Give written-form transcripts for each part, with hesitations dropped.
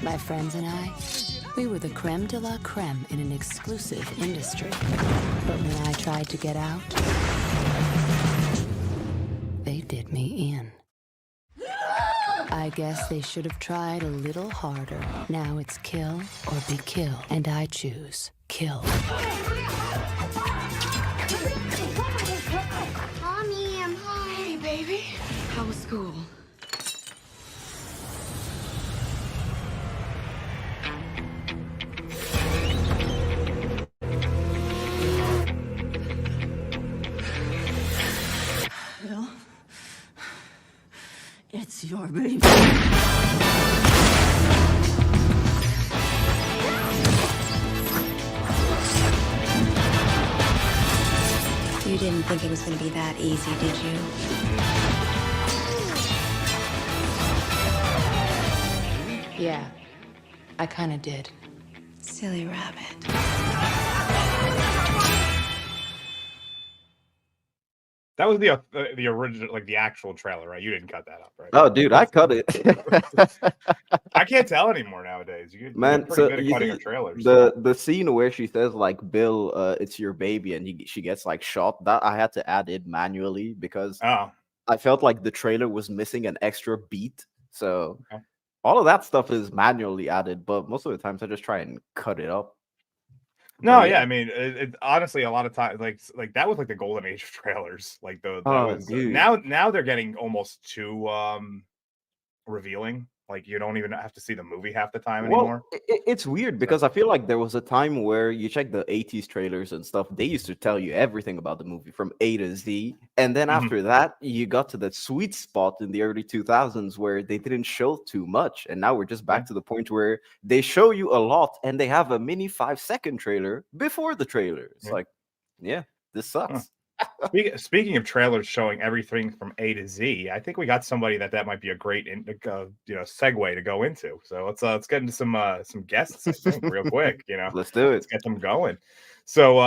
My friends and I, we were the creme de la creme in an exclusive industry. But when I tried to get out, they did me in. I guess they should have tried a little harder. Now it's kill or be killed, and I choose kill. Mommy, I'm home. Hey, baby. How was school? Well, it's your baby. You didn't think it was going to be that easy, did you? Yeah, I kinda did. Silly rabbit. That was the original, like the actual trailer, right? You didn't cut that up, right? Oh, dude, I cut it. I can't tell anymore nowadays. You're Man, pretty so good at you cutting see your trailers. the scene where she says like, "Bill, it's your baby," and she gets like shot. That I had to add it manually because Oh, I felt like the trailer was missing an extra beat. So okay. all of that stuff is manually added, but most of the times I just try and cut it up. No, But yeah, I mean, it honestly a lot of times, like that was like the golden age of trailers. Like that Oh, was dude. now they're getting almost too revealing. Like you don't even have to see the movie half the time anymore. Well, it's weird because I feel like there was a time where you check the 80s trailers and stuff, they used to tell you everything about the movie from A to Z. And then Mhm. after that, you got to that sweet spot in the early 2000s where they didn't show too much. And now we're just back to the point where they show you a lot and they have a mini 5-second trailer before the trailer. It's Yeah. like, yeah, this sucks. Speaking of trailers showing everything from A to Z, I think we got somebody that might be a great segue to go into. So let's get into some guests, I think, real quick. Let's do it. Let's get them going. So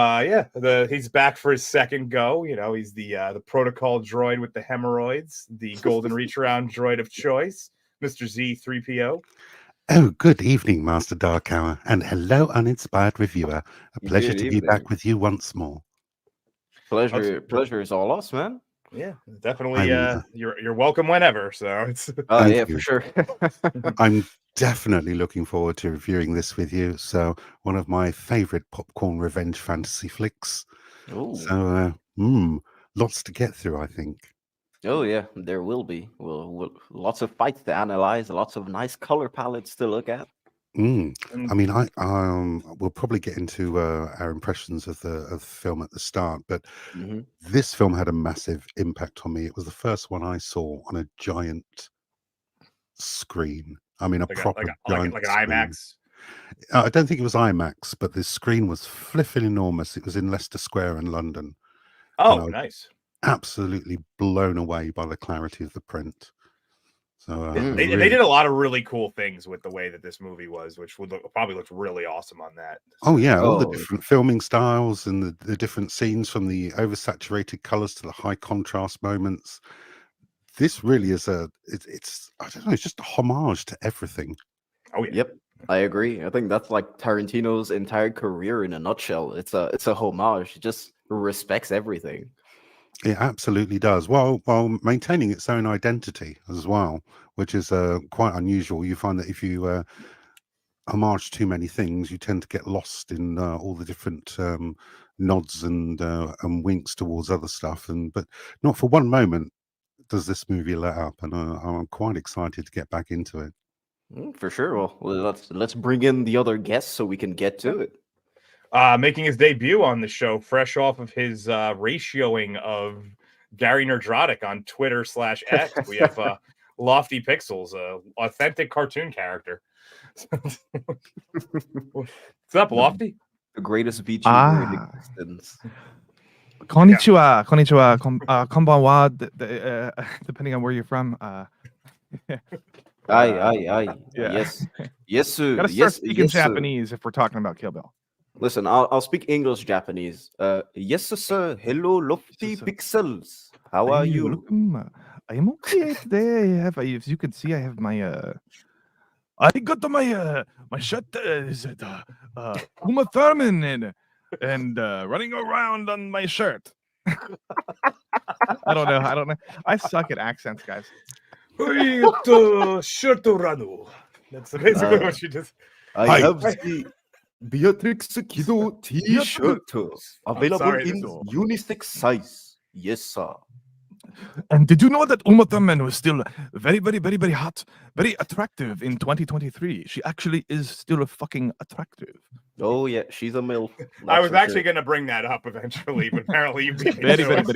he's back for his second go. He's the protocol droid with the hemorrhoids, the golden reach around droid of choice, Mr. Z3PO. Oh, good evening, Master Darkhour, and hello, uninspired reviewer. A pleasure Good to be back evening. with you once more. Pleasure is all us, man. Yeah, definitely. I'm, You're welcome whenever. So it's Oh, Thank yeah, you. for sure. I'm definitely looking forward to reviewing this with you. So, one of my favorite popcorn revenge fantasy flicks. Ooh. So, lots to get through, I think. Oh yeah, there will be. Lots of fights to analyze, lots of nice color palettes to look at. I mean, we'll probably get into our impressions of the film at the start, but this film had a massive impact on me. It was the first one I saw on a giant screen. I mean, a proper giant like an screen. IMAX. I don't think it was IMAX, but the screen was flipping enormous. It was in Leicester Square in London. Oh, nice! Absolutely blown away by the clarity of the print. So they did a lot of really cool things with the way that this movie was, which would probably look really awesome on that. Oh yeah, all the different filming styles and the different scenes, from the oversaturated colors to the high contrast moments. This really is it's I don't know, it's just a homage to everything. Oh yeah. Yep, I agree. I think that's like Tarantino's entire career in a nutshell. It's a homage. It just respects everything. It absolutely does, while maintaining its own identity as well, which is quite unusual. You find that if you homage too many things, you tend to get lost in all the different nods and winks towards other stuff. But not for one moment does this movie let up, and I'm quite excited to get back into it. For sure. Well, let's bring in the other guests so we can get to it. Making his debut on the show, fresh off of his ratioing of Gary Nerdrotic on Twitter/X, we have Lofty Pixels, authentic cartoon character. What's up, Lofty? The greatest VTuber in existence. Konnichiwa, konnichiwa, konbanwa, depending on where you're from. Aye. Yeah. Yes, sir. Gotta start speaking Japanese if we're talking about Kill Bill. Listen, I'll speak English, Japanese. Yes, sir. Hello, Lofty Pixels. How are you? Welcome. I'm okay today. As you can see, I have my I got my shirt is it Uma Thurman and running around on my shirt. I don't know. I suck at accents, guys. That's basically what she just. I Hi. have the Beatrix Kido T-shirt available sorry, in this unisex size. Yes, sir. And did you know that Uma Thurman was still very, very, very, very hot, very attractive in 2023? She actually is still fucking attractive. Oh yeah, she's a MILF. I was that's for actually sure. going to bring that up eventually, but apparently you beat me Very, to very, it.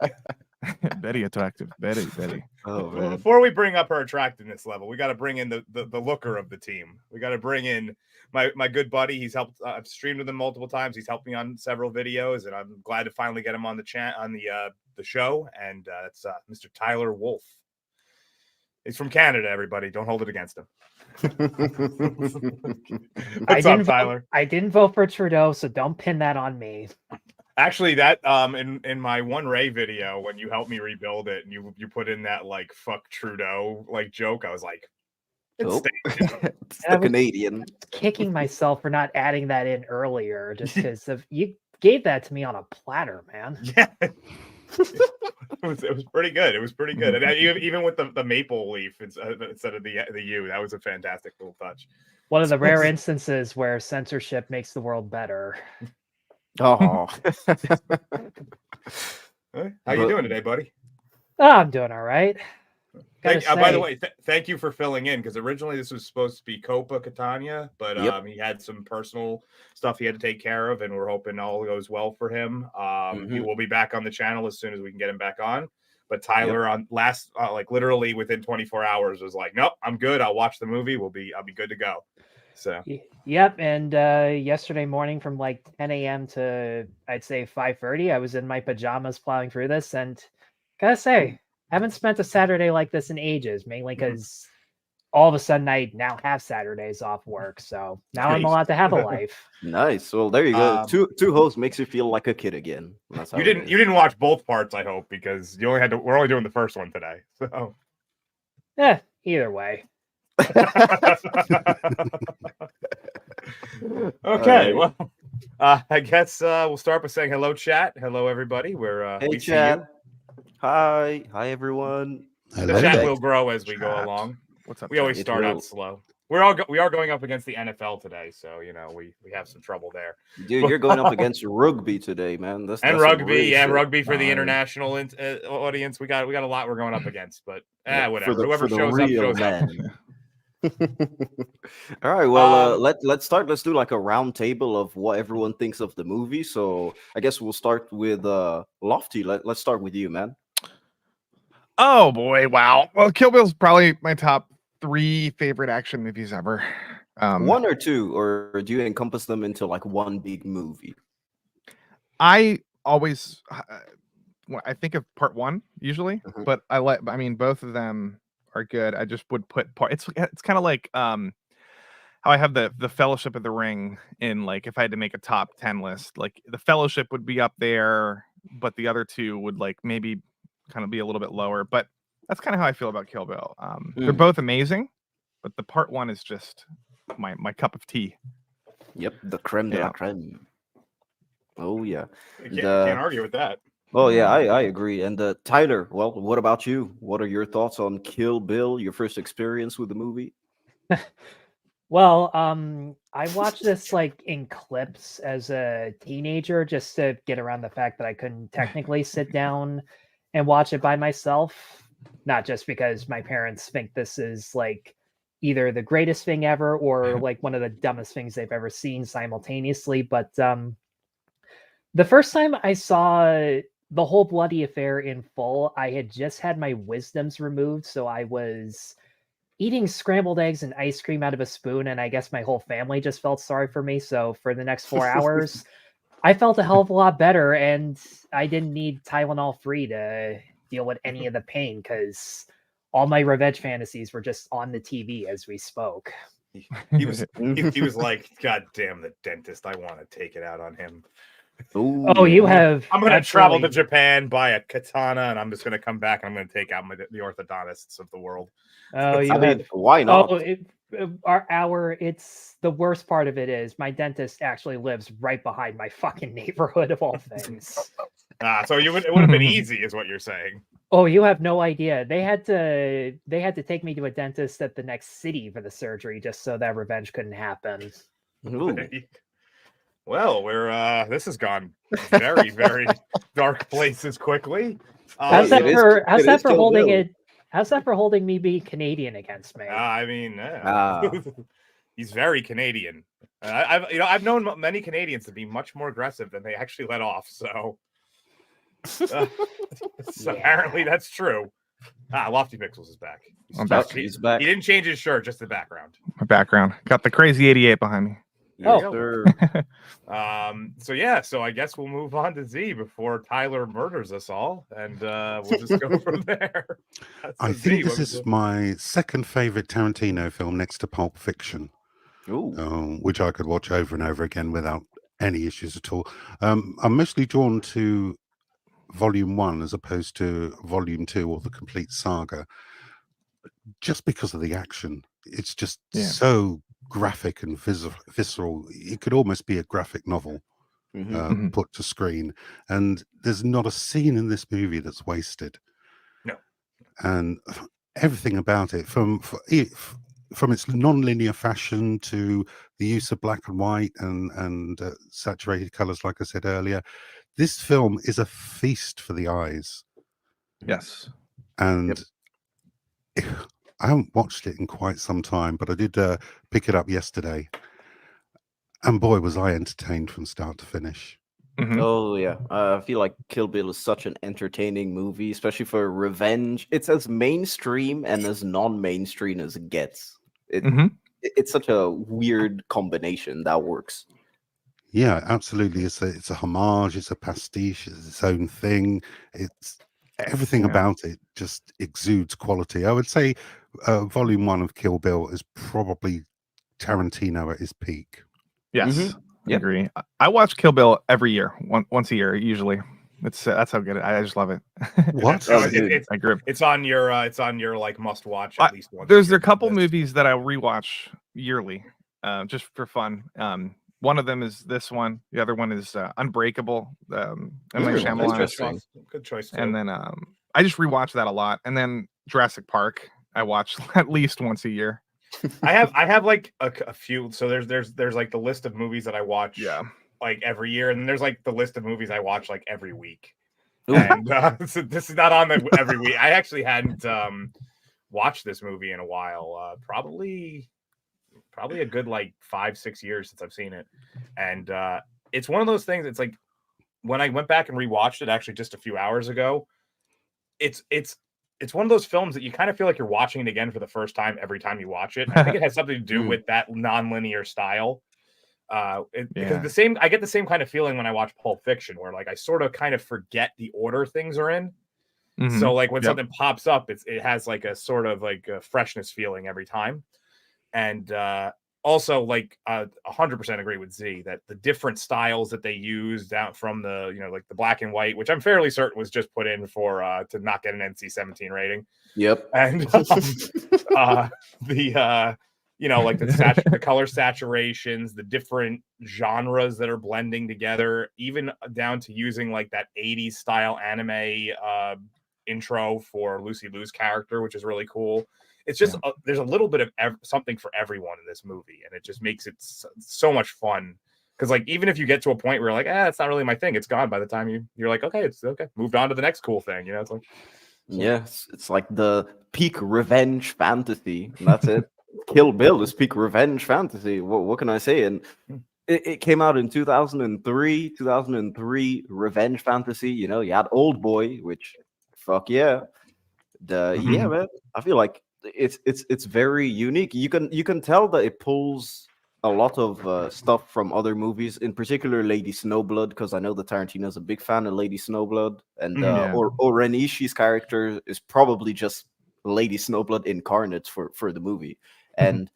very, very attractive. Very, very. Oh Well, man. before we bring up her attractiveness level, we got to bring in the looker of the team. We got to bring in my good buddy. He's helped. I've streamed with him multiple times. He's helped me on several videos, and I'm glad to finally get him on the chat on the show. And it's Mr. Tyler Wolf. He's from Canada. Everybody, don't hold it against him. What's up, Tyler? I didn't vote for Trudeau, so don't pin that on me. Actually, that in my One Ray video, when you helped me rebuild it and you put in that like fuck Trudeau like joke, I was like, it's Oh. staying. It's I the was- Canadian. Kicking myself for not adding that in earlier, just because of you gave that to me on a platter, man. Yeah. It was pretty good. It was pretty good. And even with the maple leaf instead of the U, that was a fantastic little touch. One of the rare instances where censorship makes the world better. Oh. How you doing today, buddy? Oh, I'm doing all right. Gotta By the say- way, thank you for filling in, because originally this was supposed to be Copa Catania, but Yep. he had some personal stuff he had to take care of, and we're hoping all goes well for him. He will be back on the channel as soon as we can get him back on. But Tyler on last like literally within 24 hours was like, nope, I'm good. I'll watch the movie. I'll be good to go. So Yep, and yesterday morning from like 10 a.m. to I'd say 5:30, I was in my pajamas plowing through this, and gotta say, haven't spent a Saturday like this in ages, mainly because all of a sudden I now have Saturdays off work, so now I'm Nice. allowed to have a life. Nice. Well, there you go. Two hosts makes you feel like a kid again. That's how you it didn't is. you didn't watch both parts, I hope, because you only had to. We're only doing the first one today. So Either way. Okay, well, I guess we'll start by saying hello, chat. Hello, everybody. Hey, we see chat. you. Hi everyone. The Hello. chat Hello. will grow as we go Chat. along. What's up? We always It start will. out slow. We are going up against the NFL today, so we have some trouble there. Dude, you're going up against rugby today, man. That's And some rugby, real yeah, shit. rugby for the Nice. international audience. We got a lot we're going up against, but whatever. For the, Whoever for the shows up real shows up. man. All right, well, Um, let's start. Let's do like a round table of what everyone thinks of the movie. So I guess we'll start with Lofty. Let's start with you, man. Oh boy, wow. Well, Kill Bill's probably my top 3 favorite action movies ever. One or two, or do you encompass them into like one big movie? I always I think of part 1 usually, Mhm. but I mean both of them are good. I just would put part. It's kind of like how I have the Fellowship of the Ring in, like, if I had to make a top 10 list, like the Fellowship would be up there, but the other 2 would like maybe kind of be a little bit lower. But that's kind of how I feel about Kill Bill. They're both amazing, but the part 1 is just my cup of tea. Yep, the creme de la Yeah. creme. Oh yeah. Can't argue with that. Oh yeah, I agree. And Tyler, well, what about you? What are your thoughts on Kill Bill? Your first experience with the movie? Well, I watched this like in clips as a teenager just to get around the fact that I couldn't technically sit down and watch it by myself. Not just because my parents think this is like either the greatest thing ever or like one of the dumbest things they've ever seen simultaneously. But the first time I saw the whole bloody affair in full, I had just had my wisdoms removed, so I was eating scrambled eggs and ice cream out of a spoon, and I guess my whole family just felt sorry for me. So for the next 4 hours, I felt a hell of a lot better, and I didn't need Tylenol free to deal with any of the pain because all my revenge fantasies were just on the TV as we spoke. He was like, God damn the dentist! I want to take it out on him. Ooh, Oh, you have. I'm going to travel to absolutely- Japan, buy a katana, and I'm just going to come back and I'm going to take out the orthodontists of the world. Oh, you I mean, have. why not? Oh, it's the worst part of it is my dentist actually lives right behind my fucking neighborhood of all things. So it would have been easy, is what you're saying. Oh, you have no idea. They had to take me to a dentist at the next city for the surgery just so that revenge couldn't happen. Ooh. Well, this has gone very, very dark places quickly. How's that it is- for it is Kill holding Bill. it? How's that for holding me being Canadian against me? I mean, Ah. he's very Canadian. I've known many Canadians to be much more aggressive than they actually let off. So, so apparently that's true. Lofty Pixels is back. I'm back. He's back. He didn't change his shirt, just the background. My background got the crazy 88 behind me. Yes, Oh. sir. So I guess we'll move on to Z before Tyler murders us all, and we'll just go from there. I Z, think this what was is it? my second favorite Tarantino film next to Pulp Fiction, Ooh. which I could watch over and over again without any issues at all. I'm mostly drawn to Volume 1 as opposed to Volume 2 or the complete saga, just because of the action. It's just so graphic and visceral. It could almost be a graphic novel put to screen, and there's not a scene in this movie that's wasted. No. And everything about it, from its non-linear fashion to the use of black and white and saturated colors, like I said earlier, this film is a feast for the eyes. Yes. And I haven't watched it in quite some time, but I did pick it up yesterday. And boy, was I entertained from start to finish. Oh yeah, I feel like Kill Bill is such an entertaining movie, especially for revenge. It's as mainstream and as non-mainstream as it gets. It's such a weird combination that works. Yeah, absolutely. It's a homage. It's a pastiche. It's its own thing. It's everything about it just exudes quality. I would say Volume 1 of Kill Bill is probably Tarantino at his peak. Yes, I agree. I watch Kill Bill every year, once a year usually. That's how good I just love it. What? It's, I agree. it's on your like must watch at least once. There's a couple movies that I rewatch yearly, just for fun. One of them is this one. The other one is Unbreakable. M. Night Shyamalan. Interesting. Good choice. Too. And then I just rewatch that a lot. And then Jurassic Park, I watch at least once a year. I have like a few. So there's like the list of movies that I watch like every year, and then there's like the list of movies I watch like every week. And so this is not on the every week. I actually hadn't watched this movie in a while. Probably a good like 5-6 years since I've seen it. And it's one of those things. It's like when I went back and rewatched it actually just a few hours ago, it's one of those films that you kind of feel like you're watching it again for the first time every time you watch it. And I think it has something to do with that non-linear style. Because I get the same kind of feeling when I watch Pulp Fiction, where like I sort of kind of forget the order things are in. So like when something pops up, it has like a sort of like a freshness feeling every time. And also like 100% agree with Z that the different styles that they used out from the like the black and white, which I'm fairly certain was just put in for to not get an NC-17 rating. Yep. And like the color saturations, the different genres that are blending together, even down to using like that 80s style anime intro for Lucy Liu's character, which is really cool. It's just there's a little bit of something for everyone in this movie, and it just makes it so much fun. Because like even if you get to a point where you're like, it's not really my thing, it's gone by the time you're like, okay, it's okay, moved on to the next cool thing. It's like it's like the peak revenge fantasy, and that's it. Kill Bill is peak revenge fantasy. What can I say? And it came out in 2003 revenge fantasy. You had Old Boy, which fuck yeah. Yeah, man. I feel like it's very unique. You can tell that it pulls a lot of stuff from other movies, in particular Lady Snowblood, because I know that Tarantino's a big fan of Lady Snowblood, and O-Ren Ishii's character is probably just Lady Snowblood incarnate for the movie. And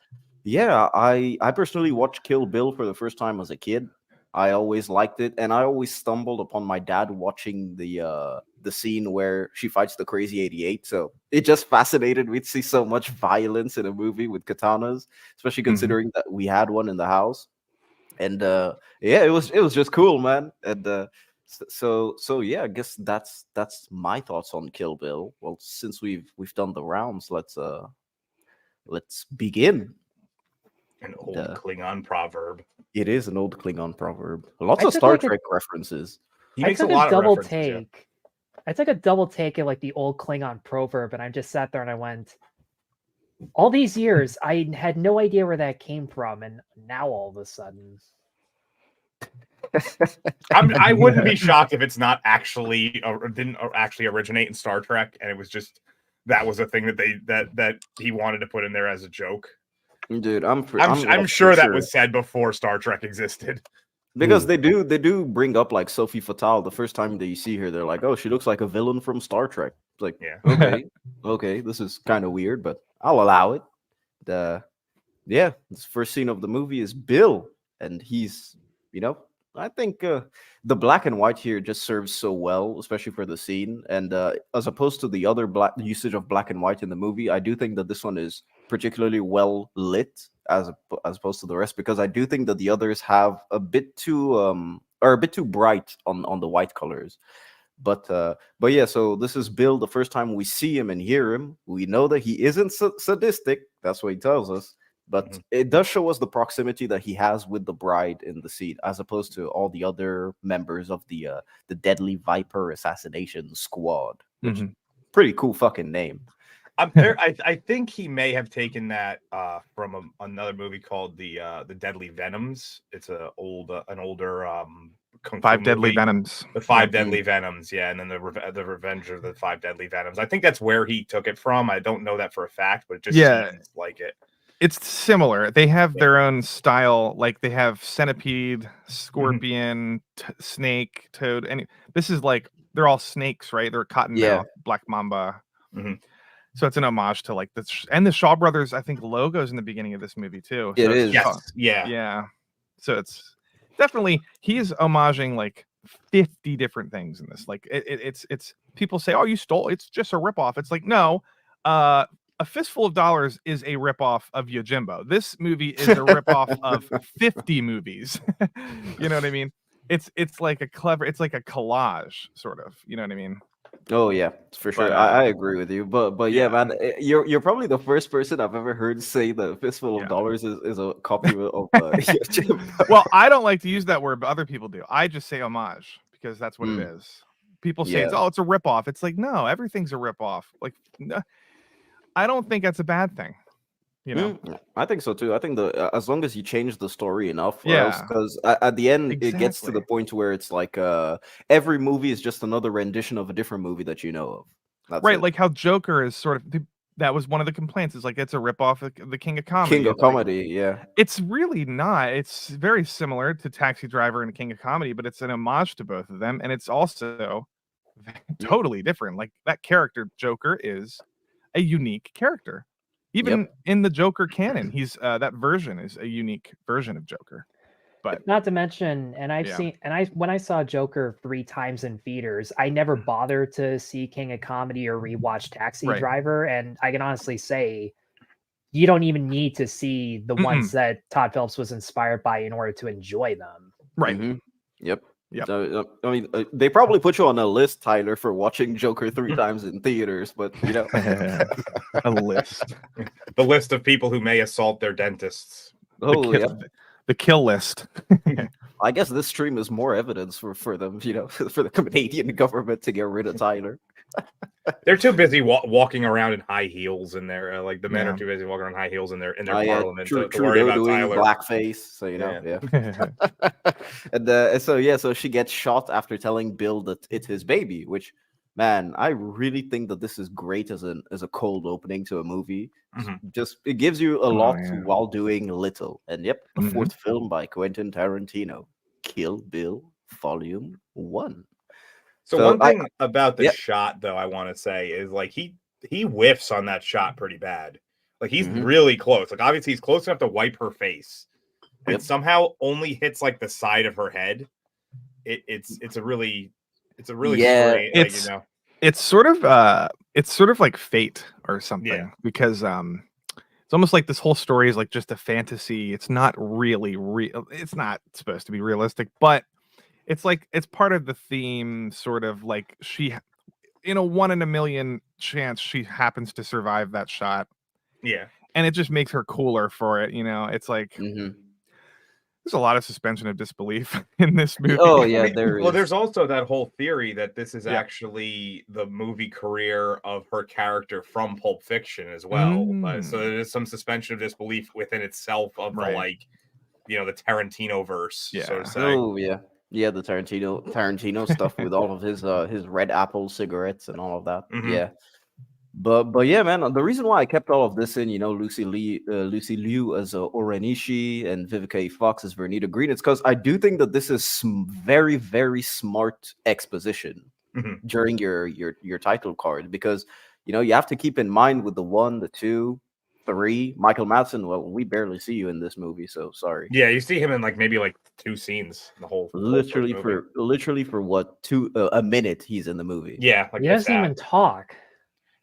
I personally watched Kill Bill for the first time as a kid, I always liked it, and I always stumbled upon my dad watching the scene where she fights the Crazy 88. So it just fascinated me to see so much violence in a movie with katanas, especially considering that we had one in the house. And yeah, it was just cool, man. And so yeah, I guess that's my thoughts on Kill Bill. Well, since we've done the rounds, let's begin. An old Uh, Klingon proverb. It is an old Klingon proverb. Lots I of took Star like a- Trek references. He I makes a took lot a of double references. Yeah. take. I took a double take at like the old Klingon proverb, and I just sat there and I went, all these years, I had no idea where that came from, and now all of a sudden, I wouldn't be shocked if it's not actually didn't actually originate in Star Trek, and it was just that was a thing that he wanted to put in there as a joke. Dude, I'm like, sure for that was said before Star Trek existed. because they do bring up like Sophie Fatale. The first time that you see her, they're like, "Oh, she looks like a villain from Star Trek." It's like, Yeah. okay, this is kind of weird, but I'll allow it. Yeah, this first scene of the movie is Bill, and he's, I think the black and white here just serves so well, especially for the scene. And as opposed to the other usage of black and white in the movie, I do think that this one is particularly well lit as opposed to the rest, because I do think that the others have a bit too are a bit too bright on the white colors. But yeah, so this is Bill. The first time we see him and hear him, we know that he isn't sadistic. That's what he tells us. But it does show us the proximity that he has with the bride in the scene, as opposed to all the other members of the Deadly Viper Assassination Squad. Which pretty cool fucking name. I think he may have taken that from another movie called the Deadly Venoms. It's an older Kung Fu Five Deadly movie. Venoms. The Five Deadly Venoms, yeah, and then the Revenge of the Five Deadly Venoms. I think that's where he took it from. I don't know that for a fact, but it just seems like it. It's similar. They have their own style. Like they have centipede, scorpion, snake, toad. And this is like they're all snakes, right? They're cottonmouth, black mamba. So it's an homage to like and the Shaw Brothers, I think, logos in the beginning of this movie too. It so is. Yes. Yeah. So it's definitely he is homaging like 50 different things in this. Like it's people say, "Oh, you stole." It's just a ripoff. It's like no. A Fistful of Dollars is a ripoff of Yojimbo. This movie is a ripoff of 50 movies. You know what I mean? It's like a collage, sort of. You know what I mean? Oh yeah, for sure. But, I agree with you. But yeah, man, you're probably the first person I've ever heard say that Fistful of Dollars is a copy of Yojimbo. Well, I don't like to use that word, but other people do. I just say homage because that's what it is. People say it's a ripoff. It's like no, everything's a ripoff. Like no, I don't think that's a bad thing. You know, I think so too. I think as long as you change the story enough, because at the end it gets to the point where it's like every movie is just another rendition of a different movie that you know of. That's right? it. Like how Joker is sort of that was one of the complaints. Is like it's a ripoff of the King of Comedy. King of Comedy, yeah. It's really not. It's very similar to Taxi Driver and King of Comedy, but it's an homage to both of them, and it's also totally different. Like that character Joker is a unique character. Even in the Joker canon, he's that version is a unique version of Joker. But not to mention, and I've seen, and when I saw Joker 3 times in theaters, I never bothered to see King of Comedy or rewatch Taxi Driver, and I can honestly say, you don't even need to see the ones that Todd Phillips was inspired by in order to enjoy them. Right. Yep. So, I mean, they probably put you on a list, Tyler, for watching Joker 3 times in theaters, but you know, a list, the list of people who may assault their dentists. Oh, the kill list. I guess this stream is more evidence for them, you know, for the Canadian government to get rid of Tyler. They're too busy walking around in high heels in their like the men are too busy walking around high heels in their parliament to worry about Tyler. Blackface, so you know, and so she gets shot after telling Bill that it's his baby, which, man, I really think that this is great as a cold opening to a movie. Just it gives you a lot while doing little. And the fourth film by Quentin Tarantino, Kill Bill Volume 1. So one thing about the shot, though, I want to say is like he whiffs on that shot pretty bad. Like he's really close. Like obviously he's close enough to wipe her face, and somehow only hits like the side of her head. It's a really Yeah, strange, like, you know. It's sort of like fate or something, because it's almost like this whole story is like just a fantasy. It's not really real. It's not supposed to be realistic, but it's like it's part of the theme, sort of like she, in a 1 in a million chance, she happens to survive that shot. Yeah. And it just makes her cooler for it, you know. It's like there's a lot of suspension of disbelief in this movie. Oh yeah, well, there's also that whole theory that this is actually the movie career of her character from Pulp Fiction as well. So there's some suspension of disbelief within itself of the, like, you know, the Tarantino verse, so to say. Oh yeah, the Tarantino stuff with all of his Red Apple cigarettes and all of that. Yeah. But yeah, man, the reason why I kept all of this in, you know, Lucy Liu as O-Ren and Vivica A. Fox as Vernita Green, it's because I do think that this is very, very smart exposition during your title card, because, you know, you have to keep in mind with the 1, the 2, 3, Michael Madsen. Well, we barely see you in this movie, so sorry. Yeah, you see him in like maybe like 2 scenes in the whole literally for what, a minute he's in the movie. Yeah, like he doesn't even talk.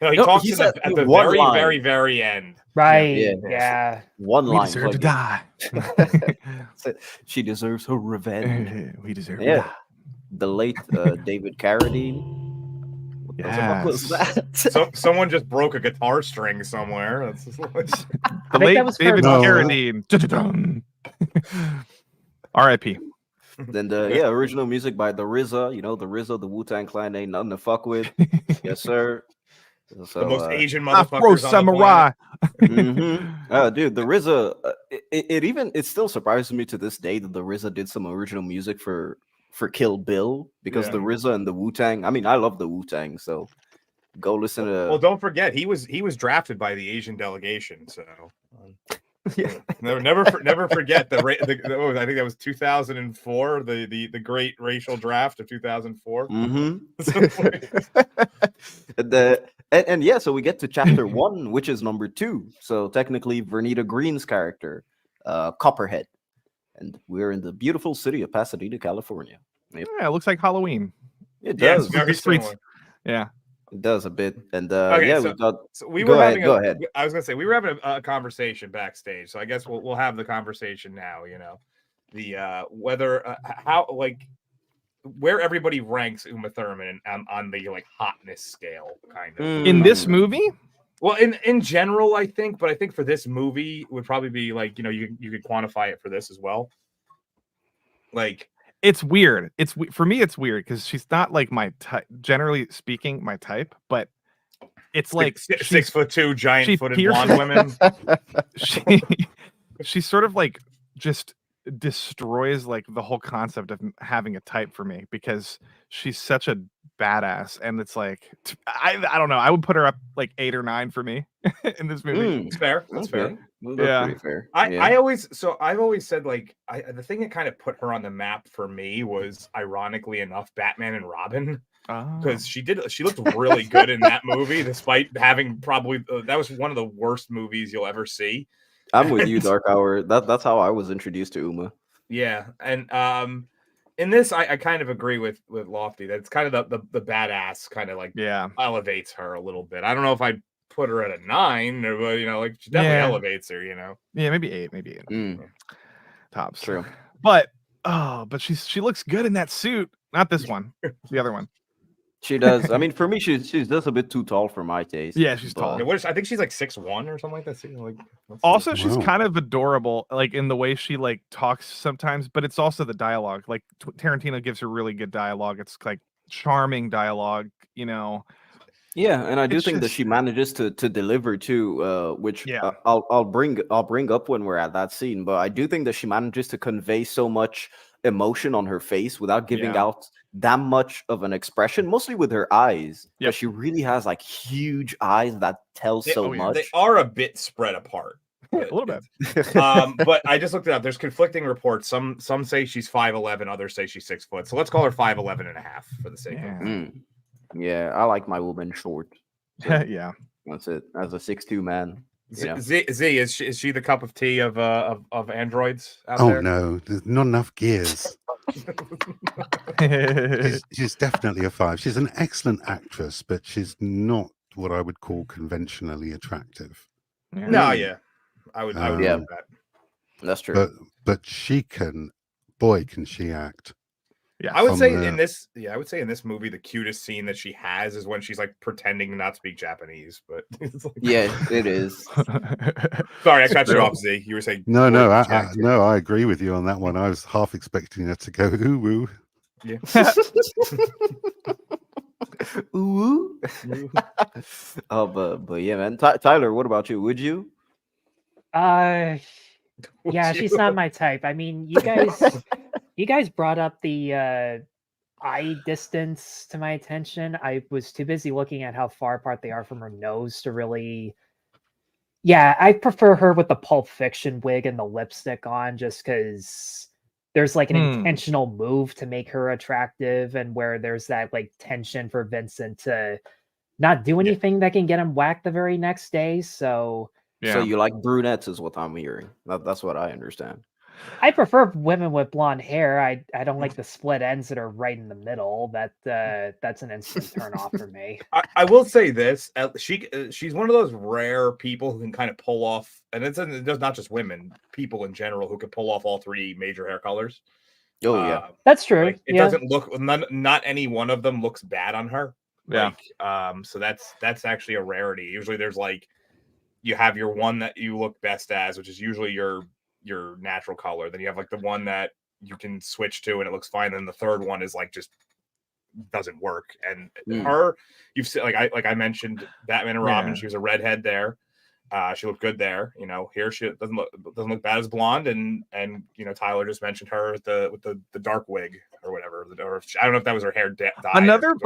No, he talks at the very, very, very end. Right. Yeah. One we line. Deserve to die. She deserves her revenge. We deserve to die. The late David Carradine. What the fuck was that? So someone just broke a guitar string somewhere. The late David Carradine. R.I.P. Then the original music by the RZA. You know, the RZA, the Wu-Tang Clan ain't nothing to fuck with. Yes, sir. So, the most Asian motherfuckers Afro Samurai. Dude, the RZA. It still surprises me to this day that the RZA did some original music for Kill Bill, because the RZA and the Wu-Tang. I mean, I love the Wu-Tang, so go listen to. Well, don't forget he was drafted by the Asian delegation, so. Never forget the I think that was 2004, the great racial draft of 2004. And yeah, so we get to chapter 1, which is number 2. So technically, Vernita Green's character, Copperhead, and we're in the beautiful city of Pasadena, California. Yeah, it looks like Halloween. It does. It's very similar. Yeah. It does a bit, and go ahead. I was gonna say we were having a conversation backstage, so I guess we'll have the conversation now. You know, the whether how, like, where everybody ranks Uma Thurman on the like hotness scale, kind of in this movie. Well, in general, I think, but I think for this movie would probably be like, you know, you could quantify it for this as well. Like. It's weird. For me, it's weird because she's not like my type. Generally speaking, my type, but it's like 6'2" giant-footed blonde women. She sort of like just destroys like the whole concept of having a type for me, because she's such a badass, and it's like I don't know. I would put her up like 8 or 9 for me in this movie. It's fair. That's fair. That's pretty fair. I've always said, like, the thing that kind of put her on the map for me was, ironically enough, Batman and Robin, because she looked really good in that movie, despite having probably that was one of the worst movies you'll ever see. I'm with you, Dark Hour. That's how I was introduced to Uma. Yeah, and in this, I kind of agree with Lofty that it's kind of the badass kind of like elevates her a little bit. I don't know if I'd put her at a 9, or, you know, like, she definitely elevates her, you know. Yeah, maybe 8, tops. True. But she looks good in that suit. Not this one, the other one. She does. I mean, for me, she's just a bit too tall for my taste. Yeah, she's tall. I think she's like 6'1" or something like that. Like, also, she's kind of adorable, like in the way she like talks sometimes. But it's also the dialogue. Like Tarantino gives her really good dialogue. It's like charming dialogue, you know. Yeah, and I do think that she manages to deliver too, which I'll bring up when we're at that scene. But I do think that she manages to convey so much emotion on her face without giving out that much of an expression, mostly with her eyes. Yeah, she really has like huge eyes that tell so much. They are a bit spread apart. A little bit. But I just looked it up. There's conflicting reports. Some say she's 5'11", others say she's 6 foot. So let's call her 5'11" and a half for the sake of Yeah, I like my woman short. So yeah. That's it. As a 6'2" man. Z, is she the cup of tea of androids out Oh there? no, there's not enough gears. She's definitely a 5. She's an excellent actress, but she's not what I would call conventionally attractive. No, yeah, I would Yeah. agree with that. That's true. But she can, boy, can she act. Yeah, I would From say the- in this, I would say in this movie, the cutest scene that she has is when she's like pretending not to speak Japanese. But it's like, Yeah, it is. sorry, I cut you off, Z. You were saying No, gorgeous I actor. no, I agree with you on that one. I was half expecting her to go ooh woo. Yeah. Ooh. But yeah, man. Tyler, what about you? Would you? Yeah, Would she's you? not my type. I mean, you guys brought up the eye distance to my attention. I was too busy looking at how far apart they are from her nose to really. Yeah, I prefer her with the Pulp Fiction wig and the lipstick on, just because there's like an intentional move to make her attractive, and where there's that like tension for Vincent to not do anything that can get him whacked the very next day. So So you like brunettes, is what I'm hearing. That's what I understand. I prefer women with blonde hair. I don't like the split ends that are right in the middle. That's an instant turn off for me. I will say this: she's one of those rare people who can kind of pull off, and it's not just women, people in general who can pull off all 3 major hair colors. Oh yeah, That's true. Like, it doesn't look not any one of them looks bad on her. Yeah. Like, so that's actually a rarity. Usually, there's like you have your one that you look best as, which is usually your natural color. Then you have like the one that you can switch to and it looks fine. Then the third one is like just doesn't work. And her, you've seen like I mentioned Batman and Robin. She was a redhead there. She looked good there. You know, here she doesn't look bad as blonde. And you know, Tyler just mentioned her with the dark wig or whatever. Or I don't know if that was her hair dye. Another.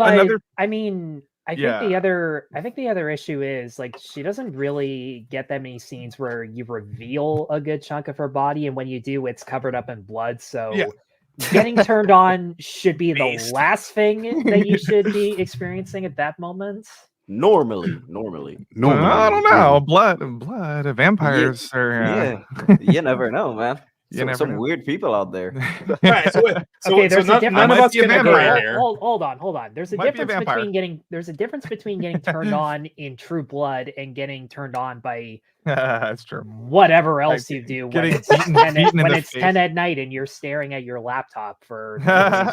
I mean, I think the other issue is like she doesn't really get that many scenes where you reveal a good chunk of her body, and when you do, it's covered up in blood. So getting turned on should be the last thing that you should be experiencing at that moment. Normally. I don't know. Blood. Vampires are. You never know, man. You never Some know. weird people out there. Right, so there's a difference. None of us can agree here. Hold on. There's a Might be a difference vampire. there's a difference between getting turned on in True Blood and getting turned on by That's true. whatever else you do when Getting it's beaten in the 10 face. at night and you're staring at your laptop for no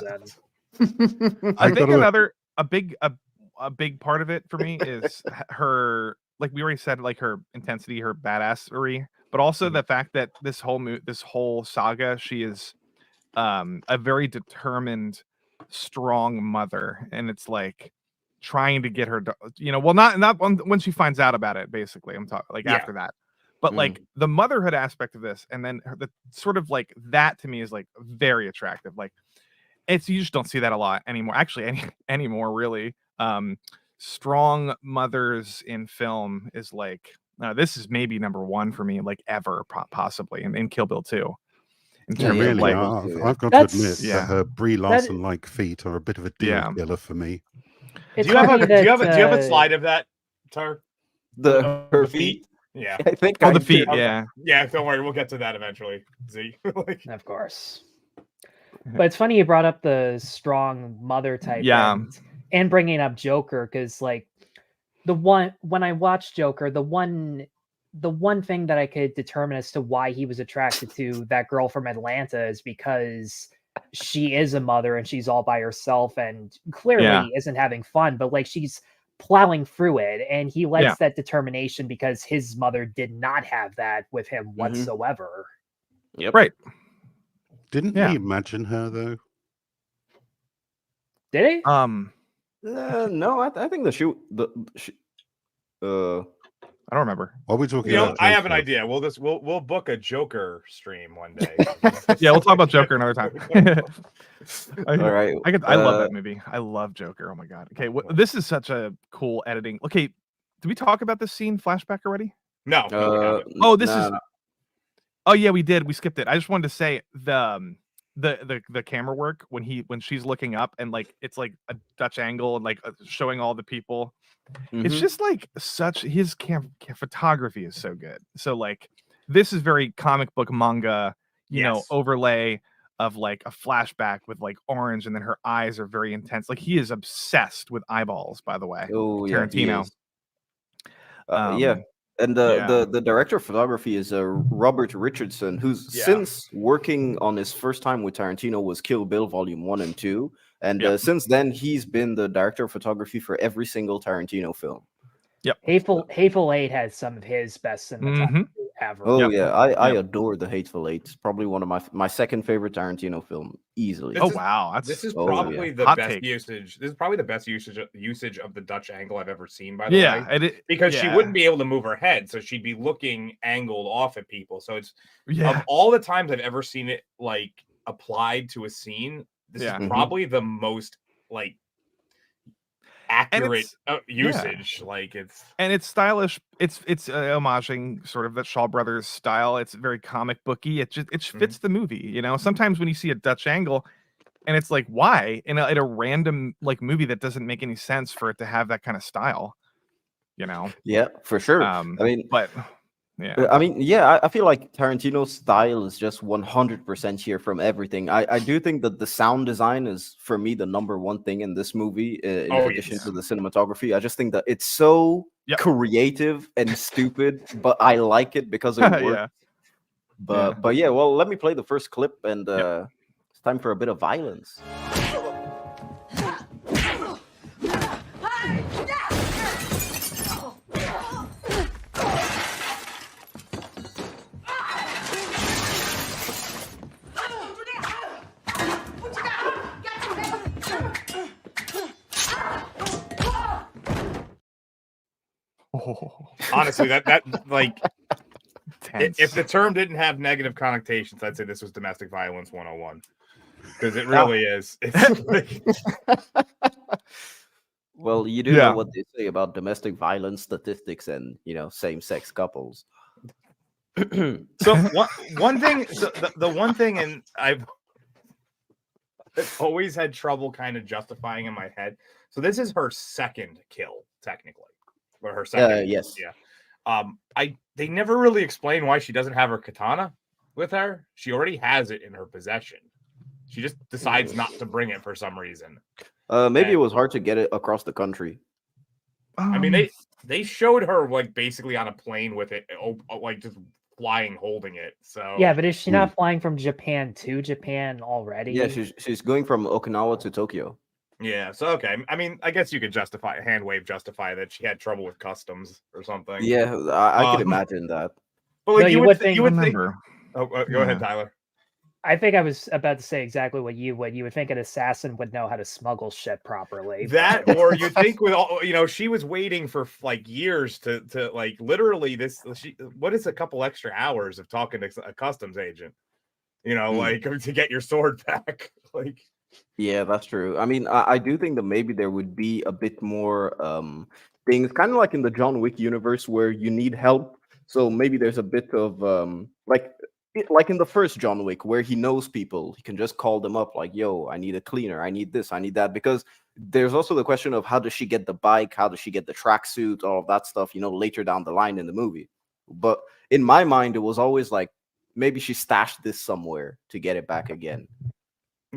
reason. I think a big part of it for me is her, like we already said, like her intensity, her badassery, but also the fact that this whole saga, she is a very determined, strong mother, and it's like trying to get her, well, not when she finds out about it. Basically, I'm talking like after that, but like the motherhood aspect of this, and then the sort of like that to me is like very attractive. Like you just don't see that a lot anymore. Actually, anymore really. Strong mothers in film is like this is maybe number 1 for me, like ever, possibly in Kill Bill 2. In terms of Really, like, I've got to admit that her Brie Larson like feet are a bit of a deal killer for me. Do you have a slide of that, Tar? Her feet? Yeah. I think. The feet. Yeah. Yeah. Don't worry, we'll get to that eventually. Z. Of course. But it's funny you brought up the strong mother type. Yeah. And bringing up Joker, because like when I watched Joker, the one thing that I could determine as to why he was attracted to that girl from Atlanta is because she is a mother and she's all by herself and clearly isn't having fun, but like she's plowing through it, and he likes that determination because his mother did not have that with him whatsoever. Yep. Right. Didn't he imagine her though? Did he? No, I think I don't remember. Are we talking? I have an idea. We'll book a Joker stream one day. Yeah, we'll talk about Joker another time. All right. I love that movie. I love Joker. Oh my god. Okay, this is such a cool editing. Okay, did we talk about this scene flashback already? No. Oh, this is. Oh yeah, we did. We skipped it. I just wanted to say the the camera work when she's looking up and like it's like a Dutch angle and like showing all the people. It's Mhm. just like such his photography is so good. So like this is very comic book manga, Yes. overlay of like a flashback with like orange, and then her eyes are very intense. Like he is obsessed with eyeballs, by the way. Oh yeah, he Tarantino. is. Yeah, and yeah. the director of photography is Robert Richardson, who's Yeah. since working on his first time with Tarantino was Kill Bill Volume 1 and 2, and Yep. since then he's been the director of photography for every single Tarantino film. Hateful Eight has some of his best cinematography ever. Oh Yep. yeah, I Yep. adore The Hateful Eight. It's probably one of my second favorite Tarantino film, easily. This is- Wow, that's This is Oh, probably yeah. the Hot best take. usage. This is probably the best usage of the Dutch angle I've ever seen. By the way, yeah. because she yeah. wouldn't be able to move her head, so she'd be looking angled off at people. So it's Yeah. of all the times I've ever seen it like applied to a scene, this Yeah. is probably the most like accurate it's- usage. Like it's And it's stylish. It's homaging sort of that Shaw Brothers style. It's very comic booky. It fits the movie. Sometimes when you see a Dutch angle, and it's like, why in a random like movie that doesn't make any sense for it to have that kind of style. Yeah, for sure. I mean, but yeah, I feel like Tarantino's style is just 100% here from everything. I do think that the sound design is, for me, the number one thing in this movie, in addition to the cinematography. I just think that it's so creative and stupid, but I like it because it works. Yeah. But yeah, well, let me play the first clip, and it's time for a bit of violence. honestly that like Tense. if the term didn't have negative connotations, I'd say this was domestic violence 101 because it really is. It's like, well, you do know what they say about domestic violence statistics and same-sex couples. so one thing, the one thing, and I've always had trouble kind of justifying in my head. So this is her second kill, technically, or her second. Yes. Yeah. They never really explain why she doesn't have her katana with her. She already has it in her possession. She just decides not to bring it for some reason. Maybe it was hard to get it across the country. I mean, they showed her like basically on a plane with it, like just flying, holding it. So yeah, but is she not flying from Japan to Japan already? Yeah, she's going from Okinawa to Tokyo. Yeah, so okay. I mean, I guess you could justify that she had trouble with customs or something. Yeah, I could imagine that. But like, No, you would think. Remember. Oh, go ahead, Tyler. I think I was about to say exactly what you would. You would think an assassin would know how to smuggle shit properly. That, or you think with all, she was waiting for like years to like literally what is a couple extra hours of talking to a customs agent, like to get your sword back, like. Yeah, that's true. I mean, I do think that maybe there would be a bit more things, kind of like in the John Wick universe, where you need help. So maybe there's a bit of like in the first John Wick, where he knows people, he can just call them up, like, "Yo, I need a cleaner, I need this, I need that." Because there's also the question of how does she get the bike, how does she get the tracksuit, all of that stuff, later down the line in the movie. But in my mind, it was always like maybe she stashed this somewhere to get it back again.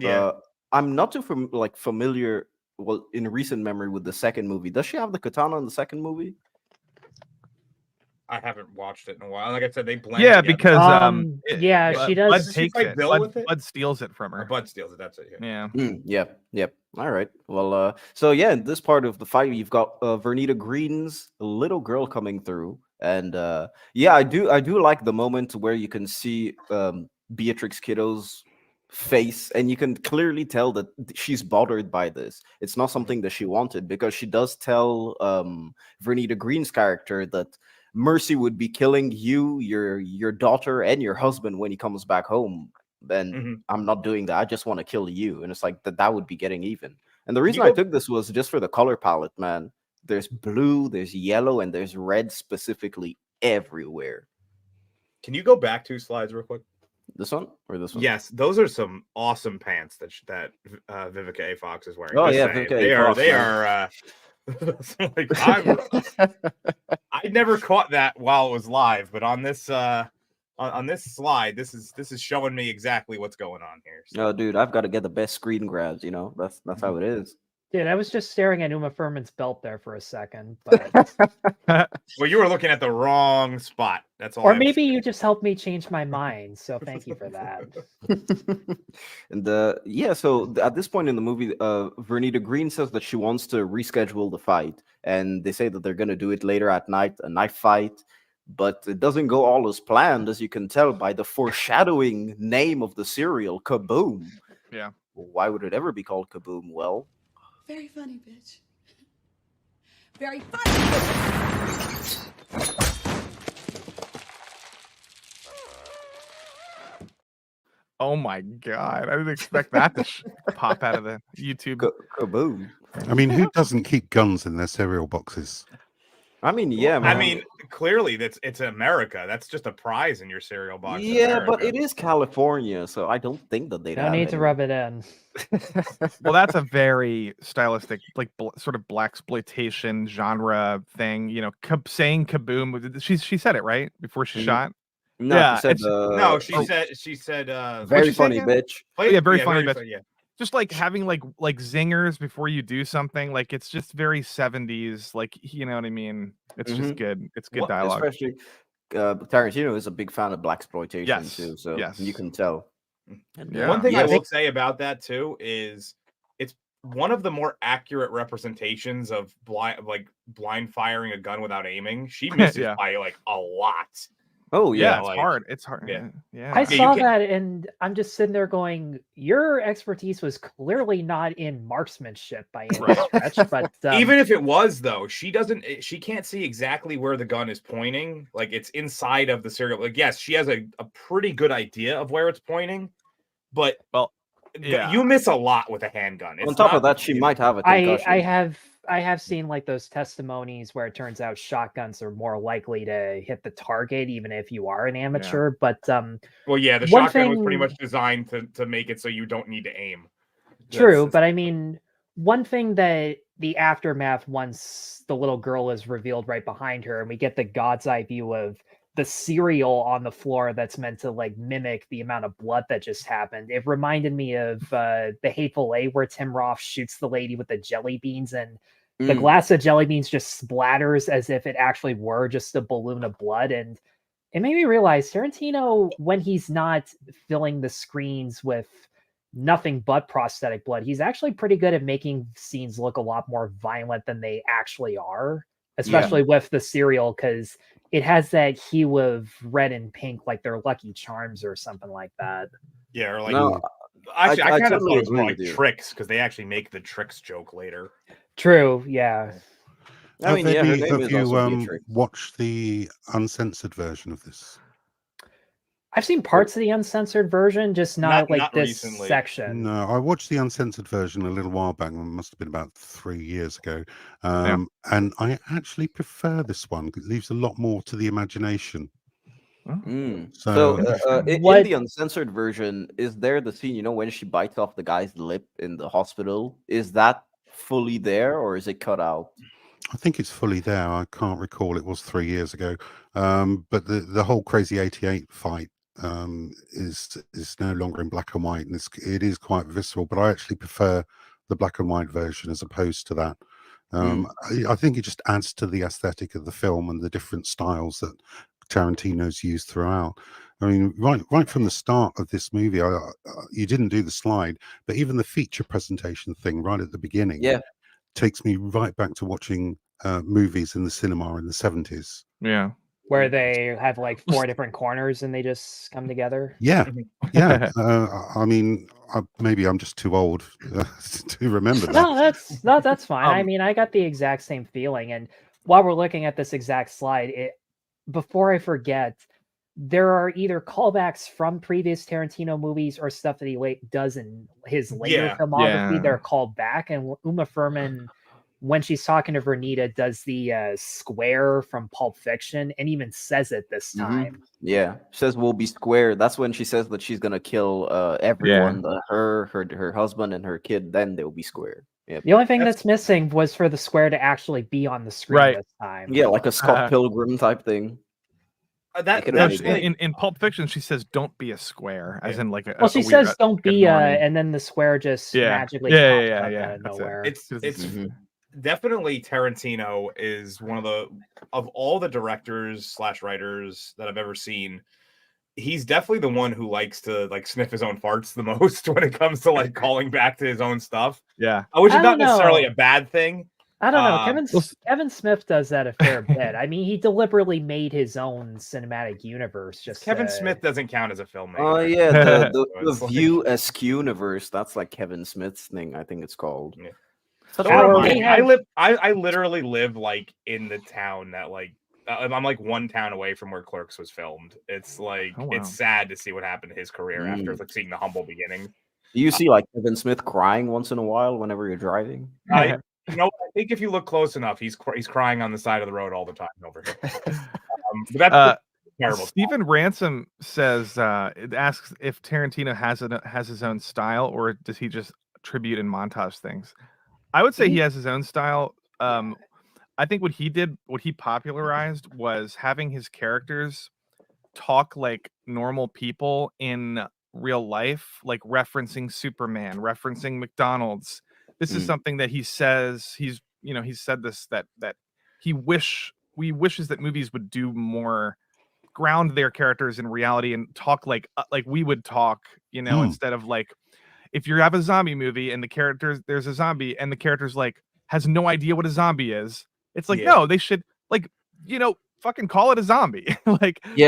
Yeah. I'm not too familiar, well, in recent memory with the second movie. Does she have the katana in the second movie? I haven't watched it in a while. Like I said, they blend. Yeah, together. because she does. Bud takes it. Bud steals it from her. Bud steals it. That's it. Yeah. Yep. All right. Well, so yeah, in this part of the fight, you've got Vernita Green's little girl coming through, and I do like the moment where you can see Beatrix Kiddo's face, and you can clearly tell that she's bothered by this. It's not something that she wanted, because she does tell Vernita Green's character that Mercy would be killing you, your daughter, and your husband when he comes back home. And I'm not doing that. I just want to kill you. And it's like that would be getting even. And the reason I took this was just for the color palette, man. There's blue, there's yellow, and there's red specifically everywhere. Can you go back 2 slides real quick? This one or this one? Yes, those are some awesome pants that Vivica A. Fox is wearing. Oh Just yeah, saying. Vivica A. Fox, They man. are like I never caught that while it was live, but on this on this slide, this is showing me exactly what's going on here. So. Oh, dude, I've got to get the best screen grabs. You know, that's how it is. Dude, I was just staring at Uma Thurman's belt there for a second, but Well, you were looking at the wrong spot. That's all. or maybe you just helped me change my mind. So thank you for that. And yeah, so at this point in the movie, Vernita Green says that she wants to reschedule the fight, and they say that they're gonna do it later at night, a knife fight. But it doesn't go all as planned, as you can tell by the foreshadowing name of the serial, Kaboom. Yeah. Why would it ever be called Kaboom? Well, Very funny, bitch. Very funny. Oh my god! I didn't expect that to pop out of the YouTube. Kaboom. I mean, who doesn't keep guns in their cereal boxes? I mean, yeah, man. I mean, clearly it's America. That's just a prize in your cereal box. in Yeah, but America. it is California, so I don't think that they No need to rub it in. Well, that's a very stylistic, like sort of blaxploitation genre thing. You know, saying kaboom. She said it right before she shot. No, Yeah, she said, No, she said very she say funny, again? bitch. Yeah, very funny, but yeah. just like having like zingers before you do something, like it's just very 70s, like, you know what I mean? It's just good. It's good dialogue. Especially Tarantino is a big fan of blaxploitation Yes, too, so yes. you can tell. And, Yeah. One thing I yes. will say about that too is it's one of the more accurate representations of blind firing a gun without aiming. She misses Yeah. by like a lot. Oh Yeah, yeah, it's like- hard. It's hard. yeah. Yeah. I you saw can't- that and I'm just sitting there going, your expertise was clearly not in marksmanship by any Right. stretch, but Even if it was though, she can't see exactly where the gun is pointing. Like it's inside of the serial. Like yes, she has a pretty good idea of where it's pointing, but Well, yeah. you miss a lot with a handgun. on It's top not- of that, she might have a concussion. I have seen like those testimonies where it turns out shotguns are more likely to hit the target even if you are an amateur. But Well, yeah, the one shotgun was pretty thing- much designed to make it so you don't need to aim. True, but I mean, one thing that the aftermath, once the little girl is revealed right behind her, and we get the God's eye view of the cereal on the floor that's meant to like mimic the amount of blood that just happened. It reminded me of The Hateful Eight, where Tim Roth shoots the lady with the jelly beans, and the glass of jelly beans just splatters as if it actually were just a balloon of blood. And it made me realize Tarantino, when he's not filling the screens with nothing but prosthetic blood, he's actually pretty good at making scenes look a lot more violent than they actually are, especially with the cereal, because it has that hue of red and pink, like they're Lucky Charms or something like that. Yeah, or like No, actually, I kind of totally thought it was agree more like with you. tricks because they actually make the tricks joke later. True, yeah. I mean, yeah, her name have is you also Beatrix. watched the uncensored version of this? I've seen parts of the uncensored version, just not like not this recently. section. No, I watched the uncensored version a little while back. It must have been about 3 years ago. And I actually prefer this one. It leaves a lot more to the imagination. So, in What- the uncensored version, is there the scene, you know, when she bites off the guy's lip in the hospital? Is that fully there or is it cut out? I think it's fully there. I can't recall. It was 3 years ago. But the whole Crazy 88 fight is no longer in black and white, and it is quite visceral. But I actually prefer the black and white version as opposed to that. I think it just adds to the aesthetic of the film and the different styles that Tarantino's used throughout. I mean, right from the start of this movie, you didn't do the slide, but even the feature presentation thing right at the beginning, takes me right back to watching movies in the cinema in the 70s. Yeah. Where they have like 4 different corners and they just come together. Yeah, yeah. I mean, maybe I'm just too old to remember that. No, that's fine. I mean, I got the exact same feeling. And while we're looking at this exact slide, before I forget, there are either callbacks from previous Tarantino movies or stuff that he does in his later filmography. Yeah. They're called back, and Uma Thurman when she's talking to Vernita, does the square from Pulp Fiction, and even says it this time. Yeah, she says we'll be square. That's when she says that she's gonna kill everyone, her husband and her kid. Then they'll be square. Yeah, The only thing that's missing was for the square to actually be on the screen this time. yeah, like a Scott Pilgrim type thing. In Pulp Fiction, she says, "Don't be a square," as in like a. Well, she a weird, says, "Don't like a be," normie. and then the square just magically pops up out of nowhere. It's definitely Tarantino is one of all the directors / writers that I've ever seen. He's definitely the one who likes to like sniff his own farts the most when it comes to like calling back to his own stuff. Yeah, which is not necessarily a bad thing. I don't know. Kevin Smith does that a fair bit. I mean, he deliberately made his own cinematic universe. Kevin Smith doesn't count as a filmmaker. Oh yeah, the View Askew universe. That's like Kevin Smith's thing. I think it's called. Yeah. I literally live like in the town that like I'm like one town away from where Clerks was filmed. It's like it's sad to see what happened to his career after like seeing the humble beginnings. Do you see like Kevin Smith crying once in a while whenever you're driving? You know, I think if you look close enough, he's crying on the side of the road all the time over here. That's terrible. Stephen Ransom says it asks if Tarantino has his own style, or does he just tribute and montage things? I would say he has his own style. I think what he popularized was having his characters talk like normal people in real life, like referencing Superman, referencing McDonald's. This is something that he says he's said this that he wishes that movies would do more, ground their characters in reality and talk like we would talk, instead of like if you have a zombie movie and there's a zombie and the character's like has no idea what a zombie is. It's like, no, they should like, fucking call it a zombie. Like, he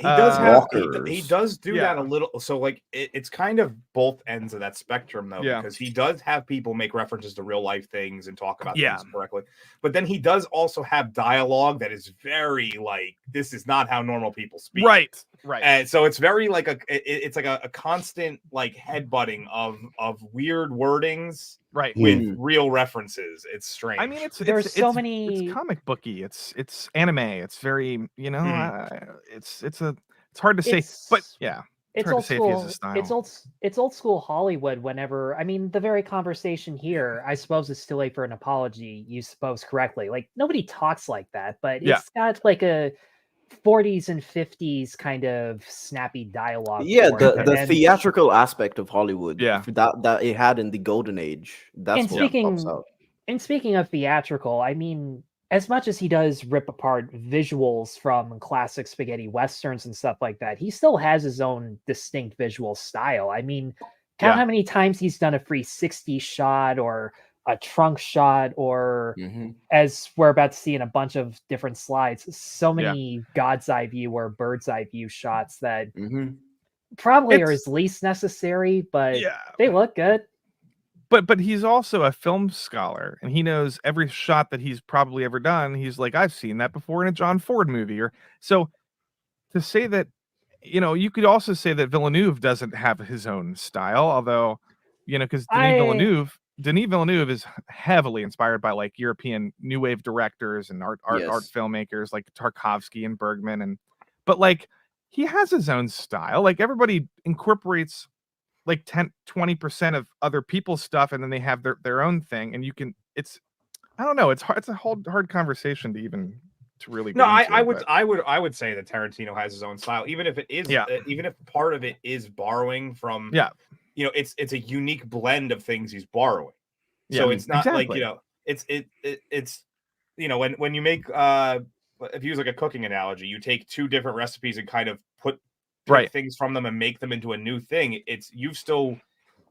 does have he does do that a little. So like it's kind of both ends of that spectrum though, because he does have people make references to real life things and talk about things correctly. But then he does also have dialogue that is very like, this is not how normal people speak. Right. And so it's very like it's like a constant like headbutting of weird wordings. Right. With real references. It's strange. I mean, it's many. It's comic booky. It's anime. It's very, it's hard to say, but yeah. It's old school. It's old school Hollywood. Whenever, I mean, the very conversation here, I suppose it's too late for an apology. You suppose correctly. Like nobody talks like that, but it's got like a 40s and 50s kind of snappy dialogue. Yeah, the theatrical aspect of Hollywood. Yeah, that it had in the golden age. That's what pops out. And speaking of theatrical, I mean, as much as he does rip apart visuals from classic spaghetti westerns and stuff like that, he still has his own distinct visual style. I mean, count how many times he's done a 360 shot or a trunk shot, or as we're about to see in a bunch of different slides, so many God's eye view or bird's eye view shots that probably are his least necessary, but they look good. But he's also a film scholar, and he knows every shot that he's probably ever done. He's like, I've seen that before in a John Ford movie. Or so to say that, you could also say that Villeneuve doesn't have his own style, although, because Denis Villeneuve is heavily inspired by like European new wave directors and art filmmakers like Tarkovsky and Bergman, but like he has his own style. Like everybody incorporates like 10-20% of other people's stuff, and then they have their own thing, and I don't know, it's hard. It's a hard conversation to really no. I would say that Tarantino has his own style, even if it is even if part of it is borrowing from it's a unique blend of things he's borrowing. So it's not like, it's when you make if you use like a cooking analogy, you take two different recipes and kind of pick things from them and make them into a new thing. You've still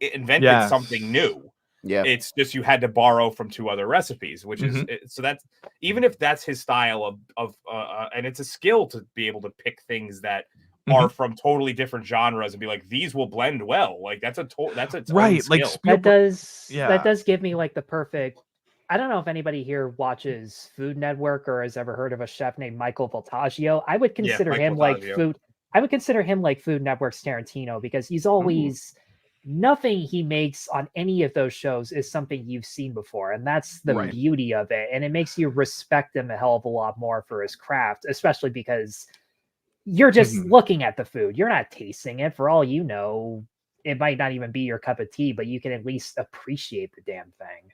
invented something new. Yeah, it's just you had to borrow from two other recipes, which is so that's even if that's his style of and it's a skill to be able to pick things that are from totally different genres and be like, these will blend well. Like that's a right skill. Like that does give me like the perfect. I don't know if anybody here watches Food Network or has ever heard of a chef named Michael Voltaggio. I would consider him like Food. I would consider him like Food Network's Tarantino, because he's always nothing he makes on any of those shows is something you've seen before, and that's the Right. beauty of it. And it makes you respect him a hell of a lot more for his craft, especially because you're just looking at the food. You're not tasting it. For all you know, it might not even be your cup of tea, but you can at least appreciate the damn thing.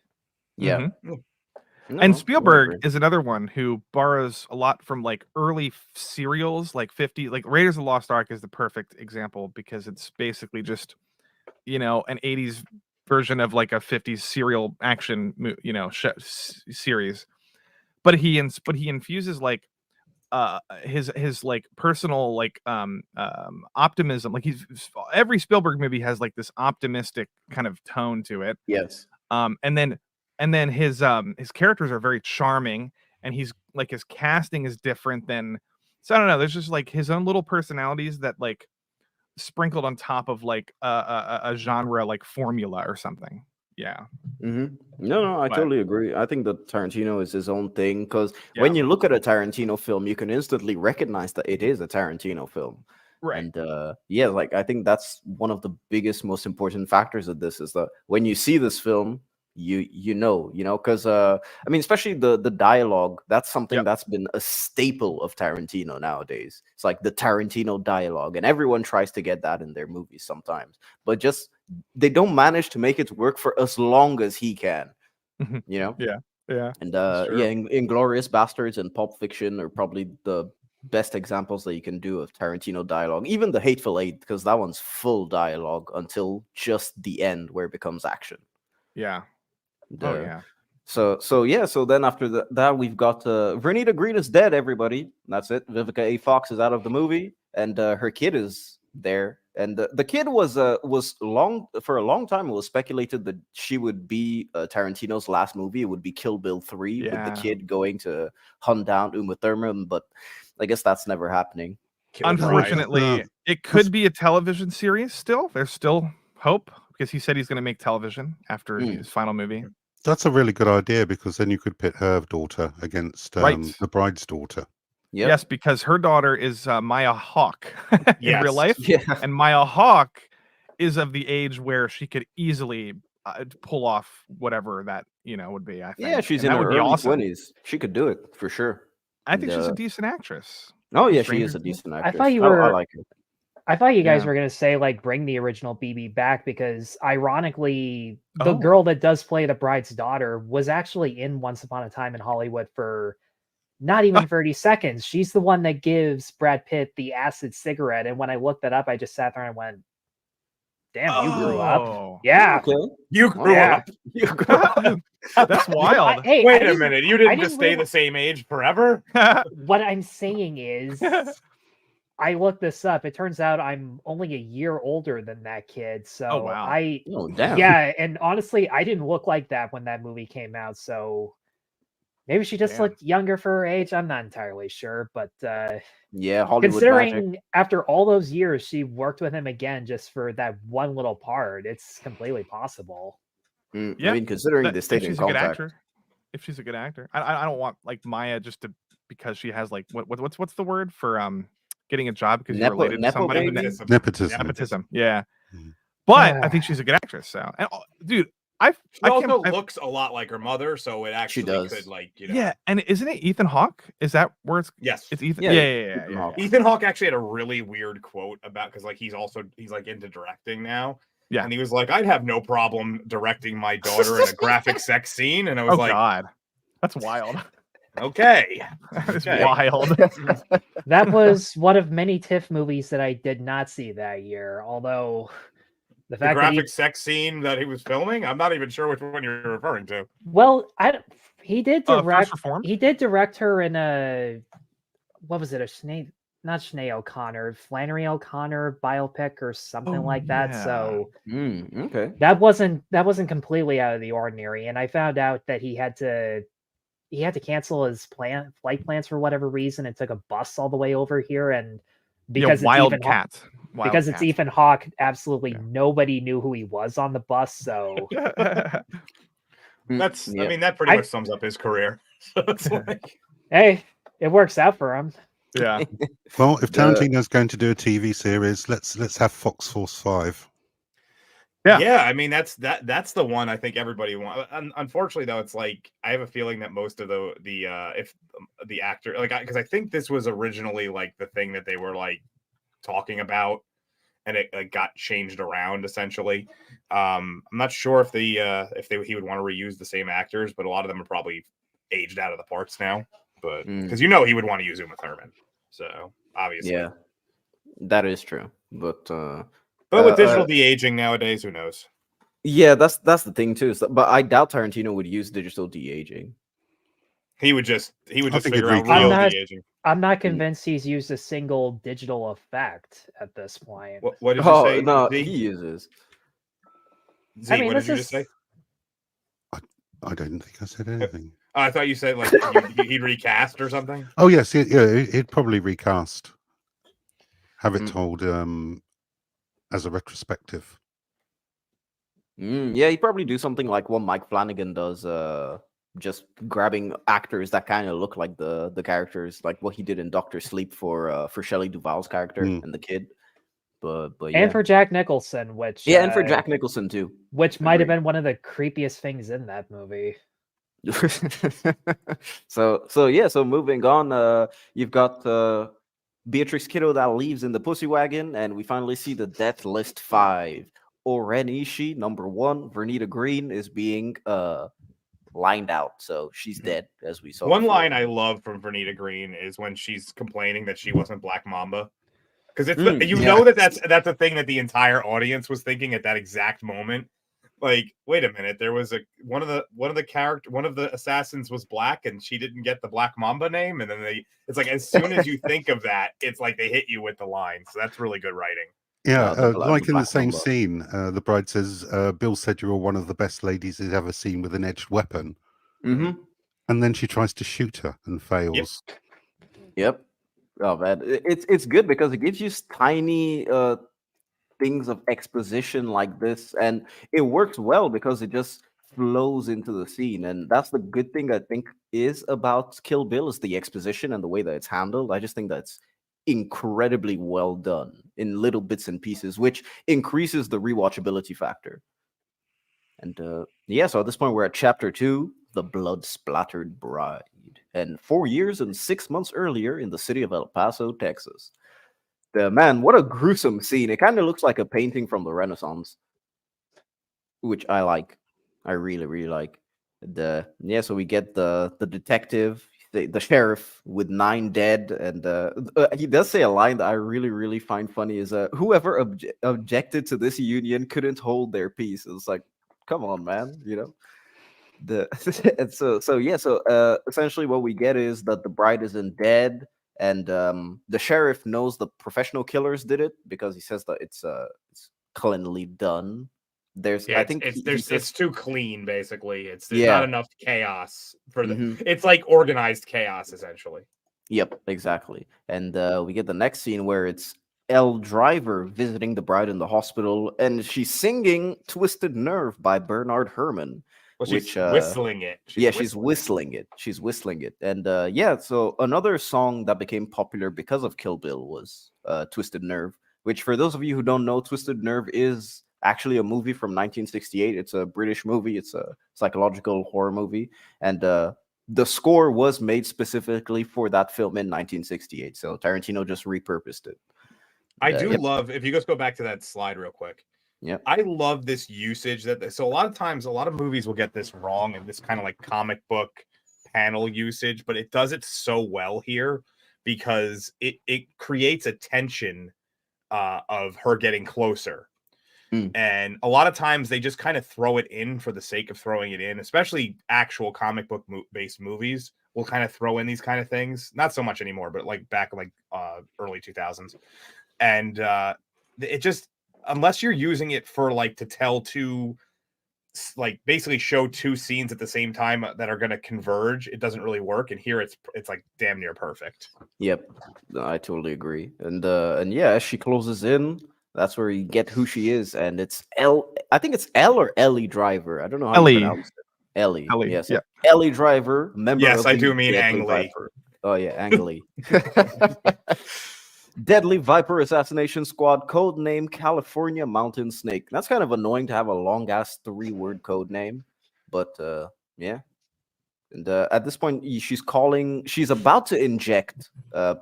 Yeah. Mhm. No, And I Spielberg agree. is another one who borrows a lot from like early serials, like Raiders of the Lost Ark is the perfect example because it's basically just, you know, an 80s version of like a 50s serial action, series. But he infuses like his like personal like optimism. Like every Spielberg movie has like this optimistic kind of tone to it. Yes. And then his characters are very charming, and he's like his casting is different than, so I don't know, there's just like his own little personalities that like sprinkled on top of like a genre like formula or something. Yeah. No, I But- totally agree. I think that Tarantino is his own thing because Yeah. when you look at a Tarantino film, you can instantly recognize that it is a Tarantino film. Right. And yeah, like I think that's one of the biggest, most important factors of this is that when you see this film, you know, because I mean, especially the dialogue, that's something that's been a staple of Tarantino nowadays. It's like the Tarantino dialogue, and everyone tries to get that in their movies sometimes, but just they don't manage to make it work for as long as he can, you know. Yeah. And That's true. yeah, Inglorious Bastards and Pulp Fiction are probably the best examples that you can do of Tarantino dialogue. Even The Hateful Eight, because that one's full dialogue until just the end where it becomes action. Yeah. And, Oh yeah. So then after that we've got Vernita Green is dead, everybody. That's it. Vivica A. Fox is out of the movie, and her kid is there. And the kid was for a long time it was speculated that she would be Tarantino's last movie. It would be Kill Bill 3 with the Yeah. kid going to hunt down Uma Thurman, but I guess that's never happening. Unfortunately, it could be a television series still. There's still hope because he said he's going to make television after his final movie. That's a really good idea because then you could pit her daughter against Right. the bride's daughter. Yep. Yes, because her daughter is Maya Hawke in real life. Yeah. And Maya Hawke is of the age where she could easily pull off whatever that, would be, I think. Yeah, she's And in that her would be early awesome. 20s. She could do it for sure. I think she's a And, decent actress. Oh yeah, she Stranger is a Things. decent I actress. thought you I were. like her. I thought you guys Yeah. were gonna say like bring the original BB back because ironically, the Oh. girl that does play the bride's daughter was actually in Once Upon a Time in Hollywood for not even 30 seconds. She's the one that gives Brad Pitt the acid cigarette, and when I looked that up, I just sat there and went, "Damn, you grew up." Oh. Yeah, Okay. You grew Yeah. up. You grew up. That's wild. Hey, Wait I a didn't- minute. You I didn't just didn't stay realize- the same age forever? What I'm saying is, I looked this up. It turns out I'm only a year older than that kid. So wow. Oh damn. yeah, and honestly, I didn't look like that when that movie came out. So maybe she just Damn. looked younger for her age. I'm not entirely sure, but Yeah, Hollywood considering magic. after all those years, she worked with him again just for that one little part, it's completely possible. Yeah, I mean, considering That- they if stayed in she's a good contact. actor. If she's a good actor. I don't want like Maya just to because she has like what's the word for getting a job because you're related to Nepo somebody. baby? Nepotism. Nepotism. Yeah. Mhm. But I think she's a good actress. So, and dude, I also can't. looks a lot like her mother, so it actually does. could, like, Yeah, and isn't it Ethan Hawke? Is that where it's? Yes. It's Ethan. Yeah, Yeah. Ethan Hawke. Ethan Hawke actually had a really weird quote about because like he's like into directing now. Yeah. And he was like, I'd have no problem directing my daughter in a graphic sex scene. And I was Oh like, God, that's wild. okay. That's Okay. wild. That was one of many TIFF movies that I did not see that year. Although the The fact that graphic sex scene that he was filming, I'm not even sure which one you're referring to. he did First direct. Reformed? He did direct her in a what was it? Not Sinead O'Connor, Flannery O'Connor biopic or something Oh, like that. yeah. So Okay. that wasn't completely out of the ordinary. And I found out that he had to cancel his flight plans for whatever reason and took a bus all the way over here. And because yeah, it's Wildcat. Ethan Hawke, absolutely nobody knew who he was on the bus. So That's, Yeah. I mean, that pretty much sums up his career. So it's like, hey, it works out for him. yeah. Well, if Tarantino's going to do a TV series, let's have Fox Force 5. Yeah. I mean that's the one I think everybody wants. Unfortunately, though, it's like I have a feeling that most of the if the actor because I think this was originally like the thing that they were like talking about, and it like, got changed around essentially. I'm not sure if he would want to reuse the same actors, but a lot of them are probably aged out of the parts now. But because he would want to use Uma Thurman, so obviously, Yeah, that is true. But with digital de-aging nowadays, who knows? yeah, that's the thing too. But I doubt Tarantino would use digital de-aging. He would just think figure he'd out real recreate. de-aging. I'm not convinced he's used a single digital effect at this point. What did you say? No, Z? he uses. Z, I mean, what did you just say? I don't think I said anything. Oh, I thought you said like he'd recast or something. Oh yes, he'd probably recast. Have it told as a retrospective. Yeah, he'd probably do something like what Mike Flanagan does, just grabbing actors that kind of look like the characters, like what he did in Doctor Sleep for Shelley Duvall's character and the kid. But yeah. And for Jack Nicholson, which and for Jack Nicholson too, which might have been one of the creepiest things in that movie. So moving on, you've got Beatrix Kiddo that leaves in the Pussy Wagon, and we finally see the Death List 5. O-Ren Ishii, number 1. Vernita Green is being lined out, so she's dead, as we saw. One line I love from Vernita Green is when she's complaining that she wasn't Black Mamba, because it's know that's a thing that the entire audience was thinking at that exact moment. Like, wait a minute, there was one of the assassins was black, and she didn't get the Black Mamba name, and then it's like as soon as you think of that, it's like they hit you with the line. So that's really good writing. Yeah, like in the same scene, the bride says, Bill said you were one of the best ladies he's ever seen with an edged weapon. Mm-hmm. And then she tries to shoot her and fails. Yep. Oh man, it's good because it gives you tiny things of exposition like this, and it works well because it just flows into the scene. And that's the good thing I think is about Kill Bill, is the exposition and the way that it's handled. I just think that's incredibly well done in little bits and pieces, which increases the rewatchability factor. And so at this point we're at chapter 2, The Blood Splattered Bride. And 4 years and 6 months earlier in the city of El Paso, Texas. Man, what a gruesome scene. It kind of looks like a painting from the Renaissance, which I like. I really, really like. So we get the detective, the sheriff with 9 dead, and he does say a line that I really, really find funny, is whoever objected to this union couldn't hold their peace. It's like, come on, man, you know. Essentially what we get is that the bride isn't dead, and the sheriff knows the professional killers did it because he says that it's cleanly done. It's too clean, basically. There's not enough chaos for it's like organized chaos essentially. Yep, exactly. And we get the next scene where it's Elle Driver visiting the bride in the hospital, and she's singing "Twisted Nerve" by Bernard Herrmann. Well, she's whistling it. She's whistling it. She's whistling it. And so another song that became popular because of Kill Bill was Twisted Nerve, which, for those of you who don't know, Twisted Nerve is actually a movie from 1968. It's a British movie. It's a psychological horror movie. And the score was made specifically for that film in 1968. So Tarantino just repurposed it. I do love, if you just go back to that slide real quick. Yeah, I love this usage so a lot of times, a lot of movies will get this wrong, and this kind of like comic book panel usage, but it does it so well here because it creates a tension of her getting closer. And a lot of times they just kind of throw it in for the sake of throwing it in, especially actual comic book based movies will kind of throw in these kind of things. Not so much anymore, but like back in like early 2000s. And it just, unless you're using it for like to tell two, like basically show two scenes at the same time that are going to converge, it doesn't really work. And here it's like damn near perfect. Yep, I totally agree. And as she closes in, that's where you get who she is, and it's Elle. I think it's Elle or Ellie Driver. I don't know how you pronounce it. Ellie. Yes. Yeah. Ellie Driver. Member. Yes, I do mean Ang Lee. Oh yeah, Ang Lee. Deadly Viper Assassination Squad, code name California Mountain Snake. That's kind of annoying to have a long ass 3-word code name, but yeah. And at this point, she's about to inject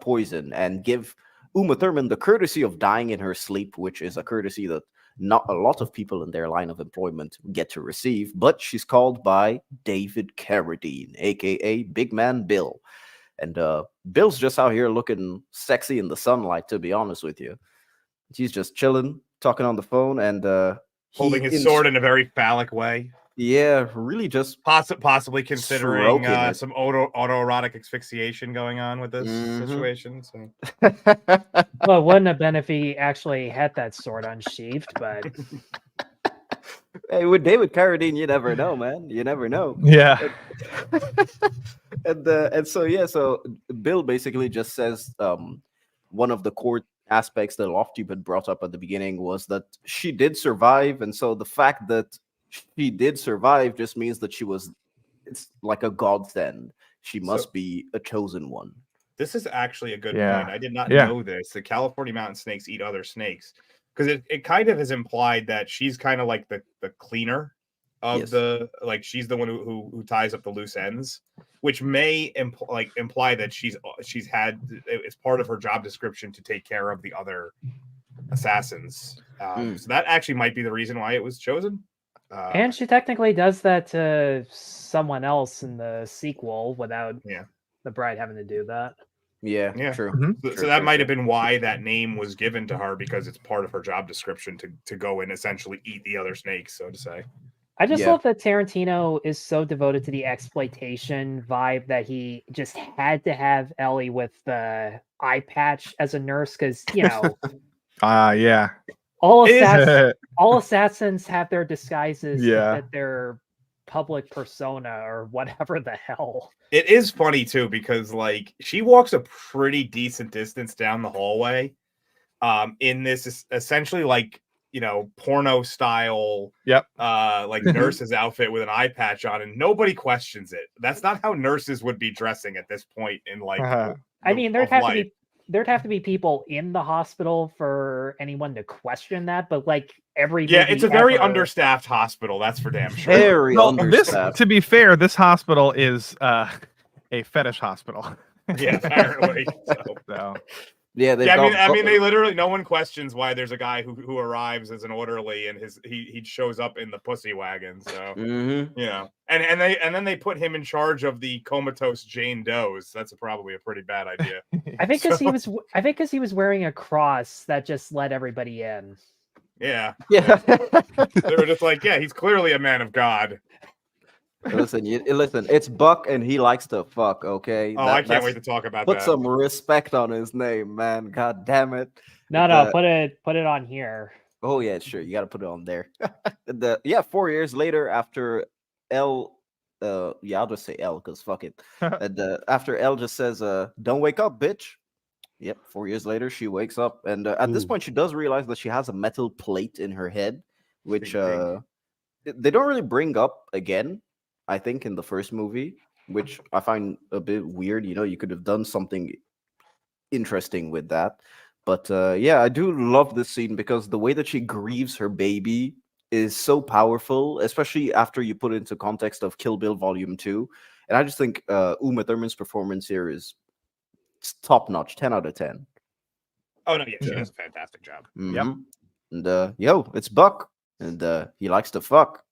poison and give Uma Thurman the courtesy of dying in her sleep, which is a courtesy that not a lot of people in their line of employment get to receive. But she's called by David Carradine, aka Big Man Bill. And Bill's just out here looking sexy in the sunlight, to be honest with you. She's just chilling, talking on the phone, and holding his sword in a very phallic way. Yeah, really just possibly considering some autoerotic asphyxiation going on with this situation. So. Well, it wouldn't have been if he actually had that sword unsheathed, but hey, with David Carradine, you never know, man. You never know. Yeah. And so Bill basically just says one of the core aspects that Lofty had brought up at the beginning was that she did survive, and so the fact that she did survive just means that it's like a godsend. She must be a chosen one. This is actually a good point. I did not know this. The California mountain snakes eat other snakes, because it kind of is implied that she's kind of like the cleaner of the, like, she's the one who ties up the loose ends, which may imply that she's had, it's part of her job description to take care of the other assassins. So that actually might be the reason why it was chosen. And she technically does that to someone else in the sequel without the bride having to do that. Yeah, true. So that might have been why that name was given to her, because it's part of her job description to go and essentially eat the other snakes, so to say. I just love that Tarantino is so devoted to the exploitation vibe that he just had to have Ellie with the eye patch as a nurse, because, you know... yeah. All assassins have their disguises to fit their public persona or whatever the hell. It is funny too, because like she walks a pretty decent distance down the hallway in this essentially like, you know, porno style like nurse's outfit with an eye patch on, and nobody questions it. That's not how nurses would be dressing at this point in like I mean, there'd have to be people in the hospital for anyone to question that, but like it's a very understaffed hospital, that's for damn sure. Very understaffed. To be fair, this hospital is a fetish hospital. Yeah, apparently. So. Yeah, I mean, they literally, no one questions why there's a guy who arrives as an orderly and he shows up in the Pussy Wagon. So you know, and then they put him in charge of the comatose Jane Does. That's probably a pretty bad idea. I think because he was wearing a cross that just let everybody in. Yeah. They were just like, yeah, he's clearly a man of God. Listen, it's Buck, and he likes to fuck. Okay. I can't wait to talk about that. Put some respect on his name, man. God damn it. No, put it on here. Oh yeah, sure. You got to put it on there. 4 years later, after Elle, I'll just say Elle because fuck it. And after Elle just says, "Don't wake up, bitch." Yep. 4 years later, she wakes up, and at this point, she does realize that she has a metal plate in her head, which they don't really bring up again. I think in the first movie, which I find a bit weird. You know, you could have done something interesting with that. But I do love this scene because the way that she grieves her baby is so powerful, especially after you put it into context of Kill Bill Volume 2. And I just think Uma Thurman's performance here is top notch, 10 out of 10. Oh, no, yeah, she does a fantastic job. Yep. And it's Buck, and he likes to fuck.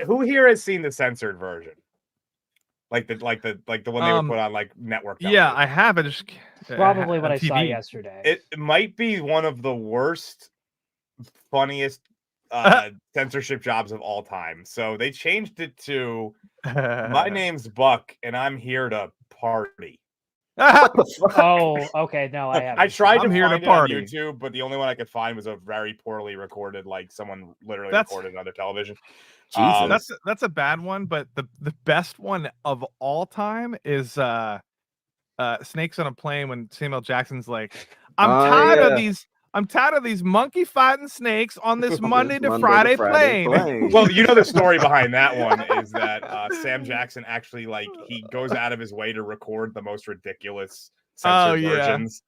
Who here has seen the censored version? Like the one they would put on like network television? Yeah, I have it. Probably what I saw yesterday. It might be one of the worst, funniest censorship jobs of all time. So they changed it to "My name's Buck and I'm here to party." Oh, okay. No, I haven't. I tried to I'm here find to it on party. YouTube, but the only one I could find was a very poorly recorded, like someone literally recorded another television. Jesus. That's a bad one, but the best one of all time is Snakes on a Plane, when Samuel Jackson's like, I'm tired of these monkey fighting snakes on this Monday to Friday plane. Well, you know the story behind that one is that Sam Jackson actually he goes out of his way to record the most ridiculous censored versions.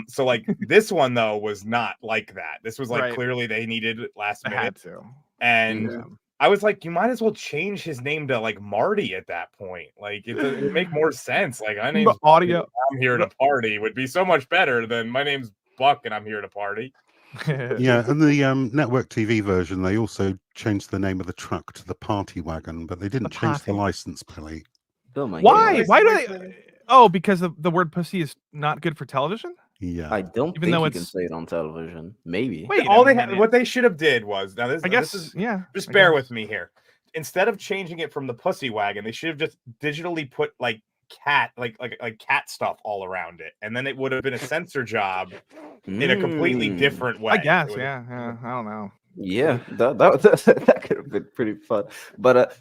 So like this one though was not like that. This was like Right. clearly they needed it last I minute, had to. and Yeah. I was like, you might as well change his name to like Marty at that point. Like it would make more sense. Like my name's audio. I'm here to party would be so much better than my name's Buck and I'm here to party. Yeah, and the network TV version, they also changed the name of the truck to the Party Wagon, but they didn't change the Party. license plate. Oh my Why? God. Why do they? Oh, because the word pussy is not good for television. Yeah, I don't Even though think you can it's- say it on television. Maybe. Wait, All a they minute. what they should have did was now this I guess. this is Yeah. just I bear guess. with me here. Instead of changing it from the Pussy Wagon, they should have just digitally put like cat cat stuff all around it, and then it would have been a censor job in a completely different way. I guess. It would- Yeah. I don't know. Yeah, that could have been pretty fun. But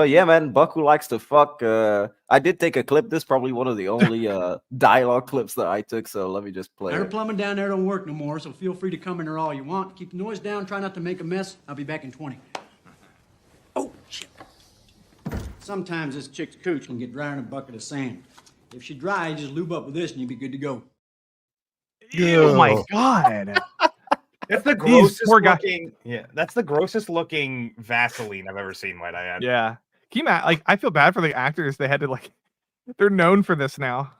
yeah, man, Buck who likes to fuck. I did take a clip. This is probably one of the only dialogue clips that I took. So let me just play Air it. plumbing down there don't work no more, so feel free to come in there all you want. Keep the noise down. Try not to make a mess. I'll be back in 20. Oh shit! Sometimes this chick's cooch can get drier than a bucket of sand. If she dry, you just lube up with this and you'll be good to go. Oh my God. That's the These grossest poor guy- looking. Yeah, that's the grossest looking Vaseline I've ever seen. Might I add? Yeah. Can you imagine? Like, I feel bad for the actors. They had to like. They're known for this now.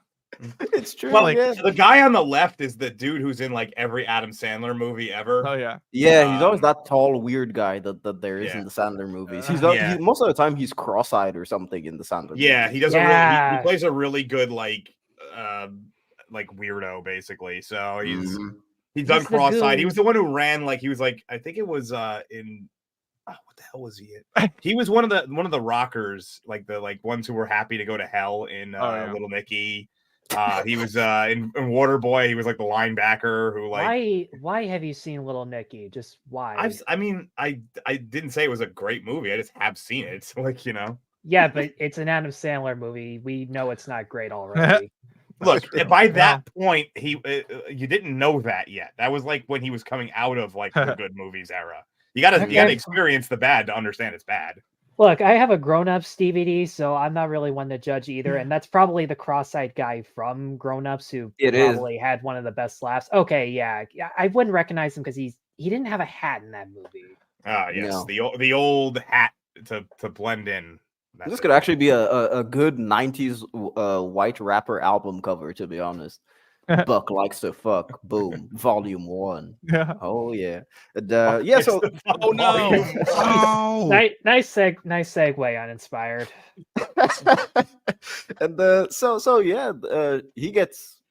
It's true. Well, like- yeah. the guy on the left is the dude who's in like every Adam Sandler movie ever. Oh yeah. Yeah, he's always that tall, weird guy that there is yeah. in the Sandler movies. Yeah. Most of the time he's cross-eyed or something in the Sandler. Yeah, movies. he does a Yeah. really he plays a really good like weirdo basically. So he's done He's the cross-eyed. He dude- was the one who ran like he was like I think it was in what the hell was he in? He was one of the rockers, like the ones who were happy to go to hell in yeah. Little Nicky. He was in Waterboy. He was like the linebacker who like. Why have you seen Little Nicky? Just why? I didn't say it was a great movie. I just have seen it. So like Yeah, but it's an Adam Sandler movie. We know it's not great already. Look, by that point, you didn't know that yet. That was like when he was coming out of like the good movies era. You gotta experience the bad to understand it's bad. Look, I have a Grown Ups DVD, so I'm not really one to judge either. And that's probably the cross-eyed guy from Grown Ups who probably had one of the best laughs. Okay, yeah, I wouldn't recognize him because he didn't have a hat in that movie. Ah, yes, No. the old hat to blend in. This could actually be a good 90s white rapper album cover, to be honest. Buck likes to fuck. Boom. Volume 1. Yeah. Oh yeah. And, yeah. So. Oh no. Oh, Nice segue on Inspired. And so yeah, he gets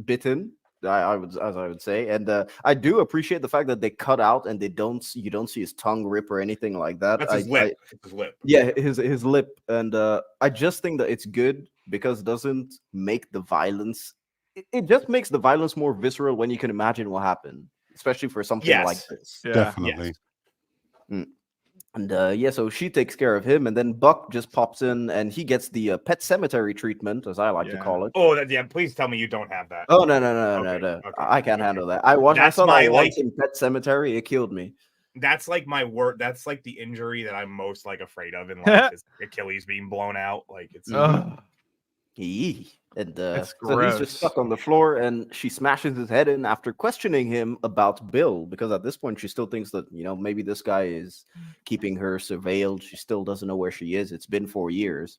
bitten. I would say, and I do appreciate the fact that they cut out and you don't see his tongue rip or anything like that. That's his lip. His lip. Yeah, his lip, and I just think that it's good because it doesn't make the violence. It just makes the violence more visceral when you can imagine what happened, especially for something like this. Yeah. definitely. And yeah, so she takes care of him, and then Buck just pops in, and he gets the pet cemetery treatment, as I like to call it. Oh, please tell me you don't have that. Oh no! Okay, I can't handle that. I saw that once in Pet Cemetery. It killed me. That's like my word. That's like the injury that I'm most like afraid of in life is Achilles being blown out. Like it's. Eee. And That's so he's just gross. stuck on the floor, and she smashes his head in after questioning him about Bill, because at this point she still thinks that maybe this guy is keeping her surveilled. She still doesn't know where she is. It's been 4 years,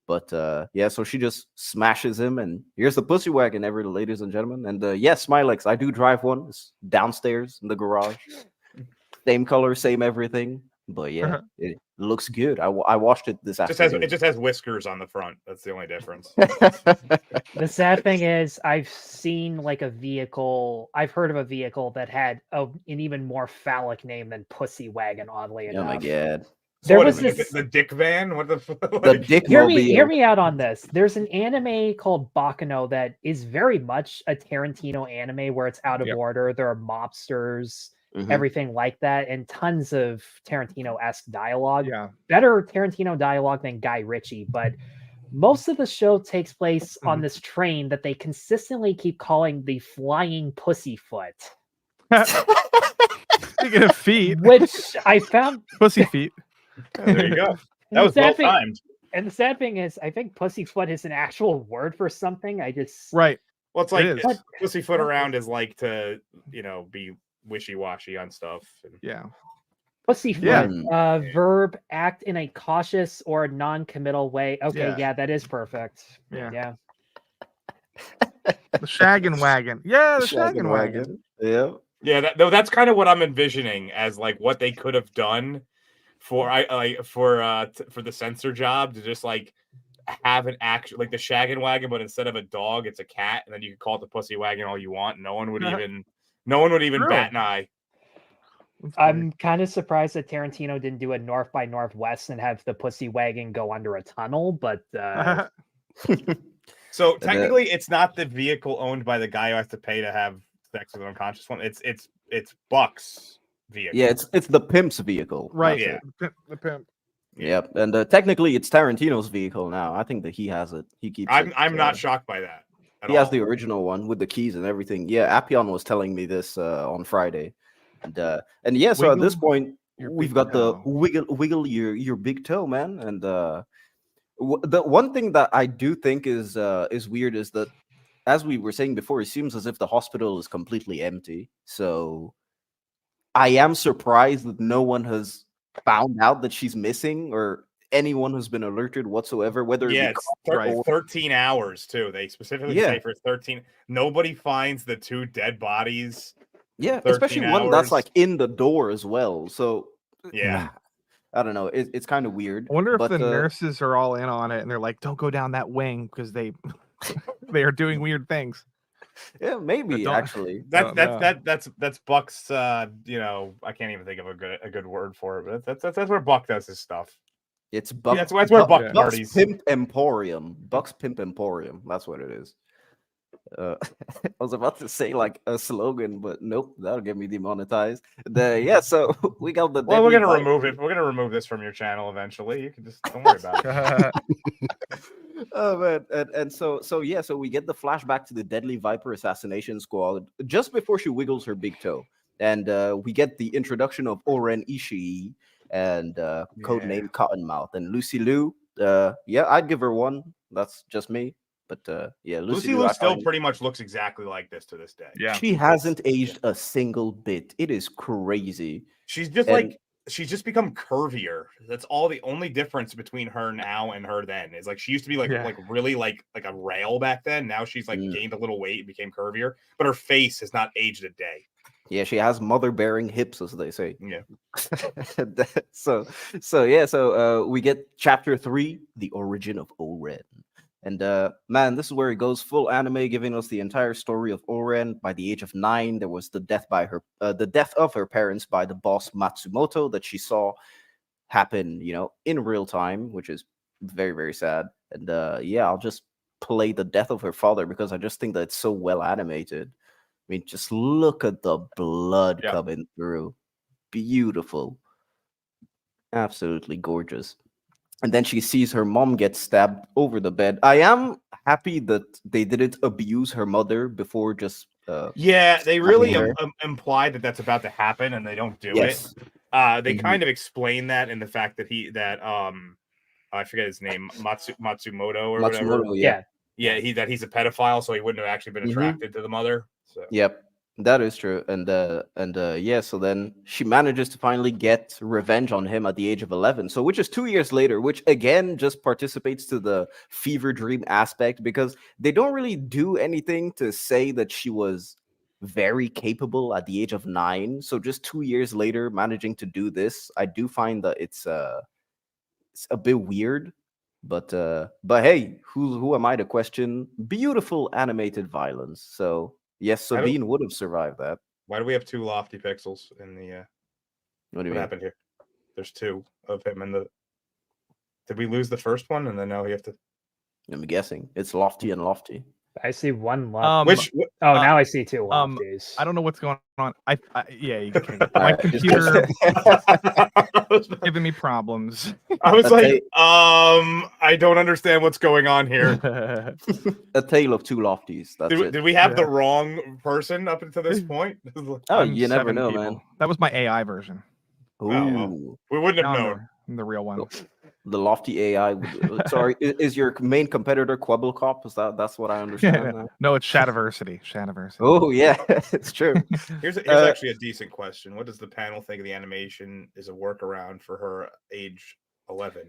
but yeah. So she just smashes him, and here's the Pussy Wagon, ladies and gentlemen. And yes, Smilex, I do drive one. It's downstairs in the garage, same color, same everything. But yeah, it looks good. I watched it this afternoon. It just has whiskers on the front. That's the only difference. The sad thing is, I've seen like a vehicle. I've heard of a vehicle that had an even more phallic name than Pussy Wagon. Oddly enough. Oh my god! So There what was is it, this. the Dick Van. What the The Dick Hear Mobile. me out on this. There's an anime called Baccano that is very much a Tarantino anime where it's out of order. There are mobsters, everything like that, and tons of Tarantino-esque dialogue. Yeah. Better Tarantino dialogue than Guy Ritchie, but most of the show takes place on this train that they consistently keep calling the Flying Pussyfoot. Speaking of feet, Which I found pussy feet. There you go. And That was the well sad thing- timed. And the sad thing is, I think pussyfoot is an actual word for something. I just Right. Well, it's like It is. pussyfoot around is like to, be wishy-washy on stuff. Yeah. Pussyfoot, Yeah. verb, act in a cautious or non-committal way. Okay, Yeah. yeah, that is perfect. Yeah. Yeah. The shaggin' wagon. Yeah, the shaggin' wagon. Yeah. Yeah, that's kind of what I'm envisioning as like what they could have done for the censor job, to just like have an action like the shaggin' wagon, but instead of a dog, it's a cat, and then you can call it the pussy wagon all you want. No one would even True. bat an eye. I'm kind of surprised that Tarantino didn't do a North by Northwest and have the pussy wagon go under a tunnel, but So technically, it's not the vehicle owned by the guy who has to pay to have sex with an unconscious one. It's Buck's vehicle. Yeah, it's the pimp's vehicle. Right. Yeah. The pimp. Yep, and technically it's Tarantino's vehicle now. I think that he has it. He keeps. I'm not shocked by that. He has the original one with the keys and everything. Yeah, Appian was telling me this on Friday, and yeah. So at this point, we've got the wiggle your big toe, man. And the one thing that I do think is weird is that, as we were saying before, it seems as if the hospital is completely empty. So I am surprised that no one has found out that she's missing, or anyone who's been alerted whatsoever. Whether it's 13 hours too. They specifically say for 13. Nobody finds the two dead bodies. Yeah, especially one that's like in the door as well. So yeah, I don't know. It's kind of weird. I wonder if the nurses are all in on it, and they're like, "Don't go down that wing," because they are doing weird things. Yeah, maybe actually. That's Buck's. I can't even think of a good word for it, but that's where Buck does his stuff. It's Buck. Yeah, that's where Buck parties. Pimp Emporium. Buck's Pimp Emporium. That's what it is. I was about to say like a slogan, but nope, that'll get me demonetized. So we got the. Well, we're gonna remove it. We're gonna remove this from your channel eventually. You can just don't worry about it. Oh man, and so we get the flashback to the Deadly Viper assassination squad just before she wiggles her big toe, and we get the introduction of O-Ren Ishii and codename Cottonmouth and Lucy Liu. I'd give her 1. That's just me. But Lucy Liu still pretty much looks exactly like this to this day. Yeah, she hasn't aged a single bit. It is crazy. She's just become curvier. That's all. The only difference between her now and her then is like she used to be like really like a rail back then. Now she's like gained a little weight and became curvier, but her face has not aged a day. Yeah, she has mother-bearing hips, as they say. Yeah. So we get chapter 3, the origin of O-Ren. And man, this is where it goes full anime, giving us the entire story of O-Ren. By the age of 9, there was the death of her parents by the boss Matsumoto that she saw happen, in real time, which is very, very sad. And I'll just play the death of her father because I just think that it's so well animated. I mean, just look at the blood coming through. Beautiful. Absolutely gorgeous. And then she sees her mom get stabbed over the bed. I am happy that they didn't abuse her mother before just... they really imply that that's about to happen, and they don't do it. They kind of explain that in the fact that I forget his name, Matsumoto or whatever. He's a pedophile, so he wouldn't have actually been attracted to the mother. So. Yep, that is true. So then she manages to finally get revenge on him at the age of 11. So which is 2 years later, which again just participates to the fever dream aspect, because they don't really do anything to say that she was very capable at the age of 9. So just 2 years later, managing to do this, I do find that it's a bit weird. But hey, who am I to question beautiful animated violence? So yes, Sabine would have survived that. Why do we have 2 lofty pixels in the? What happened here? There's 2 of him in the. Did we lose the first one, and then now we have to? I'm guessing it's lofty and lofty. I see 1 lofty. Now I see 2 lofties. I don't know what's going on. You can. My computer giving me problems. I was I don't understand what's going on here. A tale of 2 lofties. Did we have the wrong person up until this point? You never know, man. That was my AI version. Ooh. We wouldn't have known. The real one. The lofty AI. Sorry, is your main competitor Quabblecop? That's what I understand. Now? No, it's Shadiversity. Shadiversity. Oh yeah, it's true. Here's actually a decent question. What does the panel think of the animation is a workaround for her age 11?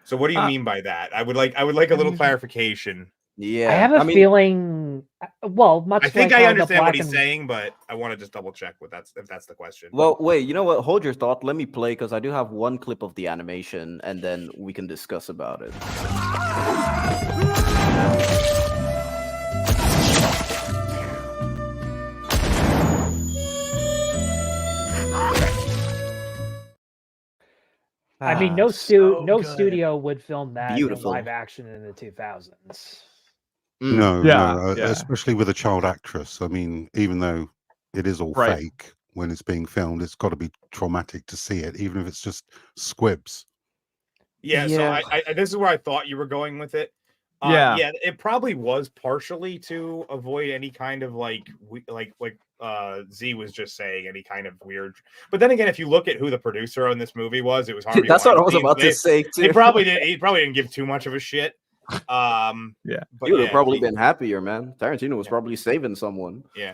So what do you mean by that? I would like a little clarification. Yeah, I have a feeling. Well, much I think like I how understand what the he's black and- saying, but I want to just double check if that's the question. Well, wait. You know what? Hold your thought. Let me play because I do have one clip of the animation, and then we can discuss about it. I mean, no good. studio would film that Beautiful. in live action in the 2000s. No, Yeah, no, yeah. especially with a child actress. I mean, even though it is all Right. fake when it's being filmed, it's got to be traumatic to see it, even if it's just squibs. Yeah, so I this is where I thought you were going with it. Yeah. Yeah, it probably was partially to avoid any kind of like Z was just saying, any kind of weird. But then again, if you look at who the producer on this movie was, it was Harvey That's what I was Weinstein. about to say too. He probably didn't give too much of a shit. Yeah. But He would have yeah, probably been happier, man. Tarantino was probably saving someone. Yeah.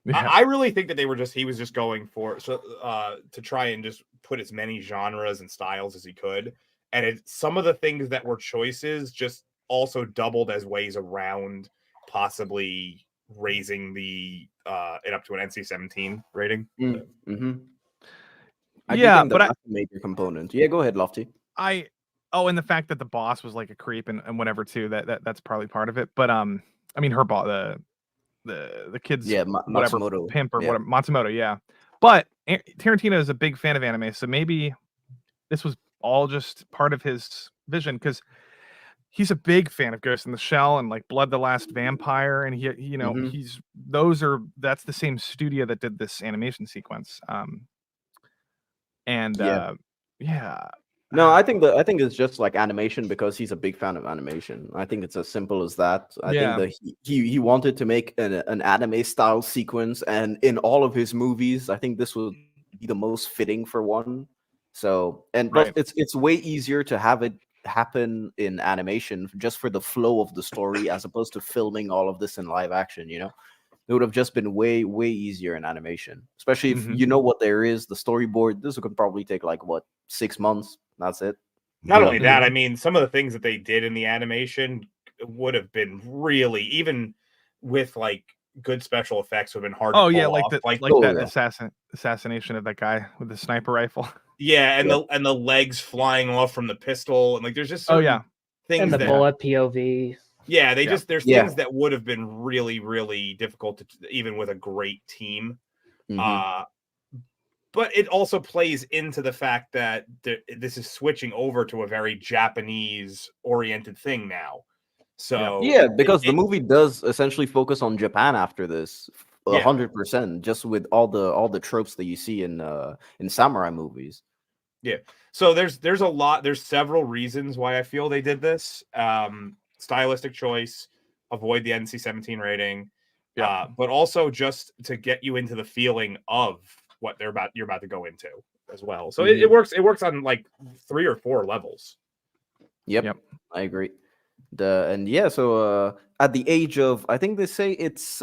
Yeah. I really think that he was just going for to try and just put as many genres and styles as he could. And some of the things that were choices just also doubled as ways around possibly raising it up to an NC-17 rating. Mm-hmm. I Yeah, do think but that's a major component. Yeah, go ahead, Lofty. And the fact that the boss was like a creep and whatever too, that's probably part of it. But I mean, her boss, the kids, whatever Matsumoto. pimp or Yeah. whatever, Matsumoto, yeah. But Tarantino is a big fan of anime, so maybe this was all just part of his vision, because he's a big fan of Ghost in the Shell and like Blood the Last Vampire, and Mhm. that's the same studio that did this animation sequence. Yeah. No, I think it's just like animation because he's a big fan of animation. I think it's as simple as that. I think that he wanted to make an anime style sequence, and in all of his movies, I think this would be the most fitting for one. So, and plus, Right. it's way easier to have it happen in animation just for the flow of the story as opposed to filming all of this in live action. It would have just been way easier in animation, especially if you know what there is, the storyboard. This could probably take like 6 months. That's it. Not only that, I mean, some of the things that they did in the animation would have been really, even with like good special effects, would have been hard to pull off. That assassination of that guy with the sniper rifle. Yeah, and the legs flying off from the pistol, and like there's just certain things and the that, bullet POV. Yeah, there's things that would have been really difficult to, even with a great team. But it also plays into the fact that this is switching over to a very Japanese oriented thing now. So yeah, because the movie does essentially focus on Japan after this, 100%, just with all the tropes that you see in samurai movies. Yeah, so there's several reasons why I feel they did this. Stylistic choice, avoid the NC-17 rating, but also just to get you into the feeling of what you're about to go into as well. So it works on like 3 or 4 levels. Yep. I agree. So at the age of, I think they say it's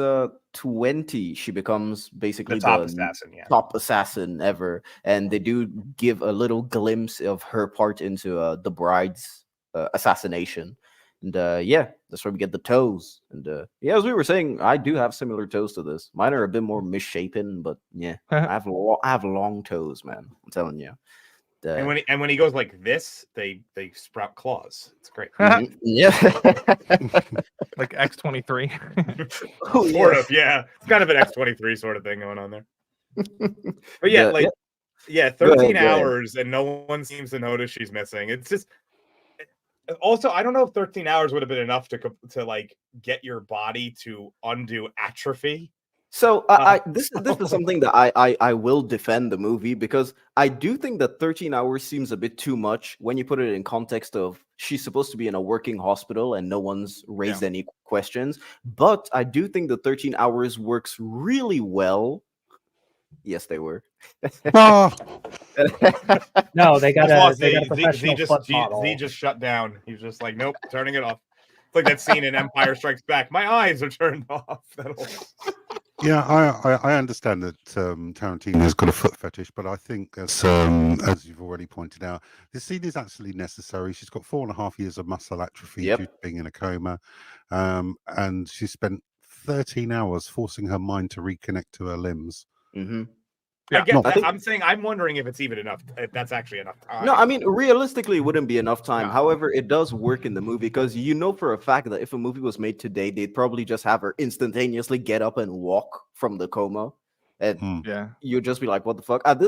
20, she becomes basically the top assassin ever, and they do give a little glimpse of her part into the bride's assassination. And that's where we get the toes. And as we were saying, I do have similar toes to this. Mine are a bit more misshapen, but I have long toes, man. I'm telling you. And when he goes like this, they sprout claws. It's great. Yeah, like X-23. Sort of, yeah. It's kind of an X-23 sort of thing going on there. But 13 hours and no one seems to notice she's missing. It's just. Also, I don't know if 13 hours would have been enough to like get your body to undo atrophy. So this is something that I will defend the movie, because I do think that 13 hours seems a bit too much when you put it in context of she's supposed to be in a working hospital and no one's raised any questions. But I do think the 13 hours works really well Yes, they were. Ah, No, they got Lost. a Z professional just foot model. Z just shut down. He was just like, nope, turning it off. It's like that scene in Empire Strikes Back. My eyes are turned off. yeah, I understand that Tarantino's got a foot fetish, but I think as you've already pointed out, this scene is actually necessary. She's got 4.5 years of muscle atrophy Yep. due to being in a coma, and she spent 13 hours forcing her mind to reconnect to her limbs. Mm-hmm. I get Not- that. I'm saying I'm wondering if it's even enough. If that's actually enough time. No, I mean, realistically, it wouldn't be enough time. No. However, it does work in the movie because you know for a fact that if a movie was made today, they'd probably just have her instantaneously get up and walk from the coma. And Yeah. you'd just be like, what the fuck? At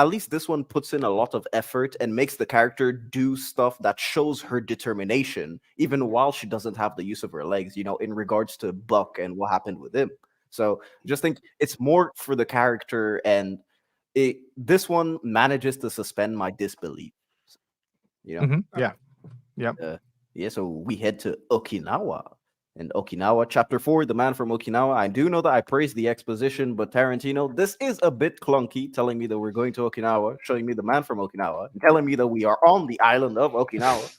least this one puts in a lot of effort and makes the character do stuff that shows her determination, even while she doesn't have the use of her legs, you know, in regards to Buck and what happened with him. So just think it's more for the character, and this one manages to suspend my disbelief. You know? Mhm. Yeah. Yep. Yeah, so we head to Okinawa. And Okinawa, Chapter 4, The Man from Okinawa. I do know that I praised the exposition, but Tarantino, this is a bit clunky, telling me that we're going to Okinawa, showing me The Man from Okinawa, and telling me that we are on the island of Okinawa,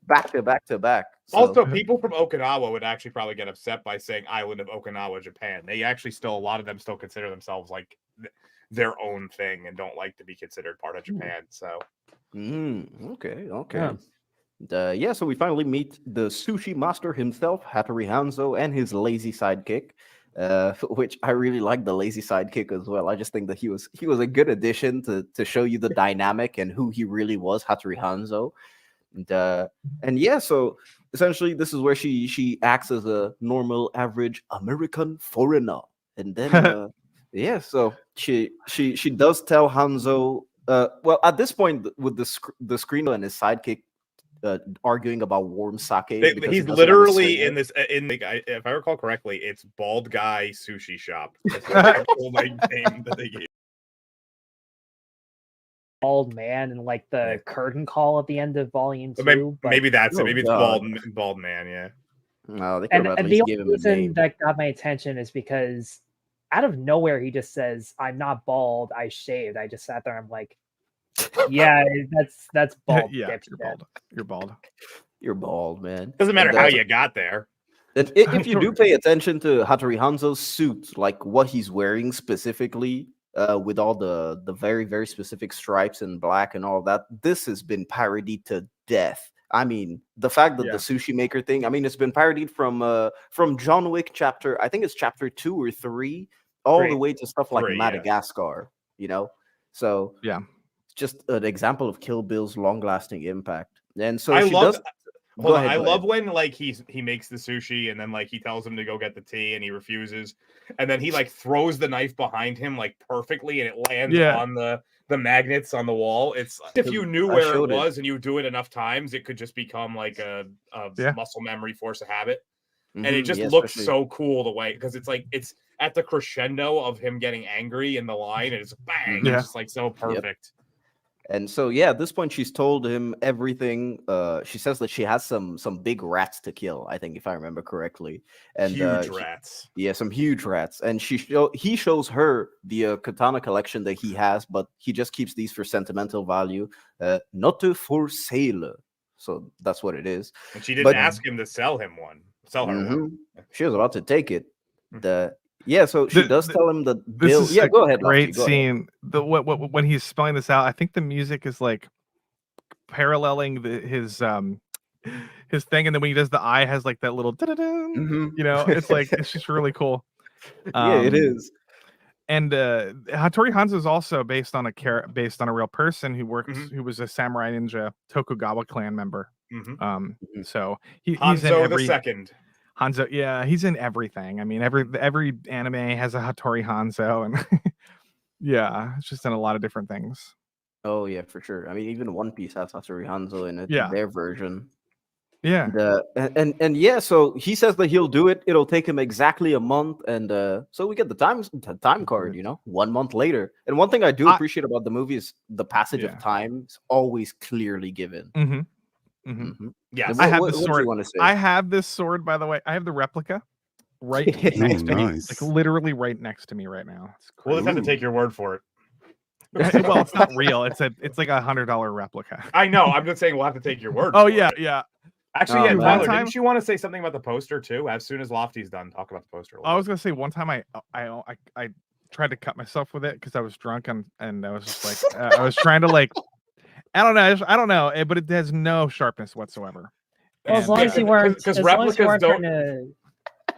back to back to back. So, Also, people from Okinawa would actually probably get upset by saying island of Okinawa, Japan. They actually still, a lot of them still consider themselves like their own thing and don't like to be considered part of Japan. So, okay. Yeah. So we finally meet the sushi master himself, Hattori Hanzo, and his lazy sidekick, which I really like the lazy sidekick as well. I just think that he was a good addition to show you the dynamic and who he really was, Hattori Hanzo. And yeah, so essentially this is where she acts as a normal, average American foreigner, and then yeah, so she does tell Hanzo. Well, at this point, with the screener and his sidekick arguing about warm sake, because he's literally in this. If I recall correctly, it's Bald Guy Sushi Shop. That's the actual name that they gave. Bald man and like the curtain call at the end of volume 2. Maybe that's it. Maybe it's God. bald man. Yeah. No, they could And at the least only give him a reason name. that got my attention is because out of nowhere he just says, "I'm not bald, I shaved." I just sat there. I'm like, yeah, that's bald. Yeah, dipshit. you're bald. You're bald. You're bald, man. Doesn't matter And, how you got there. if you do pay attention to Hattori Hanzo's suit, like what he's wearing specifically, with all the very, very specific stripes and black and all that, this has been parodied to death. I mean, the fact that the sushi maker thing, I mean, it's been parodied from John Wick chapter, I think it's chapter 2 or 3, all the way to stuff like 3, Madagascar, you know? So yeah, just an example of Kill Bill's long-lasting impact. And so I love when like he makes the sushi and then like he tells him to go get the tea and he refuses, and then he like throws the knife behind him like perfectly and it lands on the magnets on the wall. It's if you knew where it was and you do it enough times, it could just become like a muscle memory, force of habit. And it just looks so cool the way, because it's like it's at the crescendo of him getting angry in the line and it's bang, it's just like so perfect. And so, yeah, at this point, she's told him everything. She says that she has some big rats to kill, I think, if I remember correctly. And huge rats. Yeah, some huge rats. And he shows her the katana collection that he has, but he just keeps these for sentimental value, not for sale. So that's what it is. And she didn't ask him to sell her one. She was about to take it. So she does tell him that Bill. This is go ahead. Great Lofty, scene. When he's spelling this out, I think the music is like paralleling his thing, and then when he does the eye has like that little you know, it's like it's just really cool. Yeah, it is. And Hattori Hanzo is also based on a real person who worked who was a samurai ninja Tokugawa clan member. So he's in every second. Hanzo, yeah, he's in everything. I mean, every anime has a Hattori Hanzo, and yeah, it's just in a lot of different things. Oh yeah, for sure. I mean, even One Piece has Hattori Hanzo in it, their version. Yeah, and yeah, so he says that he'll do it. It'll take him exactly a month, and so we get the time card. You know, 1 month later. And one thing I do appreciate about the movie is the passage of time is always clearly given. Yeah, I have this sword. You want to say? I have this sword, by the way. I have the replica. right Oh, next to me, nice. like literally right next to me right now. It's We'll crazy. just have to take your word for it. Well, it's not real. It's like $100 replica. I know. I'm just saying we'll have to take your word. Oh for yeah, it. yeah. Actually, Oh, yeah, man. Tyler, One time- didn't you want to say something about the poster too? As soon as Lofty's done, talk about the poster. I was gonna say one time I tried to cut myself with it because I was drunk and I was just like I was trying to like I don't know, but it has no sharpness whatsoever. Well, as long Yeah, as you weren't, because as long as you replicas weren't don't. trying to,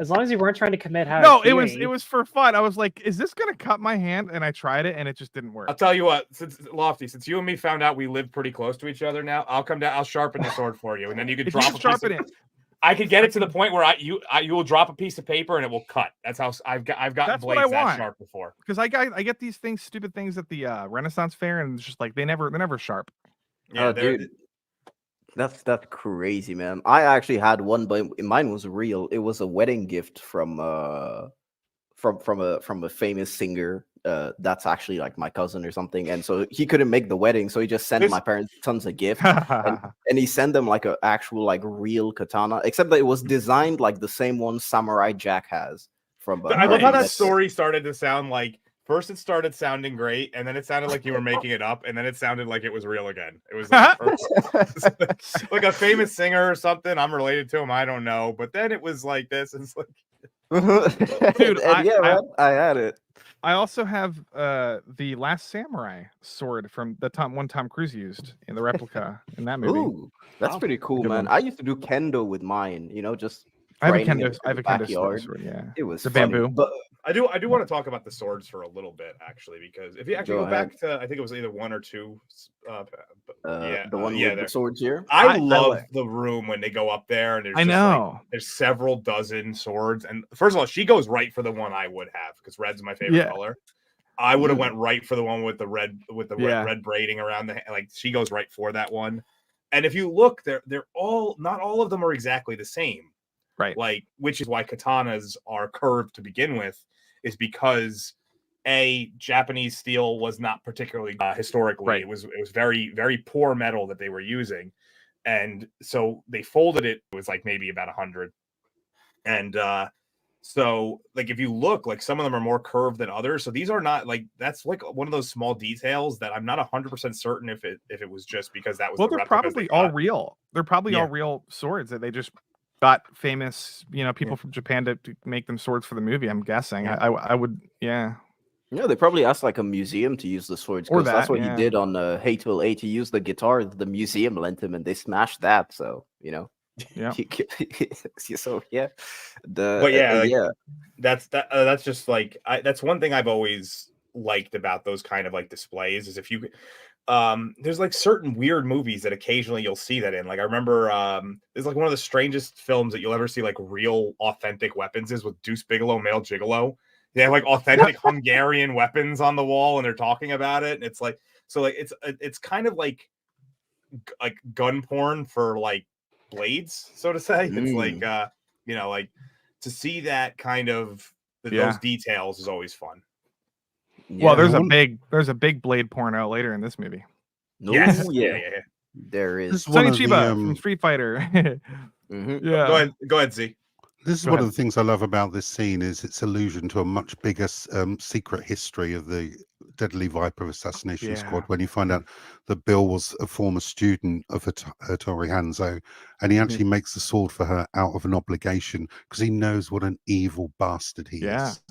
as long as you weren't trying to commit how. No, it was for fun. I was like, is this gonna cut my hand? And I tried it and it just didn't work. I'll tell you what, since Lofty, since you and me found out we live pretty close to each other now, I'll come down. I'll sharpen the sword for you, and then you can If drop you a piece sharpen of, it. I could get it to the point where you will drop a piece of paper and it will cut. That's how I've gotten That's what I blades that want. sharp before. Because I get these stupid things at the Renaissance Fair, and it's just like they're never sharp. Yeah, Oh, dude. That's crazy, man. I actually had one, but mine was real. It was a wedding gift from a famous singer. That's actually like my cousin or something. And so he couldn't make the wedding, so he just sent my parents tons of gifts. and he sent them like an actual like real katana, except that it was designed like the same one Samurai Jack has from. I love how that Netflix. story started to sound like. First, it started sounding great, and then it sounded like you were making it up, and then it sounded like it was real again. It was like, like a famous singer or something. I'm related to him. I don't know, but then it was like this. It's like, Dude, man, I had it. I also have the Last Samurai sword from the Tom Cruise used in the replica in that movie. Ooh, that's pretty cool, Good man. one. I used to do kendo with mine. Just I have a training kendo. I have a kendo sword. Yeah, It was the funny, bamboo. but I do want to talk about the swords for a little bit, actually, because if you actually go back to, I think it was either one or two. the one with the swords here. I love the room when they go up there and there's I just know. like, there's several dozen swords, and first of all, she goes right for the one I would have because red's my favorite color. I would have went right for the one with the red red braiding around the like. She goes right for that one, and if you look, they're all not all of them are exactly the same. Right. Like, which is why katanas are curved to begin with, is because Japanese steel was not particularly historically. Right. It was very, very poor metal that they were using. And so they folded it. It was like maybe about 100. And so like if you look, like some of them are more curved than others. So these are not like that's like one of those small details that I'm not 100% certain if it was just because that was they're probably all real. They're probably all real swords that they just got famous, people from Japan to make them swords for the movie. I'm guessing. I would, Yeah, they probably asked like a museum to use the swords because that's what he did on Hateful Eight. He used the guitar the museum lent him, and they smashed that. So yeah. So yeah, that's just like that's one thing I've always liked about those kind of like displays is if you there's like certain weird movies that occasionally you'll see that in. Like I remember there's like one of the strangest films that you'll ever see like real authentic weapons is with Deuce Bigelow, Male Gigolo. They have like authentic Hungarian weapons on the wall and they're talking about it. And it's like so like it's kind of like gun porn for like blades, so to say. It's like like to see that kind of those details is always fun. Well, there's a big blade porno later in this movie. Yes, there is. Sonny Chiba from Street Fighter. Yeah, go ahead, Z. This is one of the things I love about this scene is its allusion to a much bigger secret history of the Deadly Viper assassination squad. When you find out that Bill was a former student of Hattori Hanzo, and he actually makes the sword for her out of an obligation because he knows what an evil bastard he is.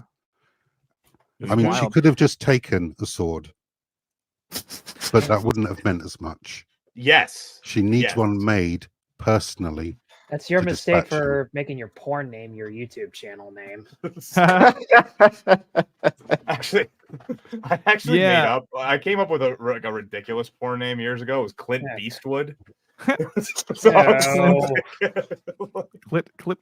I mean, she could have just taken a sword, but that wouldn't have meant as much. Yes. She needs one made personally. That's your mistake for making your porn name your YouTube channel name. Actually, I came up with a ridiculous porn name years ago. It was Clint Beastwood. Clint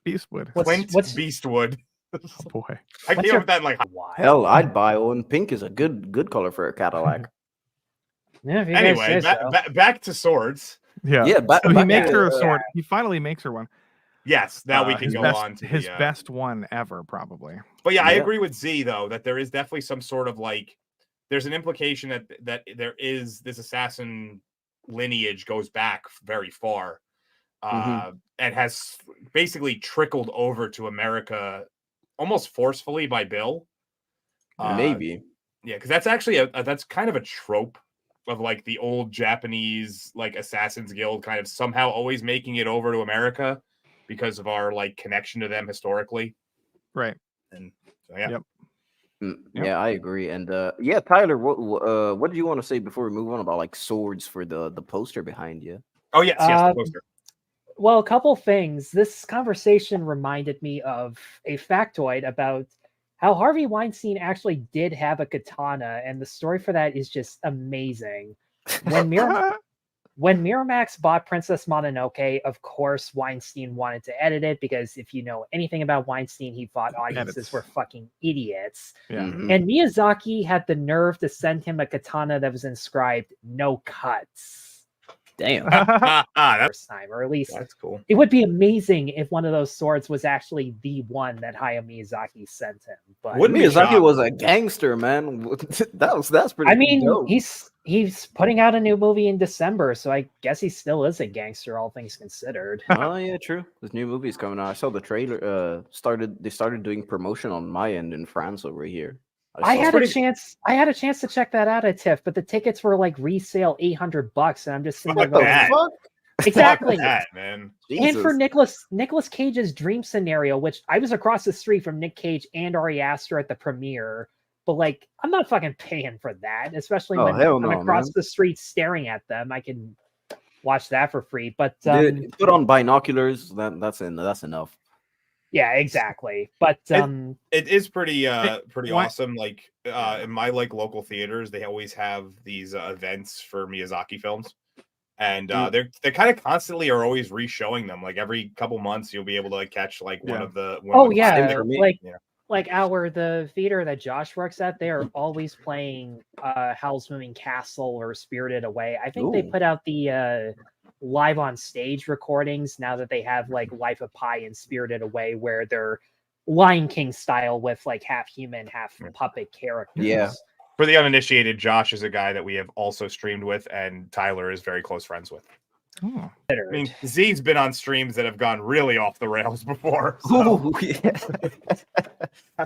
Beastwood. Clint Beastwood. Oh boy. I came up with that in like hell, I'd buy one. Pink is a good color for a Cadillac. Anyway, back to swords. So he makes her a sword. He finally makes her one. Yes, now we can go on to his best one ever, probably. But I agree with Z though that there is definitely some sort of like there's an implication that there is this assassin lineage goes back very far, and has basically trickled over to America almost forcefully by Bill. Maybe. Yeah, because that's actually that's kind of a trope of like the old Japanese like Assassin's Guild kind of somehow always making it over to America because of our like connection to them historically. Right. And so, yeah. Yep. Yeah, I agree. And yeah, Tyler, what do you want to say before we move on about like swords for the poster behind you? Oh yes, the poster. Well, a couple things. This conversation reminded me of a factoid about how Harvey Weinstein actually did have a katana, and the story for that is just amazing. When Miramax bought Princess Mononoke, of course, Weinstein wanted to edit it because if you know anything about Weinstein, he thought audiences were fucking idiots. Yeah. And Miyazaki had the nerve to send him a katana that was inscribed "No cuts." Damn. That's time, or at least that's cool. It would be amazing if one of those swords was actually the one that Hayao Miyazaki sent him. But Miyazaki was a gangster, man. That's pretty. I mean, dope. he's putting out a new movie in December, so I guess he still is a gangster, all things considered. Oh yeah, true. This new movie is coming out. I saw the trailer. They started doing promotion on my end in France over here. I had a chance to check that out at TIFF, but the tickets were like resale $800, and I'm just sitting there going, fuck? Exactly, Fuck that, man. And for Nicolas Cage's dream scenario, which I was across the street from Nick Cage and Ari Aster at the premiere, but like I'm not fucking paying for that, especially when I'm across the street staring at them. I can watch that for free. But dude, put on binoculars. That's enough. Yeah, exactly. But it is pretty awesome. Like in my like local theaters, they always have these events for Miyazaki films, and they're kind of constantly are always re-showing them. Like every couple months, you'll be able to like catch like one of the. The theater that Josh works at, they are always playing Howl's Moving Castle or Spirited Away. I think they put out the live on stage recordings now that they have like Life of Pi and Spirited Away, where they're Lion King style with like half human, half puppet characters. Yeah. For the uninitiated, Josh is a guy that we have also streamed with, and Tyler is very close friends with. Oh. I mean, Z's been on streams that have gone really off the rails before. So.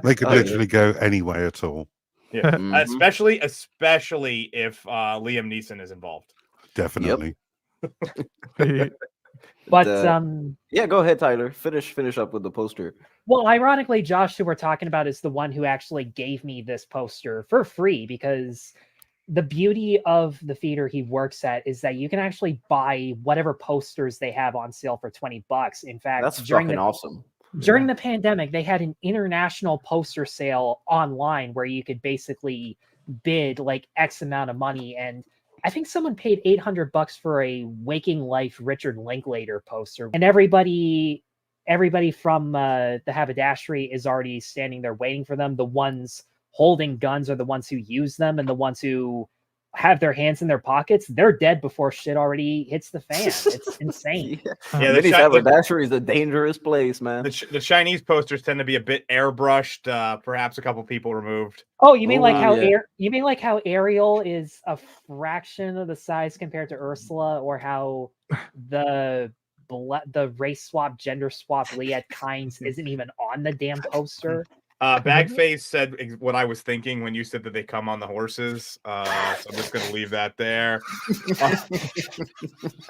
They could literally go anywhere at all. Yeah, especially if Liam Neeson is involved. Definitely. But yeah, go ahead, Tyler. Finish up with the poster. Well, ironically, Josh, who we're talking about, is the one who actually gave me this poster for free, because the beauty of the theater he works at is that you can actually buy whatever posters they have on sale for $20. In fact, that's fucking awesome. During the pandemic, they had an international poster sale online where you could basically bid like X amount of money, and I think someone paid $800 for a Waking Life Richard Linklater poster, and everybody from the haberdashery is already standing there waiting for them. The ones holding guns are the ones who use them, and the ones who have their hands in their pockets, they're dead before shit already hits the fan. It's insane. Yeah, the haberdashery is a dangerous place, man. The Chinese posters tend to be a bit airbrushed, perhaps a couple people removed. Oh, you mean like how Ariel is a fraction of the size compared to Ursula, or how the race swap, gender swap Liet Kynes isn't even on the damn poster? Bagface said what I was thinking when you said that they come on the horses. So I'm just going to leave that there.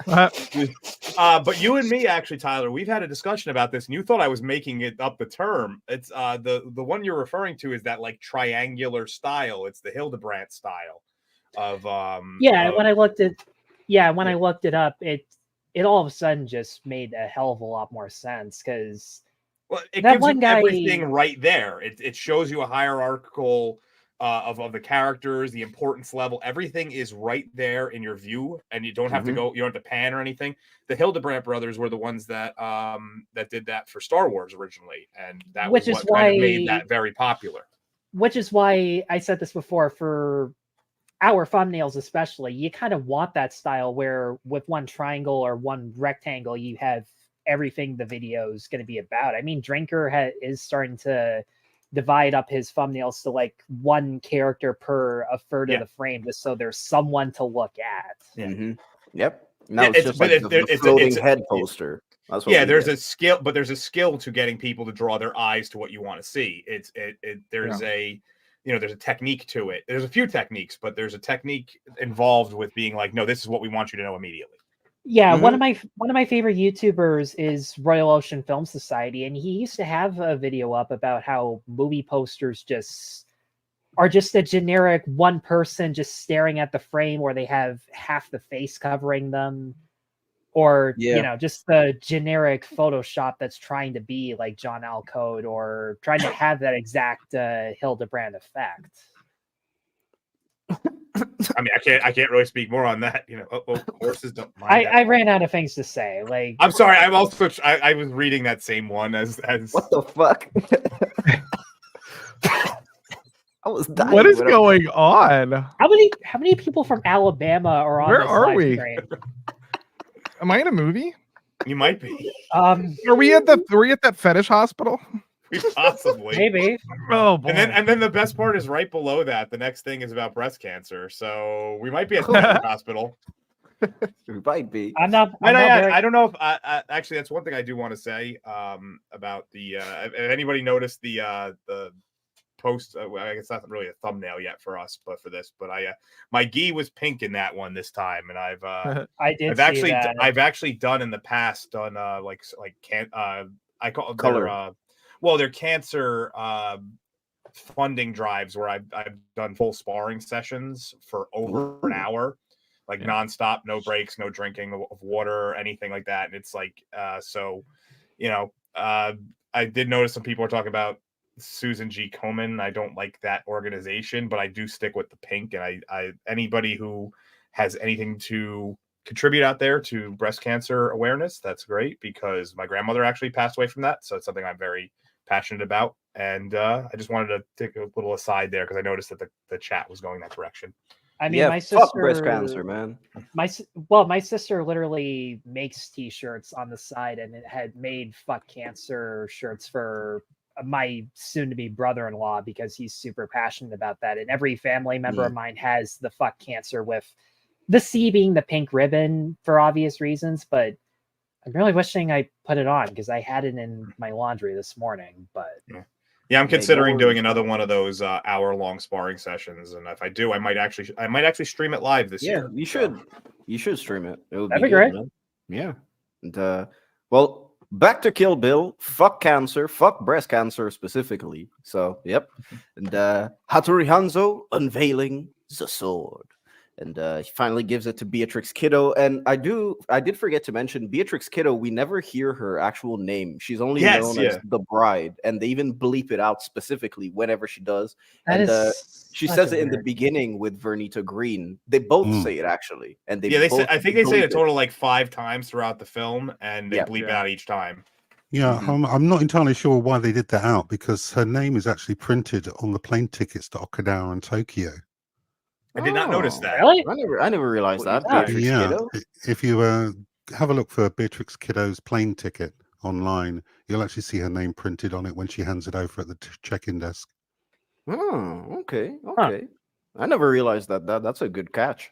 But you and me, actually, Tyler, we've had a discussion about this, and you thought I was making it up the term. It's the one you're referring to is that like triangular style. It's the Hildebrandt style of when I looked it up, it all of a sudden just made a hell of a lot more sense, because well, it gives you everything right there. It shows you a hierarchical of the characters, the importance level. Everything is right there in your view, and you don't have to go. You don't have to pan or anything. The Hildebrandt brothers were the ones that did that for Star Wars originally, and that was what kind of made that very popular. Which is why I said this before, for our thumbnails especially, you kind of want that style where with one triangle or one rectangle you have everything the video is going to be about. I mean, Drinker is starting to divide up his thumbnails to like one character per a third of the frame, just so there's someone to look at. Yep. Now it's just like the floating head poster. That's what Yeah, we there's get. a skill, but there's a skill to getting people to draw their eyes to what you want to see. There's a there's a technique to it. There's a few techniques, but there's a technique involved with being like, no, this is what we want you to know immediately. Yeah, one of my favorite YouTubers is Royal Ocean Film Society, and he used to have a video up about how movie posters are just a generic one person just staring at the frame, or they have half the face covering them, or just the generic Photoshop that's trying to be like John Alcode or trying to have that exact Hildebrand effect. I mean, I can't really speak more on that. Horses don't mind. I ran out of things to say. Like, I'm sorry. I'm also I was reading that same one as what the fuck. I was dying. What is going on? How many people from Alabama are on? Where this are live we? train? Am I in a movie? You might be. Are we at that fetish hospital? Possibly. Maybe. Oh boy. And then the best part is right below that. The next thing is about breast cancer. So we might be at the hospital. We might be. I don't know if actually that's one thing I do want to say about the if anybody noticed the post. I guess that's not really a thumbnail yet for us, but for this, but my gi was pink in that one this time, and I've actually done in the past I call it color. Their cancer funding drives where I've done full sparring sessions for over an hour, like nonstop, no breaks, no drinking of water or anything like that. And it's like, I did notice some people are talking about Susan G. Komen. I don't like that organization, but I do stick with the pink. And I anybody who has anything to contribute out there to breast cancer awareness, that's great, because my grandmother actually passed away from that. So it's something I'm very passionate about. And I just wanted to take a little aside there because I noticed that the chat was going that direction. I mean, my sister, fuck breast cancer, man. My sister literally makes T-shirts on the side, and it had made "fuck cancer" shirts for my soon-to-be brother-in-law because he's super passionate about that. And every family member of mine has the "fuck cancer" with the C being the pink ribbon for obvious reasons. But I'm really wishing I put it on because I had it in my laundry this morning. But yeah, I'm considering doing another one of those hour-long sparring sessions, and if I do, I might actually stream it live this year. You should. You should stream it. It would That'd be be great. good, man. Yeah. And well, back to Kill Bill. Fuck cancer. Fuck breast cancer specifically. So, yep. And Hattori Hanzo unveiling the sword. And he finally gives it to Beatrix Kiddo. And I did forget to mention Beatrix Kiddo. We never hear her actual name. She's only known as the bride, and they even bleep it out specifically whenever she does. She says it in the beginning with Vernita Green. They both say it actually, and I think they say it a total like 5 times throughout the film, and they bleep it out each time. Yeah, I'm not entirely sure why they did that out, because her name is actually printed on the plane tickets to Okinawa and Tokyo. I did not notice that. Really? I never realized that. If you have a look for Beatrix Kiddo's plane ticket online, you'll actually see her name printed on it when she hands it over at the check-in desk. Oh, okay. I never realized that. That's a good catch.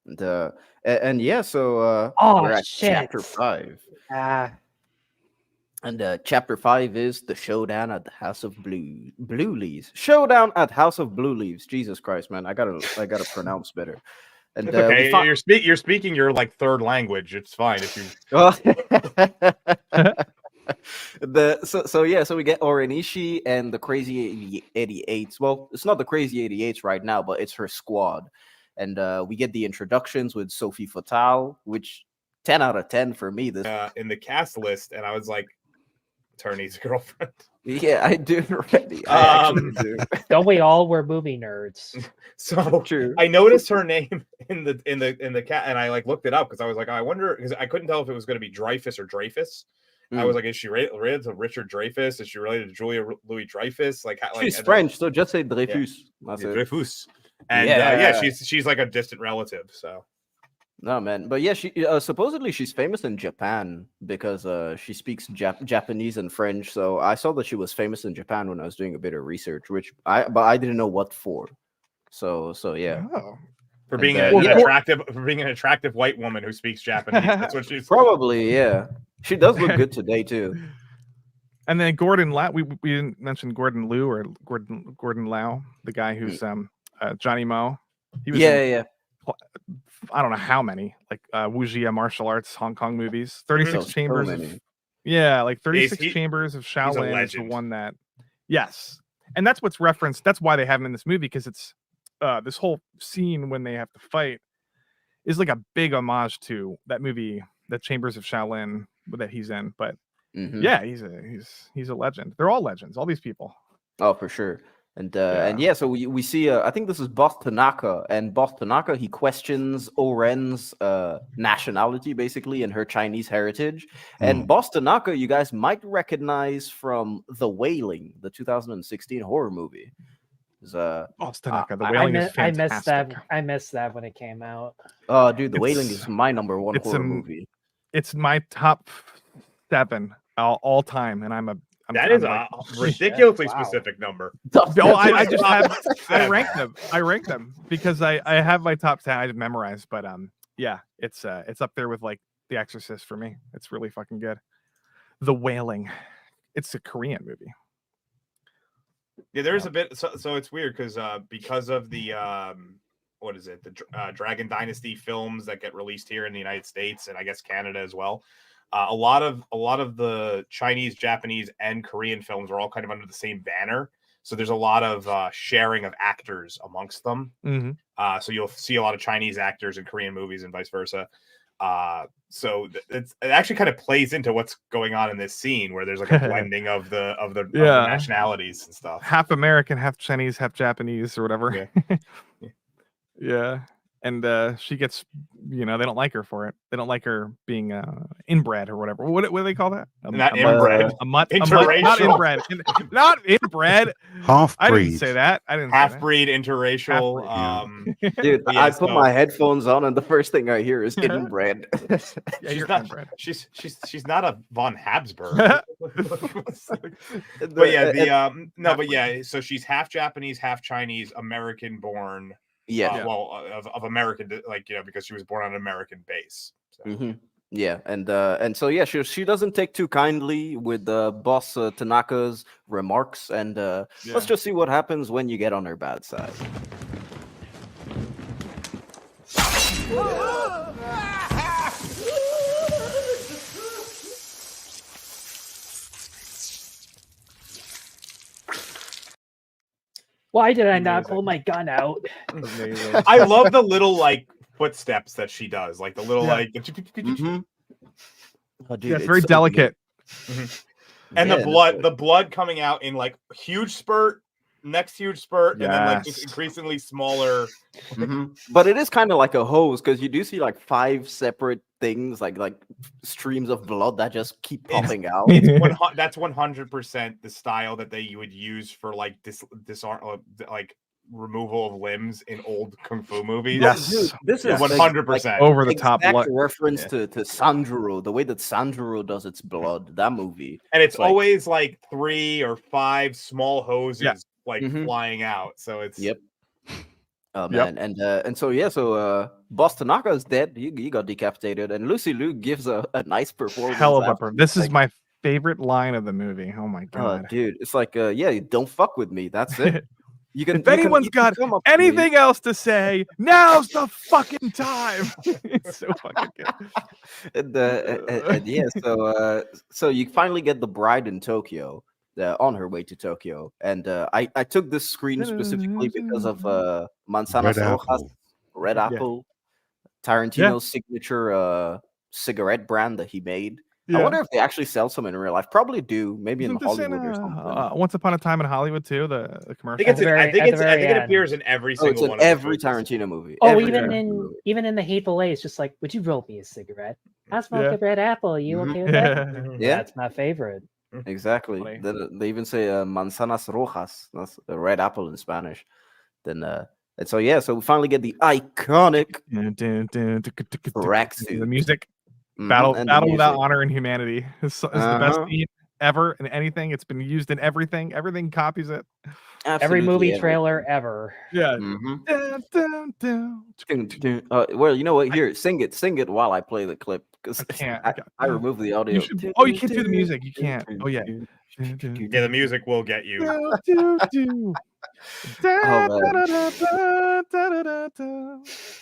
And yeah, so we're at chapter 5. And chapter 5 is the showdown at the House of Blue Leaves. Showdown at House of Blue Leaves. Jesus Christ, man! I gotta pronounce better. And it's okay. You're speaking your like third language. It's fine if you. So we get Orenishi and the Crazy 88s. Well, it's not the Crazy 88s right now, but it's her squad. And we get the introductions with Sophie Fatale, which 10 out of 10 for me. This in the cast list, and I was like, Attorney's girlfriend. Yeah, I do already. I actually do. Don't we all? We're movie nerds. So true. I noticed her name in the cat, and I like looked it up because I was like, I wonder, because I couldn't tell if it was going to be Dreyfus or Dreyfus. I was like, is she related to Richard Dreyfus? Is she related to Julia Louis Dreyfus? She's French, so just say Dreyfus. Yeah. Dreyfus. And she's like a distant relative. So. No, man, but yeah, she supposedly she's famous in Japan because she speaks Japanese and French. So I saw that she was famous in Japan when I was doing a bit of research, but I didn't know what for. So yeah, for being an attractive white woman who speaks Japanese. That's what she's probably She does look good today too. And then Gordon Lau, we didn't mention Gordon Liu or Gordon Lau, the guy who's Johnny Mo. He was in, I don't know how many, like Wuxia martial arts Hong Kong movies. 36 Chambers of 36 Chambers of Shaolin is the one that and that's what's referenced. That's why they have him in this movie, because it's this whole scene when they have to fight is like a big homage to that movie, the Chambers of Shaolin that he's in. But yeah, he's a legend. They're all legends, all these people. Oh, for sure. And so we see I think this is Boss Tanaka, and Boss Tanaka, he questions O-Ren's nationality basically and her Chinese heritage. And Boss Tanaka, you guys might recognize from The Wailing, the 2016 horror movie. Boss Tanaka, The Wailing is fantastic. I missed that when it came out. Oh, dude, The Wailing is my number one horror movie. It's my top 7 all time, and that is a ridiculously specific number. I rank them because I have my top 10 I memorized, but yeah, it's up there with like The Exorcist for me. It's really fucking good. The Wailing, it's a Korean movie. Yeah, there's a bit. So it's weird because of the what is it? The Dragon Dynasty films that get released here in the United States and I guess Canada as well. A lot of the Chinese, Japanese, and Korean films are all kind of under the same banner. So there's a lot of sharing of actors amongst them. So you'll see a lot of Chinese actors in Korean movies and vice versa. So it actually kind of plays into what's going on in this scene where there's like a blending of the nationalities and stuff. Half American, half Chinese, half Japanese, or whatever. Yeah. And she gets, they don't like her for it. They don't like her being inbred or whatever. What do they call that? Not inbred. Not inbred. Not inbred. Half breed. I didn't say that. Half breed, interracial. Dude, I put my headphones on, and the first thing I hear is inbred. Yeah, you're inbred. She's not a von Habsburg. But yeah, so she's half Japanese, half Chinese, American born. Of American, because she was born on an American base. So. Yeah, and so yeah, she doesn't take too kindly with Boss Tanaka's remarks, and let's just see what happens when you get on her bad side. Why did I not pull my gun out? I love the little footsteps that she does, like the little Oh, dude, it's very delicate. And the blood coming out in huge spurt, next huge spurt, and then just increasingly smaller. But it is kind of like a hose, because you do see 5 separate things, like streams of blood that just keep popping out. That's 100% the style that you would use for disarm, removal of limbs in old kung fu movies. Yes, dude, this is 100% over the top blood reference to Sanjuro, the way that Sanjuro does its blood, that movie. And it's always 3 or 5 small hoses flying out. So it's Oh man, and so Boss Tanaka is dead. He got decapitated, and Lucy Liu gives a nice performance. Hell of a This is my favorite line of the movie. Oh my god, dude, it's don't fuck with me. That's it. If anyone's got anything else to say, now's the fucking time. It's so fucking good. So you finally get the bride in Tokyo. On her way to Tokyo, and I took this screen specifically because of Manzanas Rojas, Red Apple, Tarantino's signature cigarette brand that he made. I wonder if they actually sell some in real life. Probably do, maybe in Hollywood or something. Once Upon a Time in Hollywood too. The commercial. I think it appears in every single one. Every Tarantino movie. Oh, even in the Hateful Eight, it's just like, would you roll me a cigarette? I smoke a red apple. You okay with that? Yeah, that's my favorite. Exactly. They even say manzanas rojas. That's a red apple in Spanish. Then and so we finally get the iconic tracksuit. The music. Battle Without Honor and Humanity is the best scene ever in anything. It's been used in everything. Everything copies it. Absolutely, every movie trailer ever. Yeah. Well, you know what? Here, sing it while I play the clip. Because I can't. I removed the audio. You should. Oh, you can't do the music. You can't. Oh yeah. Yeah, the music will get you. Oh, man.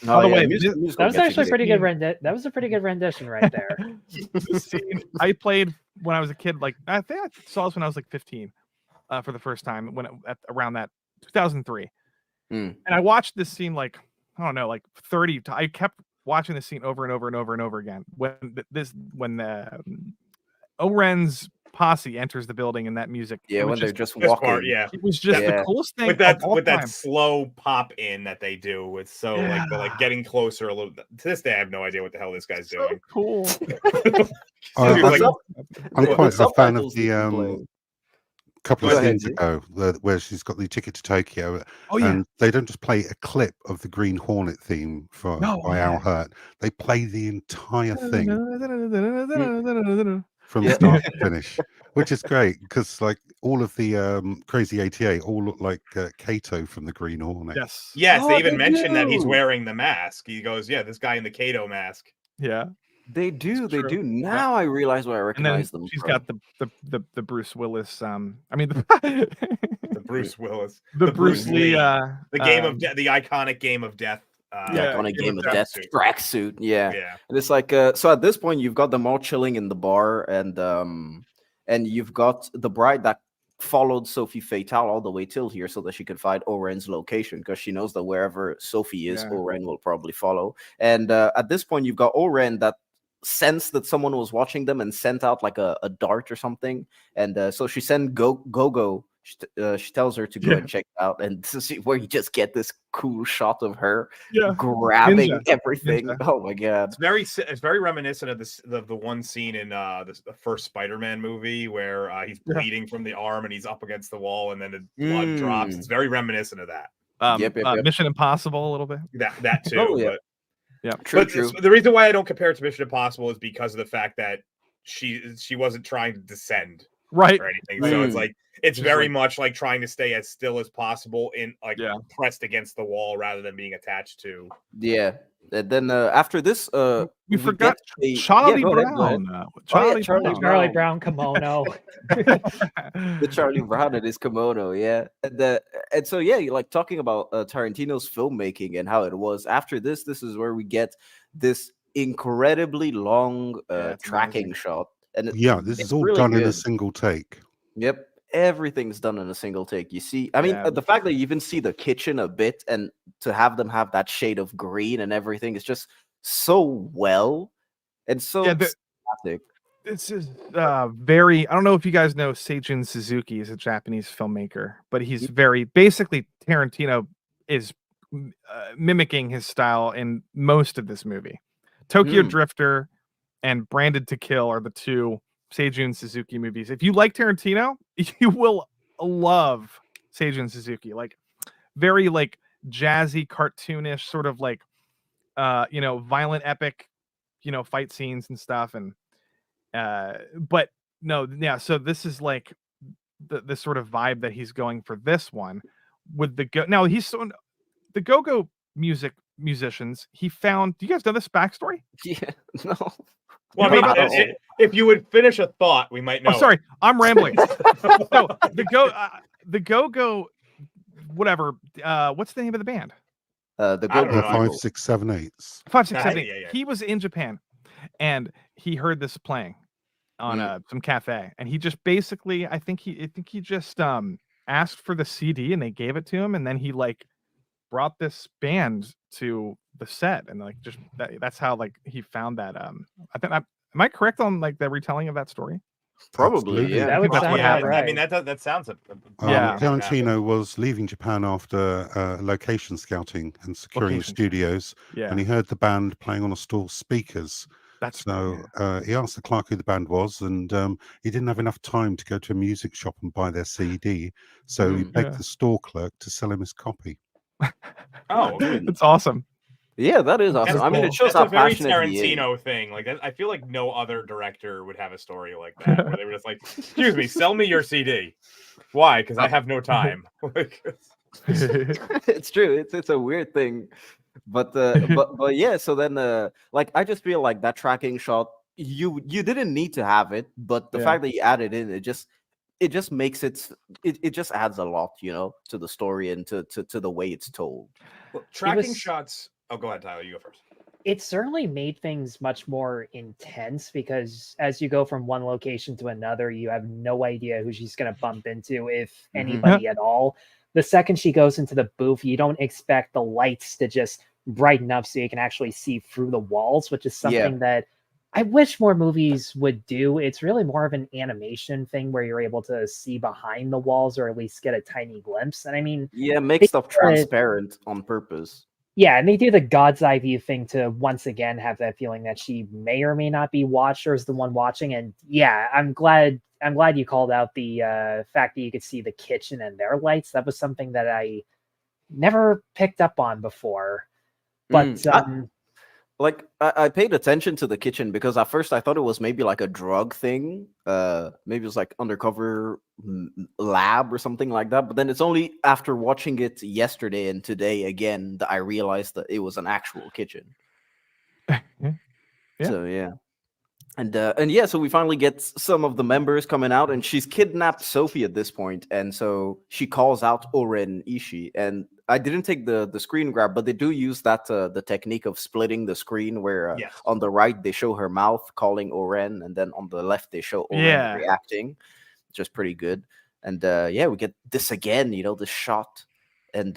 By the way, music That will was get actually you. pretty good That was a pretty good rendition right there. this scene I played when I was a kid. Like I think I saw this when I was like 15 for the first time around that 2003. And I watched this scene like I don't know, like 30. I kept watching this scene over and over and over and over again. When O-Ren's posse enters the building and that music. Yeah, when they're just This walking. part, yeah. It was just the coolest thing with that time. slow pop in that they do. It's so like they're like getting closer a little. To this day, I have no idea what the hell this guy's doing. Cool. I'm The quite a fan of subtitles the you can play. couple Go of ahead, scenes G. ago where she's got the ticket to Tokyo. Oh, yeah. And they don't just play a clip of the Green Hornet theme by Al Hurt. They play the entire thing from start to finish, which is great because like all of the Crazy 88 all look like Kato from the Green Hornet. Yes, they even mentioned that he's wearing the mask. He goes, "Yeah, this guy in the Kato mask." Yeah. They do. Now I realize where I recognize them. She's from. got the Bruce Willis. I mean the Bruce Willis, the Bruce Lee. The game of the iconic Game of Death. Iconic Game of Death tracksuit. Yeah. Yeah. And it's like so at this point you've got them all chilling in the bar and you've got the bride that followed Sophie Fatale all the way till here so that she could find O-Ren's location because she knows that wherever Sophie is, O-Ren will probably follow. And at this point you've got O-Ren that sensed that someone was watching them and sent out like a dart or something. And so she sent Go-Go. She tells her to go and check it out, and to see where you just get this cool shot of her grabbing everything. Oh my god! It's very reminiscent of the one scene in the first Spider-Man movie where he's bleeding from the arm and he's up against the wall, and then the blood drops. It's very reminiscent of that. Mission Impossible a little bit. That too. Oh, yeah. But True. The reason why I don't compare it to Mission Impossible is because of the fact that she wasn't trying to descend. Right. Or anything. So it's like it's very much like trying to stay as still as possible in pressed against the wall rather than being attached to. Yeah. And then after this, we forgot Charlie Brown. Charlie Brown kimono. The Charlie Brown in his kimono, yeah. And so like talking about Tarantino's filmmaking and how it was. After this is where we get this incredibly long tracking shot. And this is all really done in a single take. Yep, everything's done in a single take. You see, I mean, the fact that you even see the kitchen a bit, and to have them have that shade of green and everything is just so well and so fantastic. This is very. I don't know if you guys know Seijun Suzuki is a Japanese filmmaker, but he's basically Tarantino is mimicking his style in most of this movie. Tokyo Drifter and Branded to Kill are the two Seijun Suzuki movies. If you like Tarantino, you will love Seijun Suzuki. Like very like jazzy, cartoonish, sort of like violent epic, fight scenes and stuff. And but no, yeah. So this is like the sort of vibe that he's going for this one with the the go-go musicians he found. Do you guys know this backstory? Yeah, no. Well, I mean, if you would finish a thought, we might know. Oh, sorry, I'm rambling. So the go-go, whatever. What's the name of the band? The go-go 5, 6, 7, 8. 5, 6, 7, 8. Yeah. He was in Japan, and he heard this playing on some cafe, and he just basically, I think he just asked for the CD, and they gave it to him, and then he like brought this band to the set, and like just that's how like he found that. I think am I correct on like the retelling of that story? Probably, Absolutely. yeah. That would sound Yeah, right. I mean that sounds. Tarantino was leaving Japan after location scouting and securing studios, and he heard the band playing on a store's speakers. He asked the clerk who the band was, and he didn't have enough time to go to a music shop and buy their CD, so he begged the store clerk to sell him his copy. Oh, it's awesome. Yeah, that is awesome. I mean, it shows that's how a very passionate he is. Tarantino thing. Like, I feel like no other director would have a story like that, where they were just like, "Excuse me, sell me your CD." Why? Because I have no time. It's true. It's a weird thing. but yeah. So then, like, I just feel like that tracking shot, you didn't need to have it, but the Yeah. fact that you added in, it just makes it just adds a lot, to the story and to the way it's told. Well, tracking was- shots. Oh, go ahead, Tyler. You go first. It certainly made things much more intense because as you go from one location to another, you have no idea who she's going to bump into, if anybody at all. The second she goes into the booth, you don't expect the lights to just brighten up so you can actually see through the walls, which is something that I wish more movies would do. It's really more of an animation thing where you're able to see behind the walls or at least get a tiny glimpse. And I mean, Yeah, make stuff transparent on purpose. yeah, and they do the God's eye view thing to once again have that feeling that she may or may not be watched or is the one watching. And yeah, I'm glad you called out the fact that you could see the kitchen and their lights. That was something that I never picked up on before. But I paid attention to the kitchen because at first I thought it was maybe like a drug thing. Maybe it was like undercover lab or something like that. But then it's only after watching it yesterday and today again that I realized that it was an actual kitchen. Yeah. So yeah. And yeah, so we finally get some of the members coming out, and she's kidnapped Sophie at this point, and so she calls out O-Ren Ishii. And I didn't take the screen grab, but they do use that the technique of splitting the screen, where on the right they show her mouth calling O-Ren, and then on the left they show O-Ren reacting, which is pretty good. And yeah, we get this again, this shot, and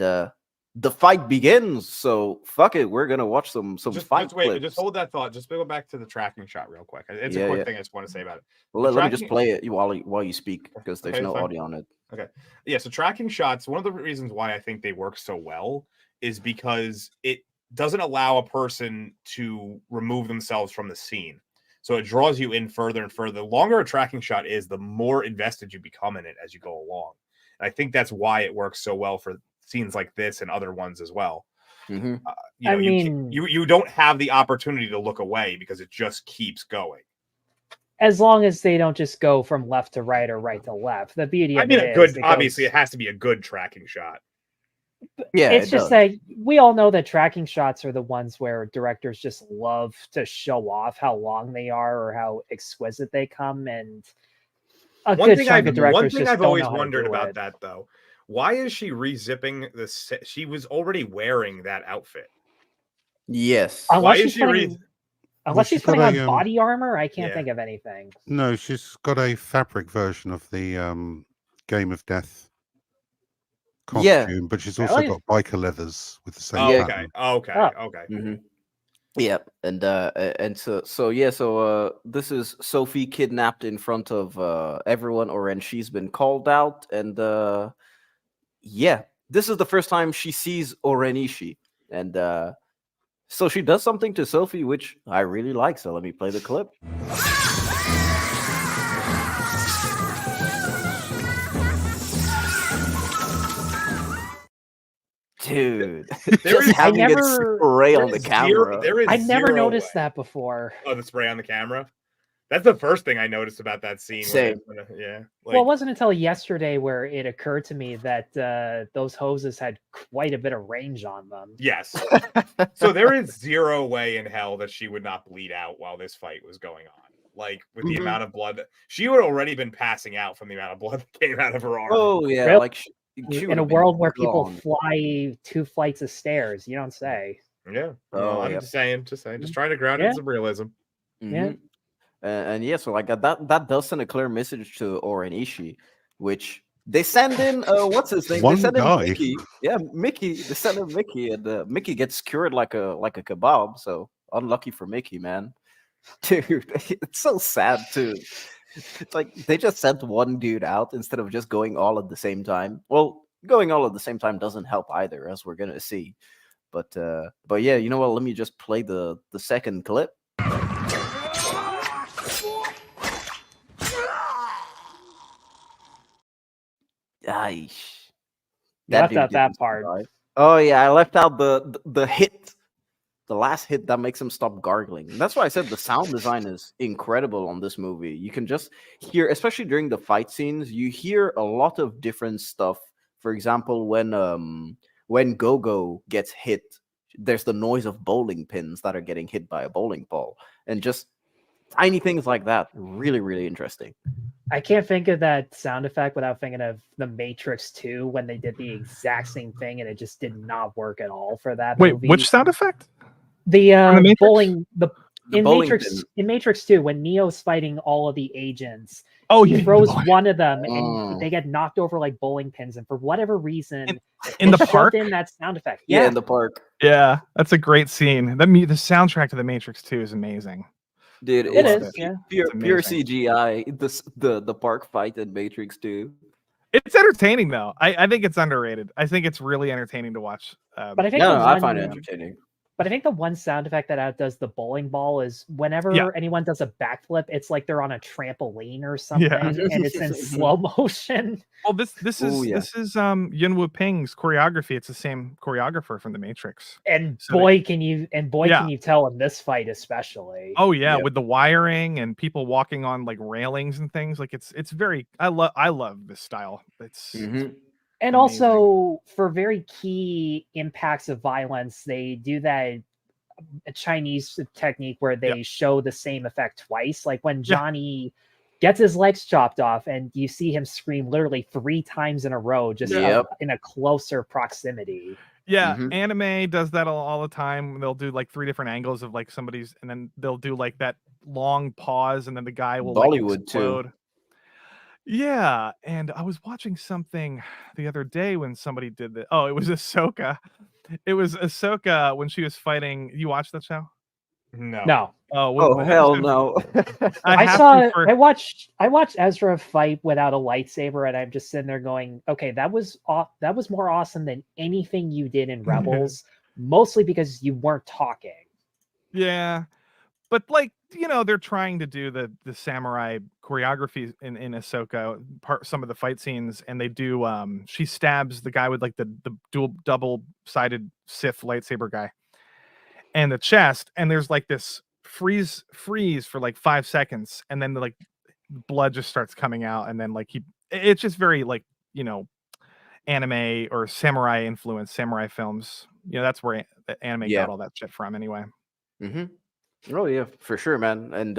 the fight begins. So fuck it, we're gonna watch some fight clips. Just hold that thought. Just go back to the tracking shot real quick. It's a quick thing I just want to say about it. Well, let me just play it while you speak, because there's no fine. audio on it. Okay. Yeah, so tracking shots, one of the reasons why I think they work so well is because it doesn't allow a person to remove themselves from the scene. So it draws you in further and further. The longer a tracking shot is, the more invested you become in it as you go along. And I think that's why it works so well for scenes like this and other ones as well. Mm-hmm. You don't have the opportunity to look away because it just keeps going. As long as they don't just go from left to right or right to left. The beauty of it is, obviously it has to be a good tracking shot. Yeah, it's just that we all know that tracking shots are the ones where directors just love to show off how long they are or how exquisite they come. And one thing I've always wondered about that, though, why is she re-zipping this? She was already wearing that outfit. Yes. Unless why is she unless she's putting on body armor, I can't think of anything. No, she's got a fabric version of the Game of Death costume, but she's also got biker leathers with the same pattern. Okay. Mm-hmm. Yeah, and so this is Sophie kidnapped in front of everyone, and she's been called out, and yeah, this is the first time she sees O-Ren Ishii, and so she does something to Sophie, which I really like. So let me play the clip. Dude, just having it spray on the camera. I never noticed that before. Oh, the spray on the camera? That's the first thing I noticed about that scene. Same. Well, it wasn't until yesterday where it occurred to me that those hoses had quite a bit of range on them. Yes. So there is zero way in hell that she would not bleed out while this fight was going on. Like, with the amount of blood, she would have already been passing out from the amount of blood that came out of her arm. Oh, yeah. Really? Like, in a world where people fly 2 flights of stairs, you don't say. Yeah. I'm just saying. Just trying to ground it in some realism. Yeah. And yeah, so like that does send a clear message to O-Ren Ishii, which they send in what's his name? One they send guy. in Mickey. Yeah, Mickey. They send in Mickey, and Mickey gets cured like a kebab. So unlucky for Mickey, man. Dude, it's so sad too. It's like they just sent one dude out instead of just going all at the same time. Well, going all at the same time doesn't help either, as we're gonna see. But yeah, you know what? Let me just play the second clip. You left out that part. Oh yeah, I left out the hit, the last hit that makes him stop gargling. And that's why I said the sound design is incredible on this movie. You can just hear, especially during the fight scenes, you hear a lot of different stuff. For example, when Go-Go gets hit, there's the noise of bowling pins that are getting hit by a bowling ball, and just tiny things like that. Really, really interesting. I can't think of that sound effect without thinking of The Matrix 2 when they did the exact same thing and it just did not work at all for that Wait, movie. which sound effect? The Matrix? bowling The in bowling Matrix pin. in Matrix 2 when Neo's fighting all of the agents. Oh, he yeah, throws boy. one of them and Oh. they get knocked over like bowling pins, and for whatever reason In they the park? shoved in that sound effect. Yeah, in the park. Yeah, that's a great scene. The soundtrack to The Matrix 2 is amazing. Dude, It it's is, yeah. pure amazing. CGI. The park fight in Matrix 2. It's entertaining though. I think it's underrated. I think it's really entertaining to watch. But I think Yeah, the no, I one, find it entertaining. But I think the one sound effect that outdoes the bowling ball is whenever anyone does a backflip, it's like they're on a trampoline or something, and it's in slow motion. Well, this Ooh, is yeah. this is Yuen Wu Ping's choreography. It's the same choreographer from The Matrix. And So boy, can you Yeah. can you tell in this fight especially. Oh yeah, Yep. with the wiring and people walking on like railings and things. Like it's very. I love this style. It's Mhm. And amazing. also for very key impacts of violence, they do that Chinese technique where they show the same effect twice. Like when Johnny gets his legs chopped off and you see him scream literally 3 times in a row, just in a closer proximity. Yeah, anime does that all the time. They'll do like 3 different angles of like somebody's, and then they'll do like that long pause, and then the guy will like Bollywood explode. too. Yeah, and I was watching something the other day when somebody did that. Oh, it was Ahsoka. It was Ahsoka when she was fighting. You watched that show? No. Oh, Oh hell no! I watched Ezra fight without a lightsaber, and I'm just sitting there going, okay, that was more awesome than anything you did in Rebels, mostly because you weren't talking. Yeah, but like they're trying to do the samurai choreography in Ahsoka, some of the fight scenes, and they do. She stabs the guy with like the double-sided Sith lightsaber guy, and the chest, and there's like this freeze for like 5 seconds, and then like blood just starts coming out, and then like it's just very like anime or samurai influence, samurai films. That's where anime got all that shit from anyway. Oh yeah, for sure, man. And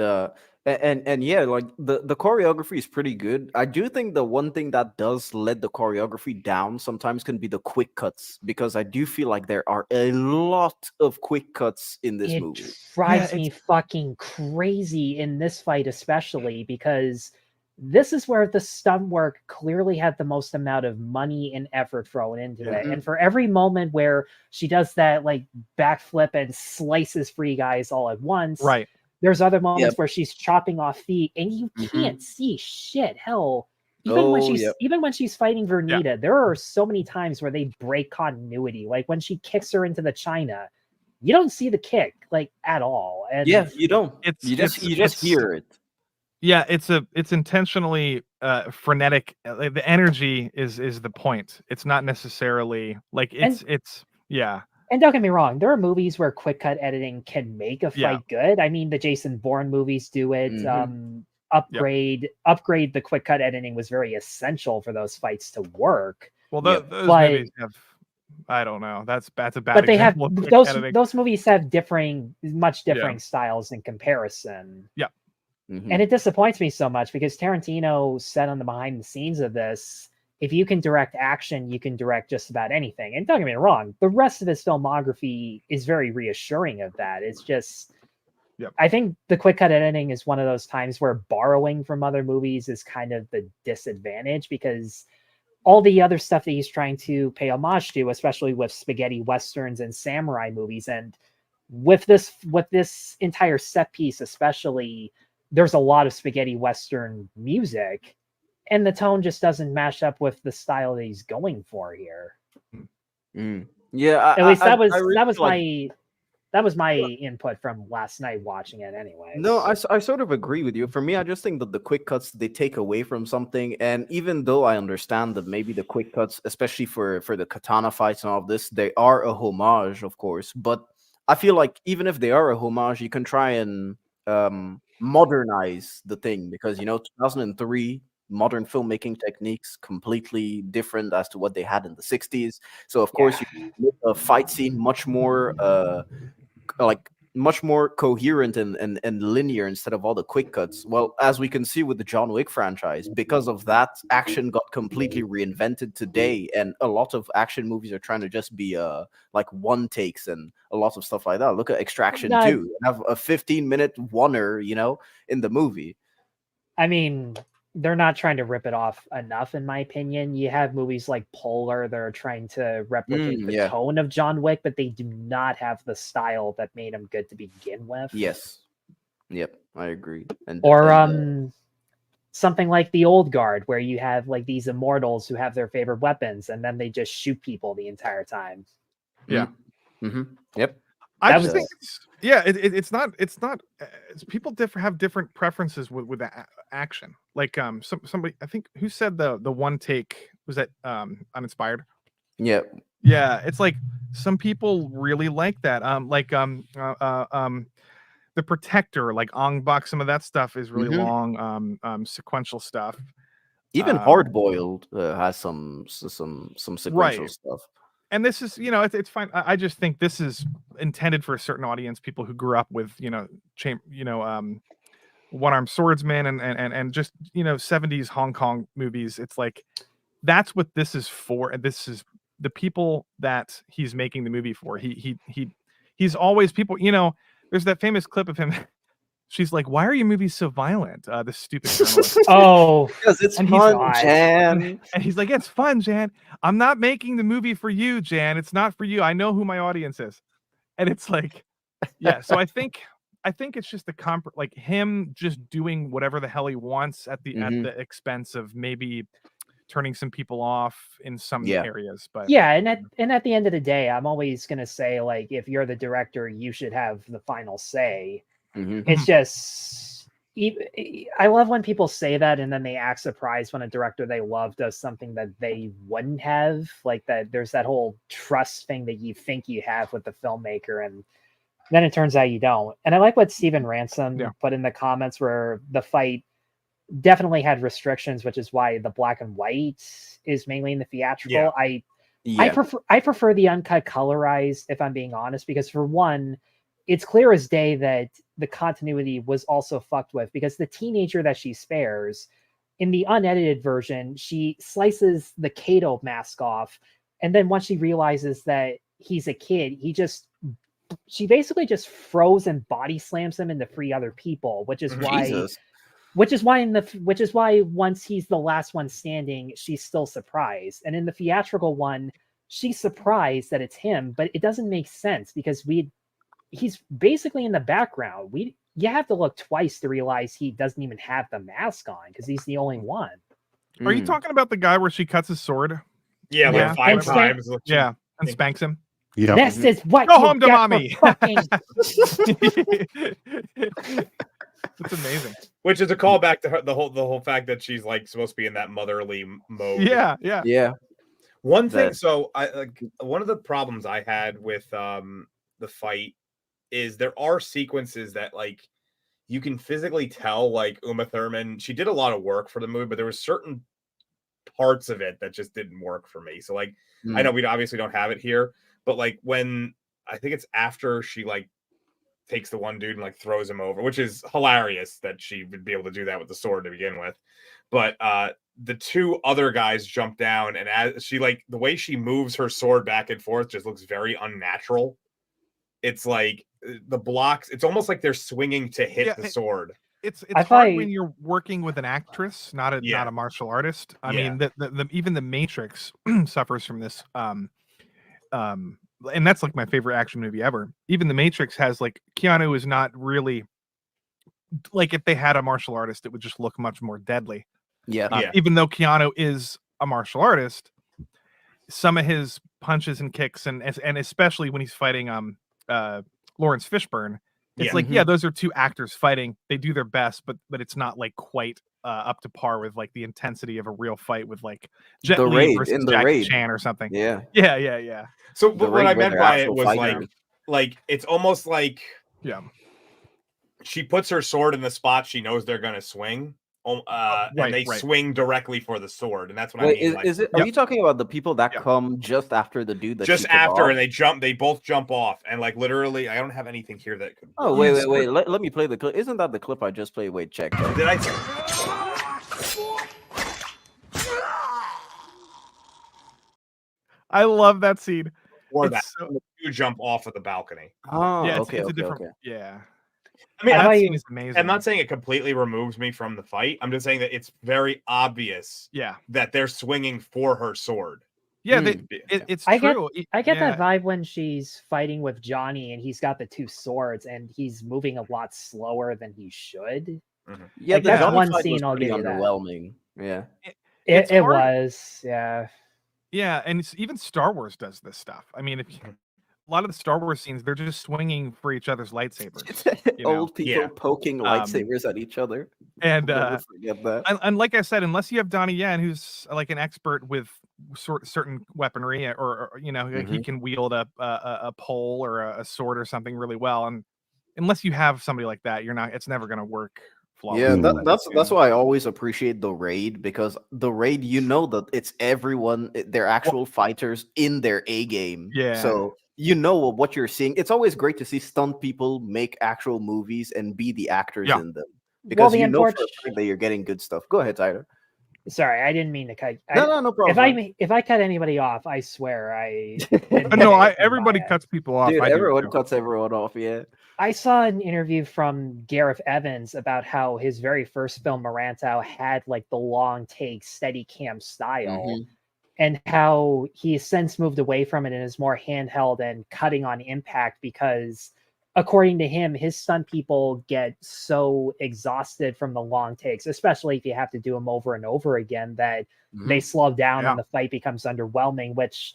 yeah, like the choreography is pretty good. I do think the one thing that does let the choreography down sometimes can be the quick cuts, because I do feel like there are a lot of quick cuts in this movie. It drives me fucking crazy in this fight, especially because this is where the stunt work clearly had the most amount of money and effort thrown into it. And for every moment where she does that like backflip and slices 3 guys all at once, right? There's other moments where she's chopping off feet and you can't see shit. Hell, even when she's fighting Vernita, there are so many times where they break continuity. Like when she kicks her into the China, you don't see the kick like at all. And you don't. You just hear it. Yeah, it's intentionally frenetic. The energy is the point. It's not necessarily like it's. And don't get me wrong, there are movies where quick cut editing can make a fight good. I mean, the Jason Bourne movies do it. Upgrade the quick cut editing was very essential for those fights to work. Well, those movies have. I don't know. That's a bad. But they have editing. those movies have much differing styles in comparison. Yeah. And it disappoints me so much because Tarantino said on the behind the scenes of this, if you can direct action, you can direct just about anything. And don't get me wrong, the rest of his filmography is very reassuring of that. It's just, I think the quick cut editing is one of those times where borrowing from other movies is kind of the disadvantage, because all the other stuff that he's trying to pay homage to, especially with spaghetti westerns and samurai movies, and with this entire set piece especially, there's a lot of spaghetti western music, and the tone just doesn't match up with the style that he's going for here. Yeah, at least that was my input from last night watching it anyway. No, I sort of agree with you. For me, I just think that the quick cuts, they take away from something. And even though I understand that maybe the quick cuts, especially for the katana fights and all of this, they are a homage, of course, but I feel like even if they are a homage, you can try and modernize the thing, because 2003 modern filmmaking techniques completely different as to what they had in the 60s. So of course, you make a fight scene much more like much more coherent and linear instead of all the quick cuts. Well, as we can see with the John Wick franchise, because of that, action got completely reinvented today, and a lot of action movies are trying to just be like one takes and a lot of stuff like that. Look at Extraction 2. You have a 15-minute oneer, you know, in the movie. I mean, they're not trying to rip it off enough, in my opinion. You have movies like Polar that are trying to replicate the tone of John Wick, but they do not have the style that made him good to begin with. Yes. Yep, I agree. Something like The Old Guard, where you have like these immortals who have their favorite weapons, and then they just shoot people the entire time. Yeah. Yep. I just think it's not people have different preferences with action. Like somebody, I think, who said the one take, was that Uninspired? Yeah. It's like some people really like that. The Protector, like Ong Bak, some of that stuff is really long, sequential stuff. Even Hard Boiled has some sequential stuff. And this is, you know, it's fine. I just think this is intended for a certain audience, people who grew up with, you know, One-Armed Swordsman and just, you know, 70s Hong Kong movies. It's like, that's what this is for. And this is the people that he's making the movie for. He's always people, you know, there's that famous clip of him. She's like, "Why are your movies so violent?" The stupid journalist. Because it's fun, Jan. And he's like, "It's fun, Jan. I'm not making the movie for you, Jan. It's not for you. I know who my audience is." And it's like, yeah. So I think it's just like him just doing whatever the hell he wants at the expense of maybe turning some people off in some areas. But and at the end of the day, I'm always gonna say, like, if you're the director, you should have the final say. It's just, I love when people say that and then they act surprised when a director they love does something that they wouldn't have. Like that, there's that whole trust thing that you think you have with the filmmaker, and then it turns out you don't. And I like what Steven Ransom put in the comments, where the fight definitely had restrictions, which is why the black and white is mainly in the theatrical. I prefer the uncut colorized, if I'm being honest, because for one, it's clear as day that the continuity was also fucked with, because the teenager that she spares in the unedited version, she slices the Kato mask off. And then once she realizes that he's a kid, she basically just froze and body slams him into 3 other people, which is why once he's the last one standing, she's still surprised. And in the theatrical one, she's surprised that it's him, but it doesn't make sense because he's basically in the background. You have to look twice to realize he doesn't even have the mask on, because he's the only one. Are you talking about the guy where she cuts his sword? Yeah, like 5 times. Yeah, and spanks him. Yeah. This is what go home to mommy. Fucking... It's amazing. Which is a callback to her, the whole fact that she's like supposed to be in that motherly mode. Yeah. One thing. So one of the problems I had with the fight is there are sequences that like you can physically tell, like Uma Thurman, she did a lot of work for the movie, but there was certain parts of it that just didn't work for me. So like I know we obviously don't have it here, but like when I think it's after she like takes the one dude and like throws him over, which is hilarious that she would be able to do that with the sword to begin with. But the 2 other guys jump down, and as she like the way she moves her sword back and forth just looks very unnatural. It's like the blocks, it's almost like they're swinging to hit the sword. It's hard when you're working with an actress, not a martial artist. I mean, even the Matrix suffers from this. And that's like my favorite action movie ever. Even the Matrix has like, Keanu is not really like, if they had a martial artist, it would just look much more deadly. Even though Keanu is a martial artist, some of his punches and kicks and especially when he's fighting Lawrence Fishburne, it's like, those are 2 actors fighting. They do their best, but it's not like quite up to par with like the intensity of a real fight with like Jet Li versus Jackie Chan or something. Yeah. So what I meant by it was like it's almost like she puts her sword in the spot she knows they're gonna swing, and they swing directly for the sword, and that's what Wait, I mean. is it? Are you talking about the people that come just after the dude? That just shoots them after, off? and they both jump off, and like literally, I don't have anything here that could. Oh wait. Let me play the clip. Isn't that the clip I just played? Wait, check. Did I? I love that scene. Or that you jump off of the balcony. Oh, yeah, okay, it's a okay, different. okay. Yeah. I mean, that scene is amazing. I'm not saying it completely removes me from the fight. I'm just saying that it's very obvious. Yeah. That they're swinging for her sword. Yeah, it's true. I get that vibe when she's fighting with Johnny and he's got the two swords and he's moving a lot slower than he should. Yeah, like, the that's Johnny one fight scene was I'll pretty give you that. underwhelming. Yeah, It was, yeah. Yeah, and even Star Wars does this stuff. I mean, if a lot of the Star Wars scenes, they're just swinging for each other's lightsabers. Old people poking lightsabers at each other. And Never forget that. and like I said, unless you have Donnie Yen, who's like an expert with certain weaponry, or like he can wield a pole or a sword or something really well, and unless you have somebody like that, it's never going to work flawlessly. Yeah, that's why I always appreciate the raid, because the raid, that it's everyone, they're actual fighters in their A game. Yeah. So what you're seeing. It's always great to see stunt people make actual movies and be the actors in them, because for a fact that you're getting good stuff. Go ahead, Tyler. Sorry, I didn't mean to cut. No problem. If I cut anybody off, I swear I. Everybody cuts people off. Dude, everyone cuts everyone off. Yeah. I saw an interview from Gareth Evans about how his very first film, Marantau, had like the long take, steady cam style, and how he has since moved away from it and is more handheld and cutting on impact because, according to him, his stunt people get so exhausted from the long takes, especially if you have to do them over and over again, that they slow down and the fight becomes underwhelming, which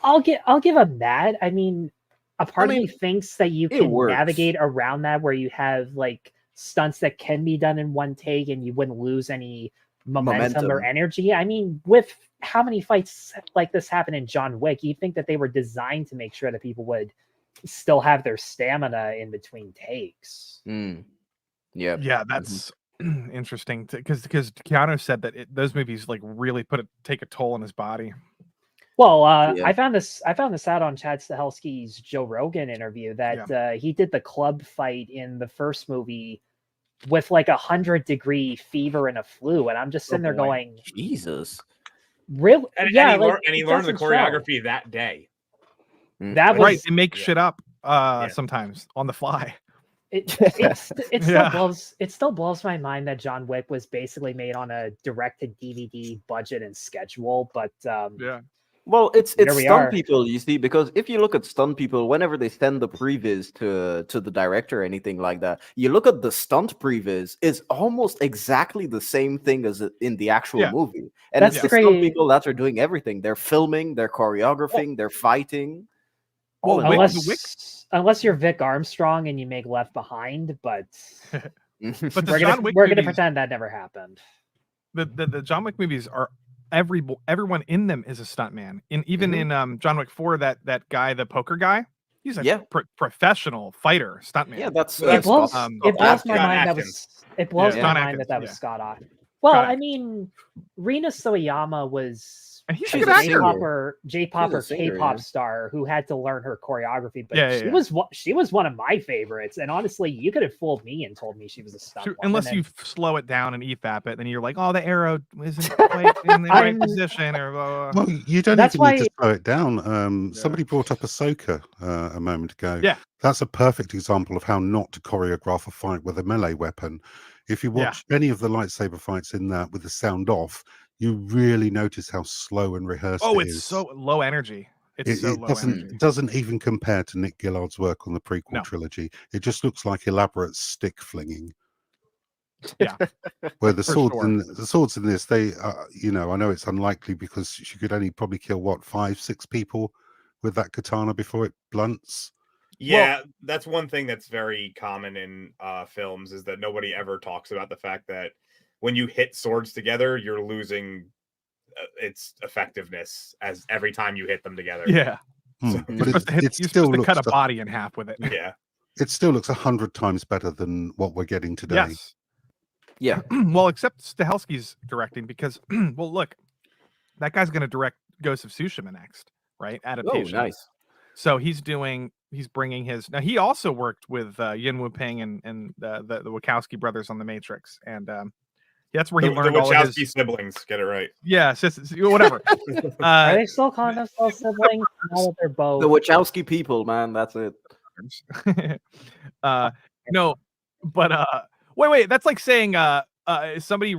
I'll give him that. I mean, a part of me thinks that you can navigate around that, where you have like stunts that can be done in one take and you wouldn't lose any momentum or energy. I mean, with how many fights like this happen in John Wick, you'd think that they were designed to make sure that people would still have their stamina in between takes. Yeah, that's interesting, because Keanu said that those movies like really take a toll on his body. Well, I found this out on Chad Stahelski's Joe Rogan interview that he did the club fight in the first movie with like 100-degree fever and a flu, and I'm just sitting there going, Jesus, really? And he learned the choreography that day. That was right. They make shit up sometimes on the fly. It still blows my mind that John Wick was basically made on a direct-to-DVD budget and schedule, but well, it's stunt people, you see, because if you look at stunt people, whenever they send the previs to the director or anything like that, you look at the stunt previs, it's almost exactly the same thing as in the actual movie. And it's the stunt people that are doing everything. They're filming, they're choreographing, they're fighting. Unless you're Vic Armstrong and you make Left Behind, but we're gonna pretend that never happened. The John Wick movies are everyone in them is a stuntman. Even in John Wick 4, that guy, the poker guy, he's a professional fighter stuntman. Yeah, that's it blows my mind that was Scott Adkins. Well, I mean, Rina Soyama was she's a J-pop or K-pop star who had to learn her choreography, but she was one of my favorites. And honestly, you could have fooled me and told me she was a stunt. Unless you slow it down and EFAP it, then you're like, oh, the arrow isn't quite in the right position, or blah, blah. Well, you don't even need to slow it down. Somebody brought up Ahsoka a moment ago. Yeah, that's a perfect example of how not to choreograph a fight with a melee weapon. If you watch any of the lightsaber fights in that with the sound off, you really notice how slow and rehearsed it is. It's so low energy. It doesn't even compare to Nick Gillard's work on the prequel trilogy. It just looks like elaborate stick flinging. Yeah. Where the swords in this, they I know it's unlikely because she could only probably kill 5-6 people with that katana before it blunts. Yeah, that's one thing that's very common in films, is that nobody ever talks about the fact that when you hit swords together, you're losing its effectiveness as every time you hit them together. Yeah, but it you're still supposed to looks cut a body in half with it. Yeah, it still looks 100 times better than what we're getting today. Yes. Yeah. Well, except Stahelski's directing because, well, look, that guy's going to direct Ghost of Tsushima next, right? Oh, Adaptation. nice. So he's bringing his. Now he also worked with Yin Wu Ping and the Wachowski brothers on The Matrix, and that's where he learned the all of Wachowski his. siblings. Get it right. Yeah, whatever. Are they still calling themselves siblings? Now that they're both. The Wachowski people, man. That's it. No, but wait, that's like saying somebody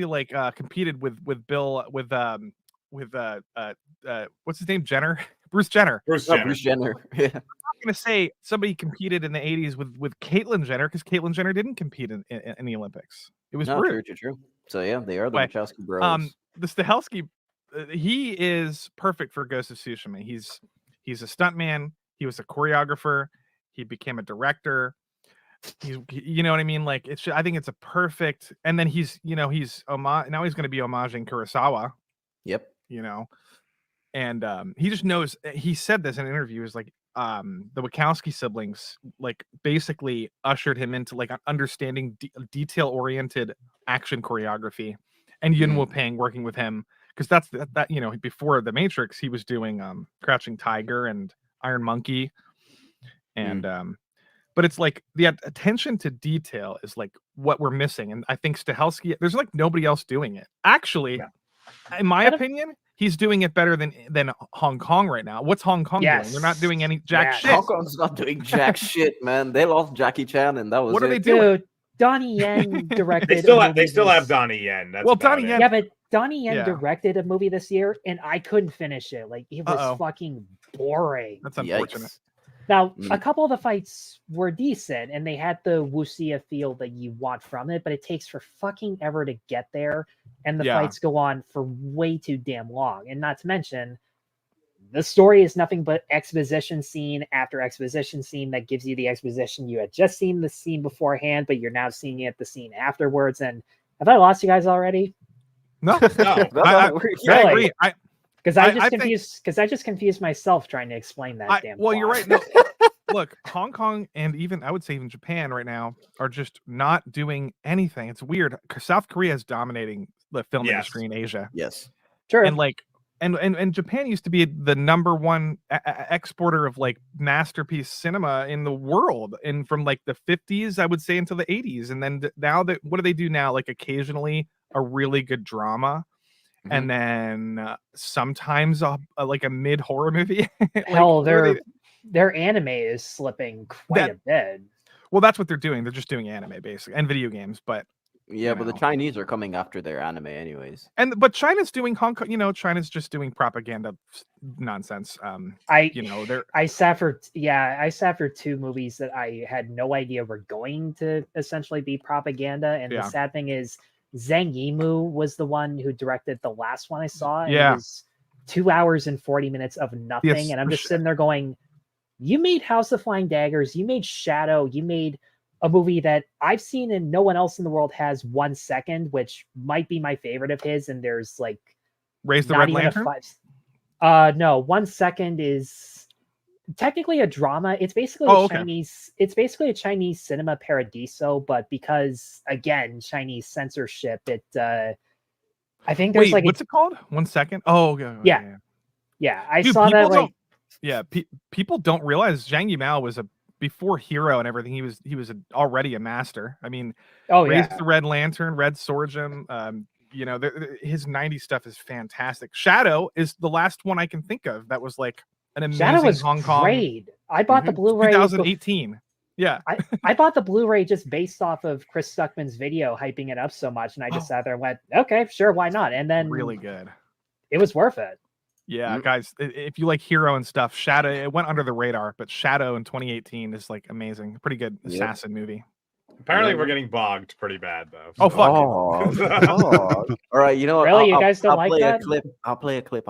like competed with Bill with what's his name, Jenner? Bruce Jenner. Bruce Jenner. Yeah. I'm not gonna say somebody competed in the 80s with Caitlyn Jenner, because Caitlyn Jenner didn't compete in the Olympics. It was Bruce. True. So yeah, they are the Wachowski bros. The Stahelski, he is perfect for Ghost of Tsushima. He's a stuntman. He was a choreographer. He became a director. You know what I mean? Like I think it's a perfect. And then he's now he's going to be homaging Kurosawa. Yep. You know, and he just knows. He said this in an interview. Is like the Wachowski siblings like basically ushered him into like understanding detail oriented action choreography, and Yuen Woo-ping working with him, because that's that you know, before The Matrix he was doing Crouching Tiger and Iron Monkey, and but it's like the attention to detail is like what we're missing, and I think Stahelski, there's like nobody else doing it actually. In my opinion, he's doing it better than Hong Kong right now. What's Hong Kong doing? They're not doing any shit. Hong Kong's not doing jack shit, man. They lost Jackie Chan, and that was what are they doing? Dude, Donnie Yen directed. They still have Donnie Yen. That's Donnie Yen. Yeah, but Donnie Yen directed a movie this year, and I couldn't finish it. Like it was fucking boring. That's unfortunate. Now, a couple of the fights were decent, and they had the wuxia feel that you want from it, but it takes for fucking ever to get there, and the fights go on for way too damn long. And not to mention, the story is nothing but exposition scene after exposition scene that gives you the exposition you had just seen the scene beforehand, but you're now seeing it the scene afterwards. And have I lost you guys already? No. I agree. Because I just confused myself trying to explain that damn. Well, you're right. No, look, Hong Kong and even I would say even Japan right now are just not doing anything. It's weird. South Korea is dominating the film industry in Asia. Yes, sure. And like, and Japan used to be the number one exporter of like masterpiece cinema in the world, and from like the 50s, I would say, into the 80s, and then now that what do they do now? Like occasionally a really good drama. And then sometimes like a mid horror movie. Like, hell, their anime is slipping quite a bit. Well, that's what they're doing. They're just doing anime basically and video games. But but the Chinese are coming after their anime anyways. But China's doing Hong Kong. You know, China's just doing propaganda nonsense. I sat for 2 movies that I had no idea were going to essentially be propaganda. And the sad thing is, Zhang Yimou was the one who directed the last one I saw. And it was 2 hours and 40 minutes of nothing. Yes, and I'm just sitting there going, you made House of Flying Daggers, you made Shadow, you made a movie that I've seen and no one else in the world has 1 second, which might be my favorite of his. And there's like Raise the Red Lantern. No, 1 second is technically a drama. It's basically Chinese. It's basically a Chinese cinema paradiso, but because again Chinese censorship, it. I think there's what's it called? 1 second. Oh yeah. I saw that like. Yeah, people don't realize Zhang Yimou was before Hero and everything. He was already a master. I mean, Raise the Red Lantern, Red Sorghum. You know, his 90s stuff is fantastic. Shadow is the last one I can think of that was like an amazing Shadow was Hong Kong. Great. I bought the Blu-ray 2018. Yeah. I bought the Blu-ray just based off of Chris Stuckman's video hyping it up so much, and I just sat there and went, okay, sure, why not? And then really good. It was worth it. Yeah, guys, if you like Hero and stuff, Shadow, it went under the radar, but Shadow in 2018 is like amazing. Pretty good assassin movie. Apparently, we're getting bogged pretty bad, though. Oh, fuck. All right, you know what? Really? You guys don't like that? I'll play a clip.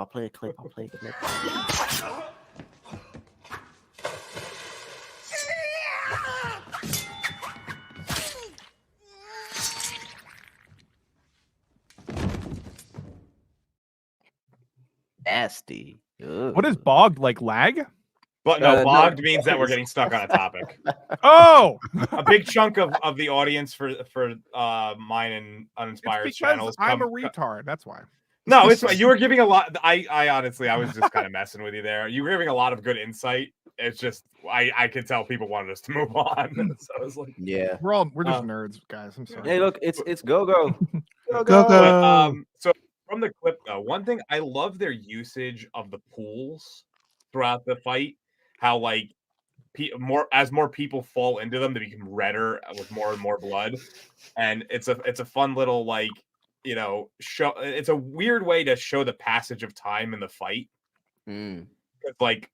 Nasty. Ugh. What is bogged? Like lag? But no, No. bogged means that we're getting stuck on a topic. Oh, A big chunk of the audience for mine and it's uninspired because channels. I'm a retard. That's why. No, it's you were giving a lot. I honestly, I was just kind of messing with you there. You were giving a lot of good insight. It's just I could tell people wanted us to move on. So I was like, Yeah. We're just nerds, guys. I'm sorry. Hey, look, it's go. but, so from the clip though, one thing I love their usage of the pools throughout the fight. How like more people fall into them, they become redder with more and more blood, and it's a fun little like show. It's a weird way to show the passage of time in the fight. Like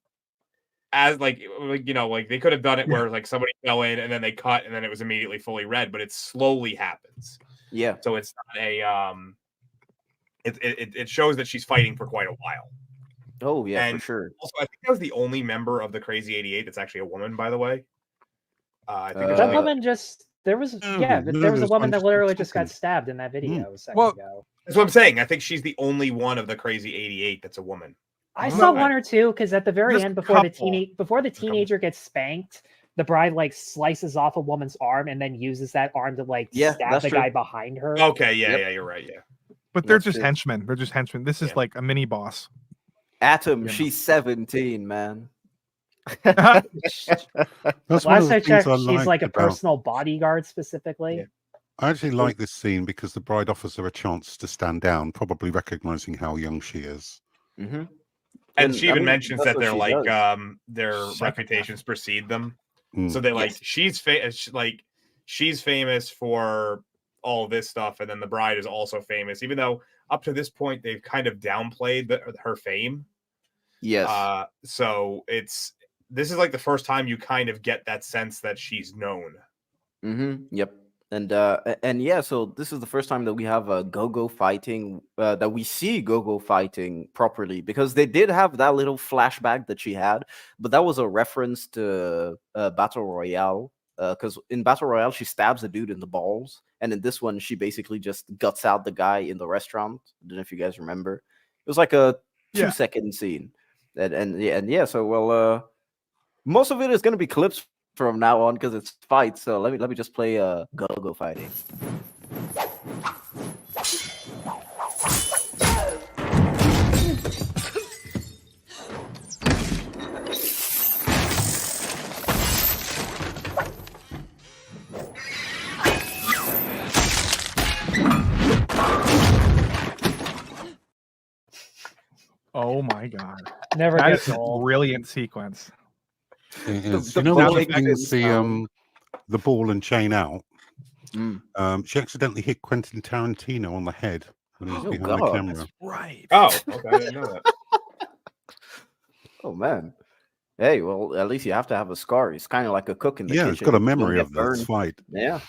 as like they could have done it where like somebody fell in and then they cut and then it was immediately fully red, but it slowly happens. Yeah. So it's not a it shows that she's fighting for quite a while. Oh yeah, And for sure. Also, I think that was the only member of the Crazy 88 that's actually a woman, by the way. I think there's that only- woman just there was but there was a woman that literally just got stabbed in that video a second ago. That's what I'm saying. I think she's the only one of the Crazy 88 that's a woman. I saw one or two because at the very Just end, a before the teenager gets spanked, the bride like slices off a woman's arm and then uses that arm to like stab that's the true. guy behind her. Okay, yeah, you're right. Yeah, But they're That's just true. henchmen. They're just henchmen. This is like a mini boss. Atom, she's 17, man. That's one of Last the I things checked, I she's liked like a about- personal bodyguard specifically. Yeah. I actually like this scene because the bride offers her a chance to stand down, probably recognizing how young she is. Mm-hmm. and she even mentions that's that what they're she like does. their reputations precede them. Mm. So they like Yes. she's famous for all this stuff, and then the bride is also famous, even though up to this point they've kind of downplayed her fame. Yes. So this is like the first time you kind of get that sense that she's known. Yep. And yeah, so this is the first time that we have a Go-Go fighting, that we see Go-Go fighting properly, because they did have that little flashback that she had, but that was a reference to Battle Royale. Because in Battle Royale, she stabs a dude in the balls, and in this one, she basically just guts out the guy in the restaurant. I don't know if you guys remember. It was like a 2-second scene. And yeah, so well, most of it is going to be clips from now on because it's fights. So let me just play Go-Go fighting. Oh my god. Never That gets is a old. brilliant sequence. It is. The You know when ball she brings sound. the ball and chain out, Mm. she accidentally hit Quentin Tarantino on the head when he was Oh, behind the God. camera. Right. Oh, okay, I didn't know that. Oh man. Hey, well, at least you have to have a scar. It's kind of like a cook in the Yeah, kitchen. it's got a You don't memory get of this burned. fight. Yeah.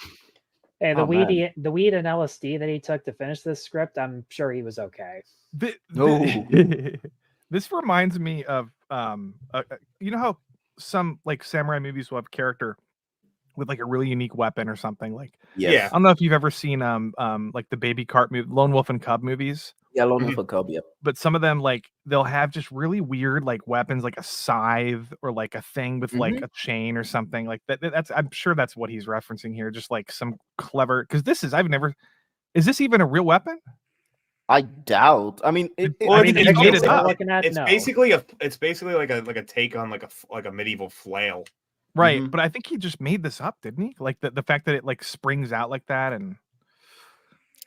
Hey, Oh, man. the weed and LSD that he took to finish this script, I'm sure he was okay. This reminds me of you know how some like samurai movies will have character with like a really unique weapon or something. Like Yes. I don't know if you've ever seen like the Baby Cart movie, Lone Wolf and Cub movies. Yeah, Lone Wolf and Cub. Yep. But some of them like they'll have just really weird like weapons, like a scythe or like a thing with like a chain or something like that. That's I'm sure that's what he's referencing here. Just like some clever, because this is is this even a real weapon? I doubt. I mean, Well, I mean, it's, he made it up. it's No. basically like a take on like a medieval flail. Right, Mhm. but I think he just made this up, didn't he? Like the fact that it like springs out like that, and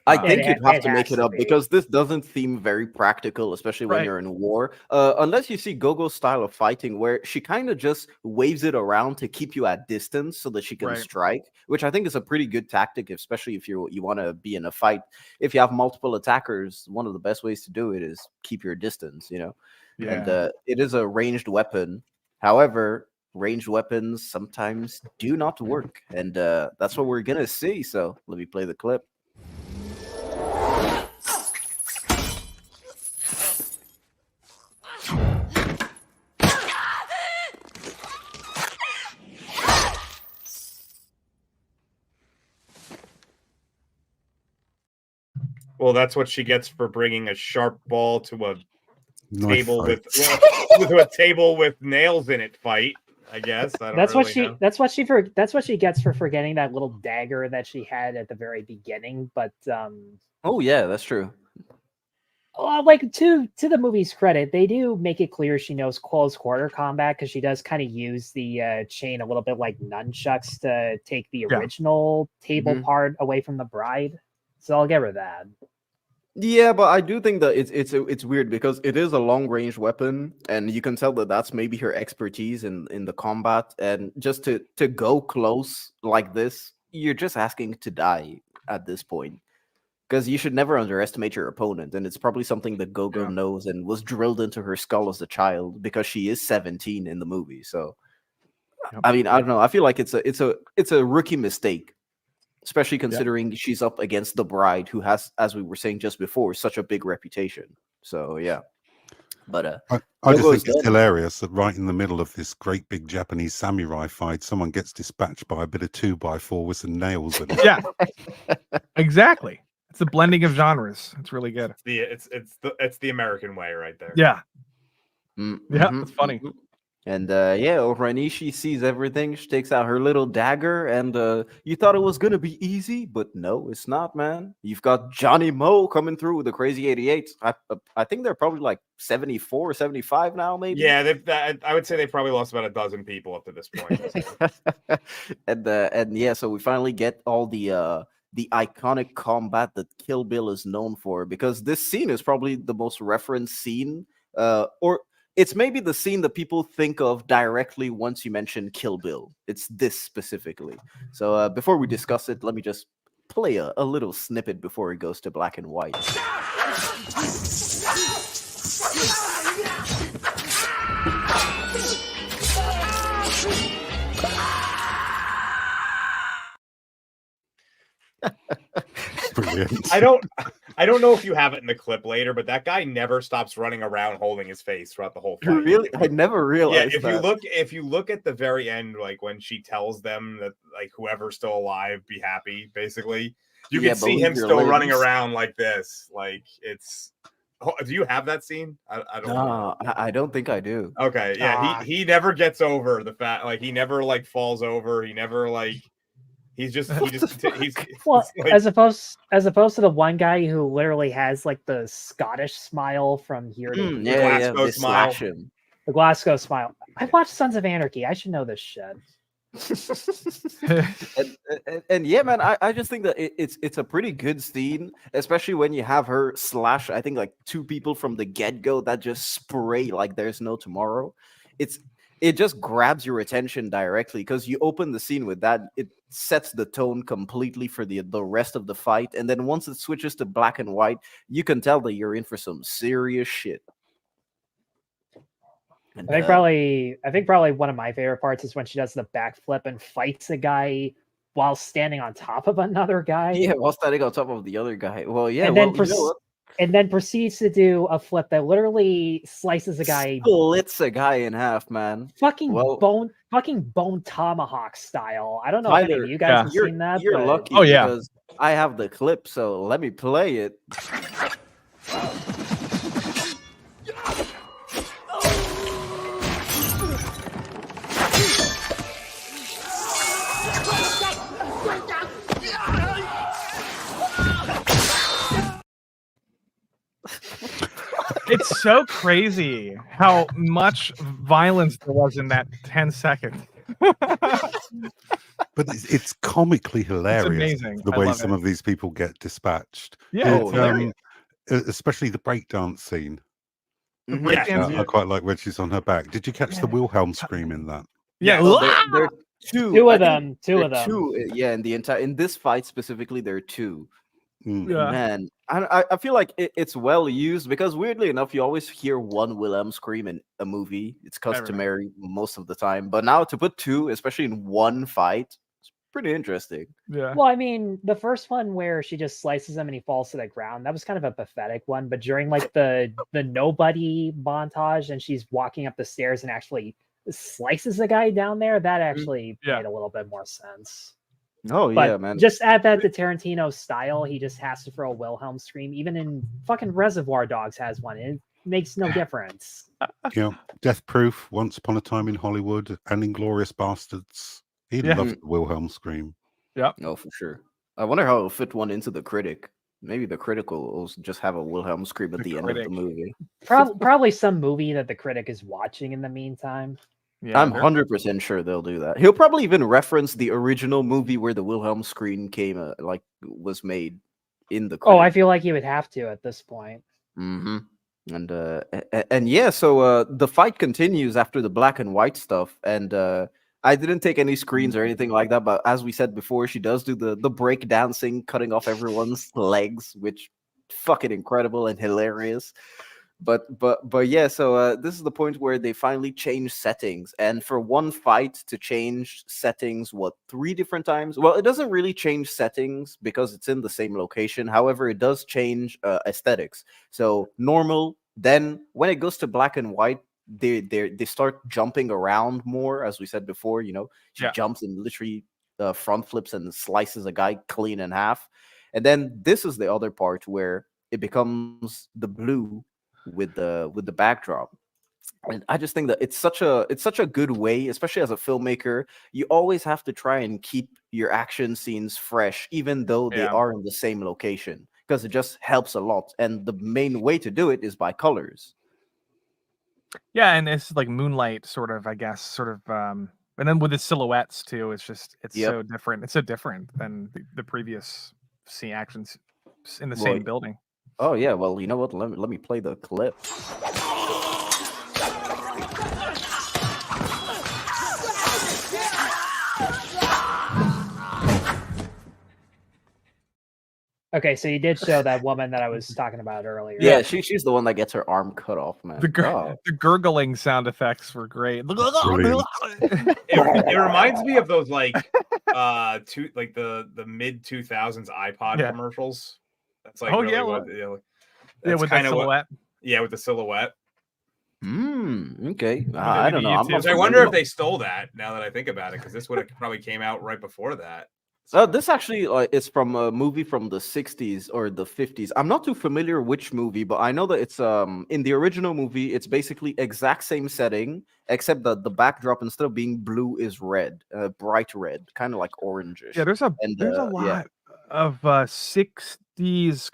I think It you'd have it to make has it to up be. because this doesn't seem very practical, especially when Right. you're in war. Unless you see Gogo's style of fighting, where she kind of just waves it around to keep you at distance so that she can Right. strike, which I think is a pretty good tactic, especially if you want to be in a fight. If you have multiple attackers, one of the best ways to do it is keep your distance. And yeah. it is a ranged weapon. However, ranged weapons sometimes do not work, and that's what we're gonna see. So let me play the clip. Well, that's what she gets for bringing a sharp ball to a table fight. with a table with nails in it fight. I guess I don't That's really what she. know. That's what she gets for forgetting that little dagger that she had at the very beginning. But Oh yeah, that's true. like to the movie's credit, they do make it clear she knows close quarter combat because she does kind of use the chain a little bit like nunchucks to take the original table Mhm. part away from the bride. So I'll give her that. Yeah, but I do think that it's weird because it is a long range weapon, and you can tell that that's maybe her expertise in the combat. And just to go close like this, you're just asking to die at this point. Because you should never underestimate your opponent, and it's probably something that Gogo knows and was drilled into her skull as a child because she is 17 in the movie. So, I mean, I don't know. I feel like it's a rookie mistake, especially considering she's up against the bride, who has, as we were saying just before, such a big reputation. So yeah, but I just Gogo's think it's done. hilarious that right in the middle of this great big Japanese samurai fight, someone gets dispatched by a bit of 2x4 with some nails in it. Yeah, exactly. It's the blending of genres. It's really good. It's the American way right there. Yeah. Mm-hmm. Yeah, it's funny. And Oranishi sees everything. She takes out her little dagger, and you thought it was gonna be easy, but no, it's not, man. You've got Johnny Moe coming through with the crazy 88. I think they're probably like 74, 75 now, maybe. Yeah, I would say they probably lost about a dozen people up to this point. and yeah, so we finally get all the iconic combat that Kill Bill is known for, because this scene is probably the most referenced scene, or it's maybe the scene that people think of directly once you mention Kill Bill. It's this specifically. So before we discuss it, let me just play a little snippet before it goes to black and white. Brilliant. I don't know if you have it in the clip later, but that guy never stops running around holding his face throughout the whole fight. Really? I never realized Yeah, that. if you look at the very end, like when she tells them that like whoever's still alive, be happy, basically, you can see him still running around like this. Like it's. Do you have that scene? I don't know. I don't think I do. Okay, yeah, he never gets over the fact, like he never like falls over. He never like. He's well, like, as opposed to the one guy who literally has like the Scottish smile from here to here. Glasgow smile. The Glasgow smile. I watched Sons of Anarchy. I should know this shit. and yeah, man, I just think that it's a pretty good scene, especially when you have her slash, I think like 2 people from the get-go that just spray like there's no tomorrow. It just grabs your attention directly because you open the scene with that. It sets the tone completely for the rest of the fight, and then once it switches to black and white, you can tell that you're in for some serious shit. And, I think probably one of my favorite parts is when she does the backflip and fights a guy while standing on top of another guy. Yeah, while standing on top of the other guy. Well, yeah, and then proceeds to do a flip that literally slices a guy, splits a guy in half, man. Fucking bone tomahawk style. I don't know if any of you guys have seen that. You're lucky because I have the clip, so let me play it. It's so crazy how much violence there was in that 10 seconds. But it's comically hilarious the way some of these people get dispatched. Yeah, especially the breakdance scene. I quite like when she's on her back. Did you catch the Wilhelm scream in that? Yeah, there are two of them. Yeah, in this fight specifically, there are 2. Yeah. Man, I feel like it's well used because weirdly enough, you always hear one Wilhelm scream in a movie. It's customary most of the time, but now to put 2, especially in one fight, it's pretty interesting. Yeah. Well, I mean, the first one where she just slices him and he falls to the ground, that was kind of a pathetic one. But during like the nobody montage and she's walking up the stairs and actually slices the guy down there, that actually made a little bit more sense. Oh, but yeah, man. Just add that to Tarantino's style. He just has to throw a Wilhelm scream. Even in fucking Reservoir Dogs has one. And makes no difference. Death Proof, Once Upon a Time in Hollywood, and Inglorious Bastards. He Yeah. loved the Wilhelm scream. Yep. No, for sure. I wonder how it'll fit one into the critic. Maybe the critic will just have a Wilhelm scream at the end of the movie. Probably some movie that the critic is watching in the meantime. Yeah, I'm 100% sure they'll do that. He'll probably even reference the original movie where the Wilhelm scream was made in the critic. Oh, I feel like he would have to at this point. Mm-hmm. And yeah, so the fight continues after the black and white stuff, and I didn't take any screens or anything like that, but as we said before, she does do the break dancing, cutting off everyone's legs, which fucking incredible and hilarious. But yeah, so this is the point where they finally change settings, and for one fight to change settings, 3 different times? Well, it doesn't really change settings because it's in the same location. However, it does change aesthetics. So normal, then when it goes to black and white, they start jumping around more, as we said before. She jumps and literally front flips and slices a guy clean in half, and then this is the other part where it becomes the blue with the backdrop. And I just think that it's such a good way, especially as a filmmaker. You always have to try and keep your action scenes fresh, even though they are in the same location, because it just helps a lot. And the main way to do it is by colors. Yeah, and it's like moonlight, sort of, I guess, and then with the silhouettes too. It's so different. It's so different than the previous scene actions in the same building. Oh yeah, well, you know what? Let me play the clip. Okay, so you did show that woman that I was talking about earlier. Yeah, she's the one that gets her arm cut off, man. The gurgling sound effects were great. It reminds me of those the mid 2000s iPod commercials. That's like with the silhouette. With the silhouette. Okay. I don't know. I wonder if they stole that. Now that I think about it, because this would have probably came out right before that. This actually is from a movie from the 60s or the 50s. I'm not too familiar which movie, but I know that it's in the original movie, it's basically exact same setting, except that the backdrop, instead of being blue, is red, bright red, kind of like orangish. Yeah, there's a lot of 60s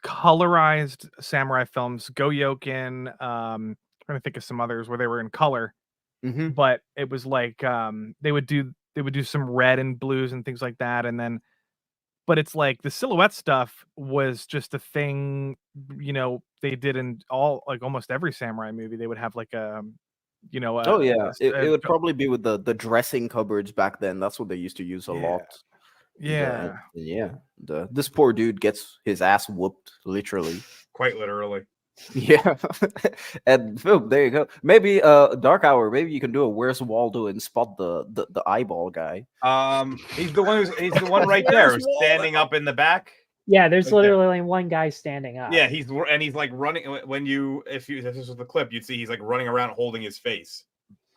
colorized samurai films. Goyoken, I'm trying to think of some others where they were in color, but it was like they would do some red and blues and things like that, and then but it's like the silhouette stuff was just a thing, they did in almost every samurai movie. They would have like it would probably be with the dressing cupboards back then. That's what they used to use a lot. This poor dude gets his ass whooped, literally. Quite literally. Yeah. And Phil, there you go. Maybe Dark Hour, maybe you can do a Where's Waldo and spot the eyeball guy. He's the one right there who's standing up in the back. Yeah, there's literally only one guy standing up. Yeah, he's like running. If this was the clip, you'd see he's like running around holding his face.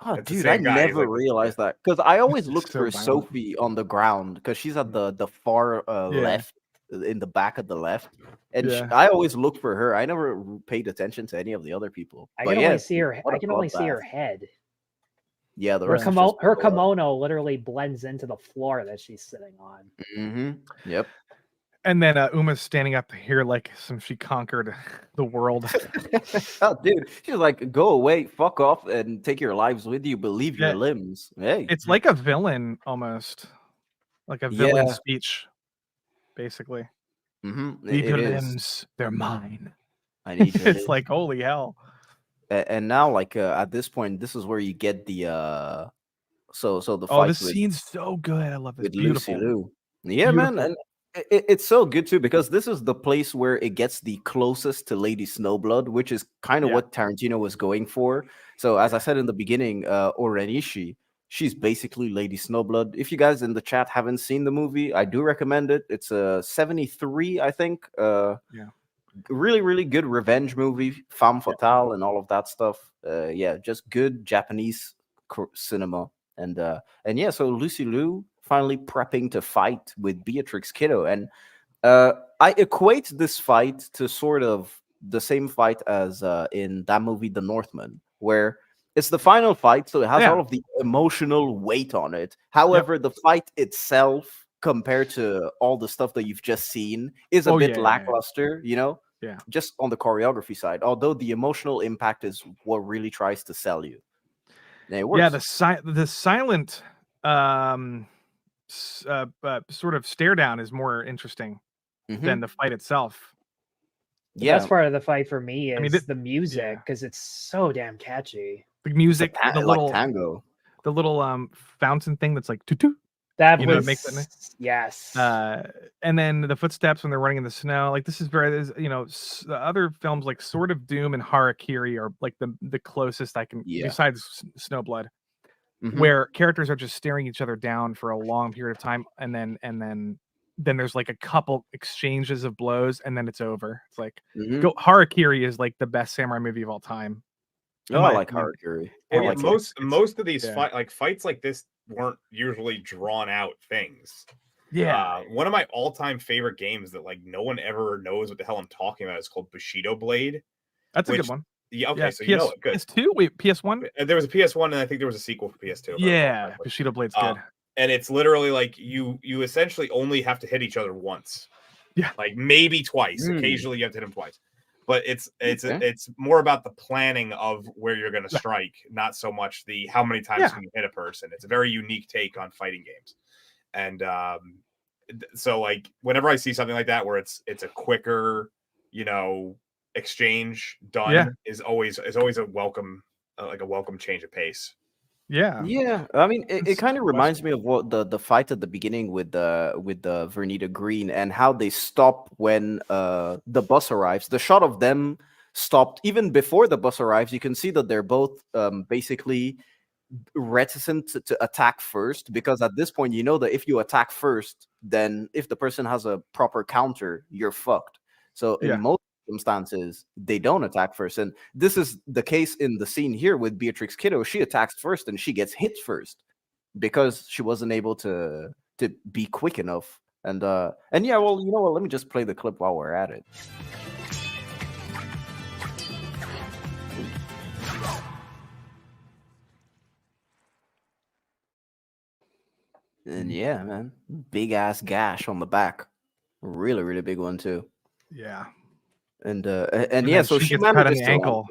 Oh, dude, I never realized that, because I always looked for Sophie on the ground, because she's at the far left, in the back of the left, and I always looked for her. I never paid attention to any of the other people. I can only see her. I can only see her head. Yeah, her kimono literally blends into the floor that she's sitting on. Yep. And then Uma's standing up here like she conquered the world. Oh, dude, she's like, go away, fuck off, and take your lives with you. Believe your limbs. Hey, it's like a villain almost, like a villain speech, basically. Leave your limbs, they're mine. I need. It's like, holy hell. And now, like at this point, this is where you get the so the fight. This scene's so good. I love it. Beautiful. Lucy Liu. Yeah, man, and it's so good too, because this is the place where it gets the closest to Lady Snowblood, which is kind of what Tarantino was going for. So as I said in the beginning, O-Ren, she's basically Lady Snowblood. If you guys in the chat haven't seen the movie, I do recommend it. It's a 73, I think. Really, really good revenge movie, femme fatale and all of that stuff. Just good Japanese cinema. And so Lucy Liu finally prepping to fight with Beatrix Kiddo, and I equate this fight to sort of the same fight as in that movie, The Northman, where it's the final fight, so it has all of the emotional weight on it. However, the fight itself, compared to all the stuff that you've just seen, is a bit lackluster, you know? Yeah. Just on the choreography side, although the emotional impact is what really tries to sell you. And it works. Yeah, the silent sort of stare down is more interesting than the fight itself. The best part of the fight for me is the music, because it's so damn catchy. The music, the little tango, the little fountain thing that's like tutu. That you was know, makes that noise. Yes. And then the footsteps when they're running in the snow, like this is very, you know, the other films like Sword of Doom and Harakiri are like the closest I can, besides Snowblood, where characters are just staring each other down for a long period of time, and then there's like a couple exchanges of blows, and then it's over. It's like Harakiri is like the best samurai movie of all time. Oh, I like Harakiri. Well, most of these fights like this weren't usually drawn out things. Yeah. One of my all-time favorite games that like no one ever knows what the hell I'm talking about is called Bushido Blade. That's a good one. Yeah, okay, so you know it. Good. PS2? Wait, PS1? There was a PS1, and I think there was a sequel for PS2. Yeah, Bushido Blade's good. And it's literally like you essentially only have to hit each other once. Yeah. Like maybe twice. Occasionally you have to hit them twice. But it's more about the planning of where you're going to strike, not so much the how many times can you hit a person. It's a very unique take on fighting games, and so like whenever I see something like that where it's a quicker, you know, exchange done is always a welcome change of pace. Yeah. I mean, it kind of reminds me of what the fight at the beginning with the Vernita Green and how they stop when the bus arrives. The shot of them stopped even before the bus arrives. You can see that they're both basically reticent to attack first, because at this point you know that if you attack first, then if the person has a proper counter, you're fucked. So in most circumstances, they don't attack first, and this is the case in the scene here with Beatrix Kiddo. She attacks first and she gets hit first because she wasn't able to be quick enough. And yeah, well, you know what? Let me just play the clip while we're at it. And yeah, man, big ass gash on the back, really, really big one too. Yeah. And yeah, so she manages to ankle.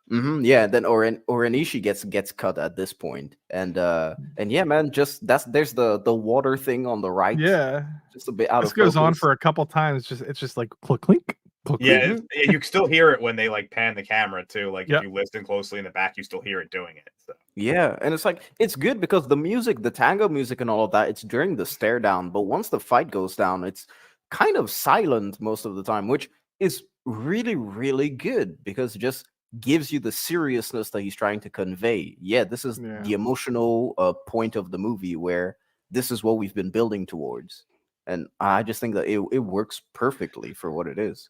Yeah, then Orenishi gets cut at this point, and yeah, man, just there's the water thing on the right. Yeah, just a bit out this of goes focus. on for a couple times. It's just like clink clink. Yeah, you can still hear it when they like pan the camera too. Like if you listen closely in the back, you still hear it doing it. So. Yeah, and it's like it's good because the music, the tango music, and all of that, it's during the stare down. But once the fight goes down, it's kind of silent most of the time, which is really, really good because it just gives you the seriousness that he's trying to convey. Yeah, this is the emotional point of the movie where this is what we've been building towards, and I just think that it works perfectly for what it is.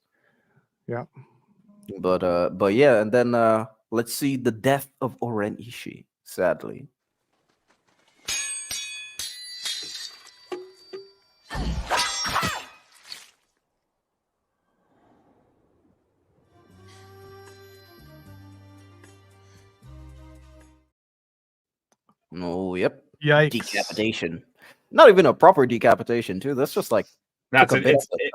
Yeah, but yeah, and then let's see the death of O-Ren Ishii. Sadly. Oh, yep. Yikes. Decapitation. Not even a proper decapitation, too. That's just like it's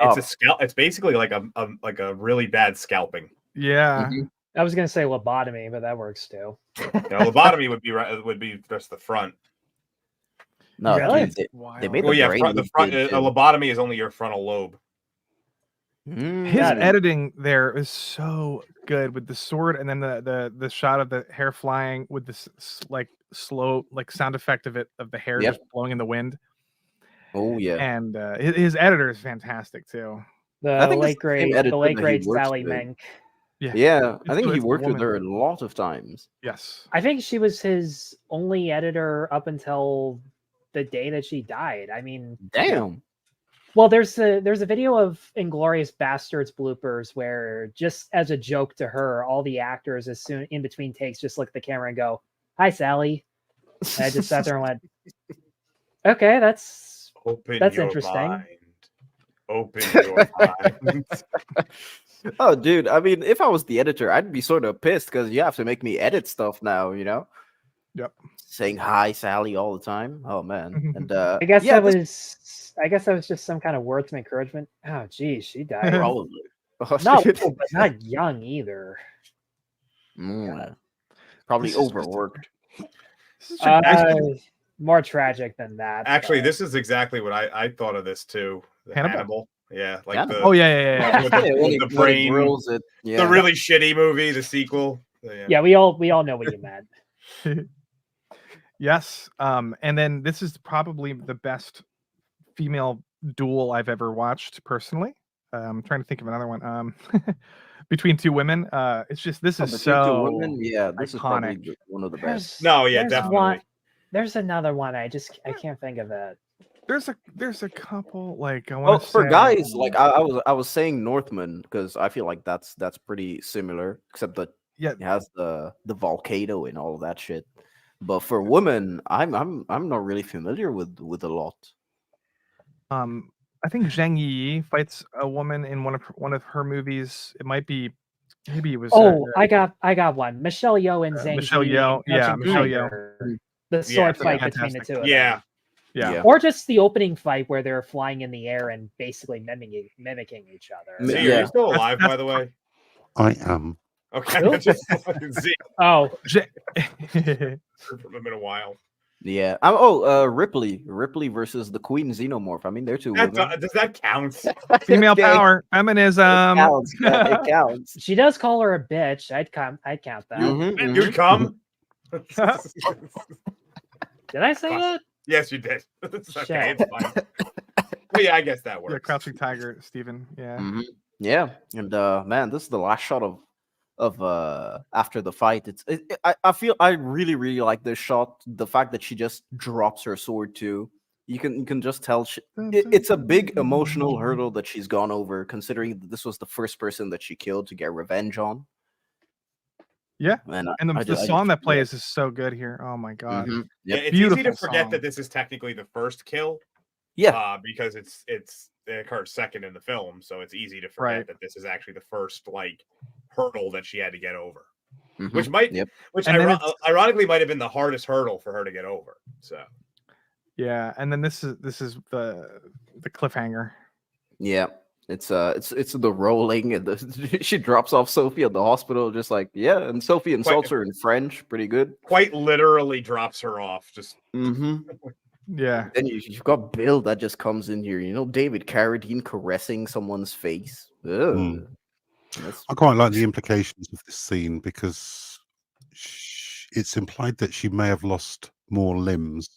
a scalp. It's basically like a really bad scalping. Yeah. I was gonna say lobotomy, but that works too. Lobotomy would be just the front. No, really? Dude, they made the front. A lobotomy is only your frontal lobe. His editing there is so good with the sword, and then the shot of the hair flying with this like slow like sound effect of the hair just blowing in the wind. Oh yeah, and his editor is fantastic too. The late great Sally Menk. Yeah, I think he worked with her a lot of times. Yes, I think she was his only editor up until the day that she died. I mean, damn. Well, there's a video of Inglourious Bastards bloopers where, just as a joke to her, all the actors, as soon in between takes, just look at the camera and go, "Hi, Sally." And I just sat there and went, "Okay, that's interesting." Mind. Open your mind. Oh, dude. I mean, if I was the editor, I'd be sort of pissed because you have to make me edit stuff now. Yep. Saying hi, Sally, all the time. Oh man. And I guess yeah, that was just some kind of words of encouragement. Oh, geez, she died. probably. Oh, Not shit. old, but not young either. Probably This is just- overworked. This is a nice- More tragic than that. Actually, but- this is exactly what I thought of this too. The Hannibal? Yeah, like Hannibal. the Oh yeah. with the, Yeah, when with he- the when he brain, grills it. the Yeah. really shitty movie, the sequel. Yeah, we all know what you meant. Yes. And then this is probably the best female duel I've ever watched personally. I'm trying to think of another one. Between two women. It's just this is Between so two women, yeah, this is probably iconic. one of the best. No, yeah, There's definitely. There's another one. I can't think of it. There's a couple like I Well, want to for say, guys, like I was saying Northman because I feel like that's pretty similar, except that yeah, it has the volcano and all of that shit. But for women, I'm not really familiar with a lot. I think Zhang Yi fights a woman in one of her movies. It might be maybe it was I got one. Michelle Yeoh and Zhang Michelle Yi Yeoh, in yeah, Crouching Michelle Tiger. The sword fight between the two of them. yeah. Or just the opening fight where they're flying in the air and basically mimicking each other. See, are you still alive, by the way? I am. Okay, Who? just Z Oh, from him in a while. Yeah. Ripley versus the Queen Xenomorph. I mean, they're two women. Does that count? Female Okay. Power, feminism. It counts. Yeah, it counts. she does call her a bitch. I'd count that. Mhm, You'd come? Did I say that? Yes, you did. It's okay, Shit. it's fine. But yeah, I guess that works. Yeah, Crouching Tiger, Steven. Yeah. mhm. Yeah, and man, this is the last shot of after the fight. I feel I really like this shot. The fact that she just drops her sword too. You can just tell it's a big emotional hurdle that she's gone over, considering that this was the first person that she killed to get revenge on. Yeah, And the song that plays is so good here. Oh my god. Mhm. Yeah, Yep. it's easy to Beautiful forget song. that this is technically the first kill. Yeah. Because it occurs second in the film, so it's easy to forget Right. that this is actually the first like hurdle that she had to get over, Mhm. which might, Yep. which And then it's- ironically might have been the hardest hurdle for her to get over. So Yeah, and then this is the cliffhanger. Yeah. It's the rolling and she drops off Sophie at the hospital, just like, yeah, and Sophie insults her in French, pretty good. quite literally drops her off. Just Mm-hmm. Yeah. Then you've got Bill that just comes in here. David Carradine caressing someone's face. Ugh. Mm. I quite like the implications of this scene because it's implied that she may have lost more limbs.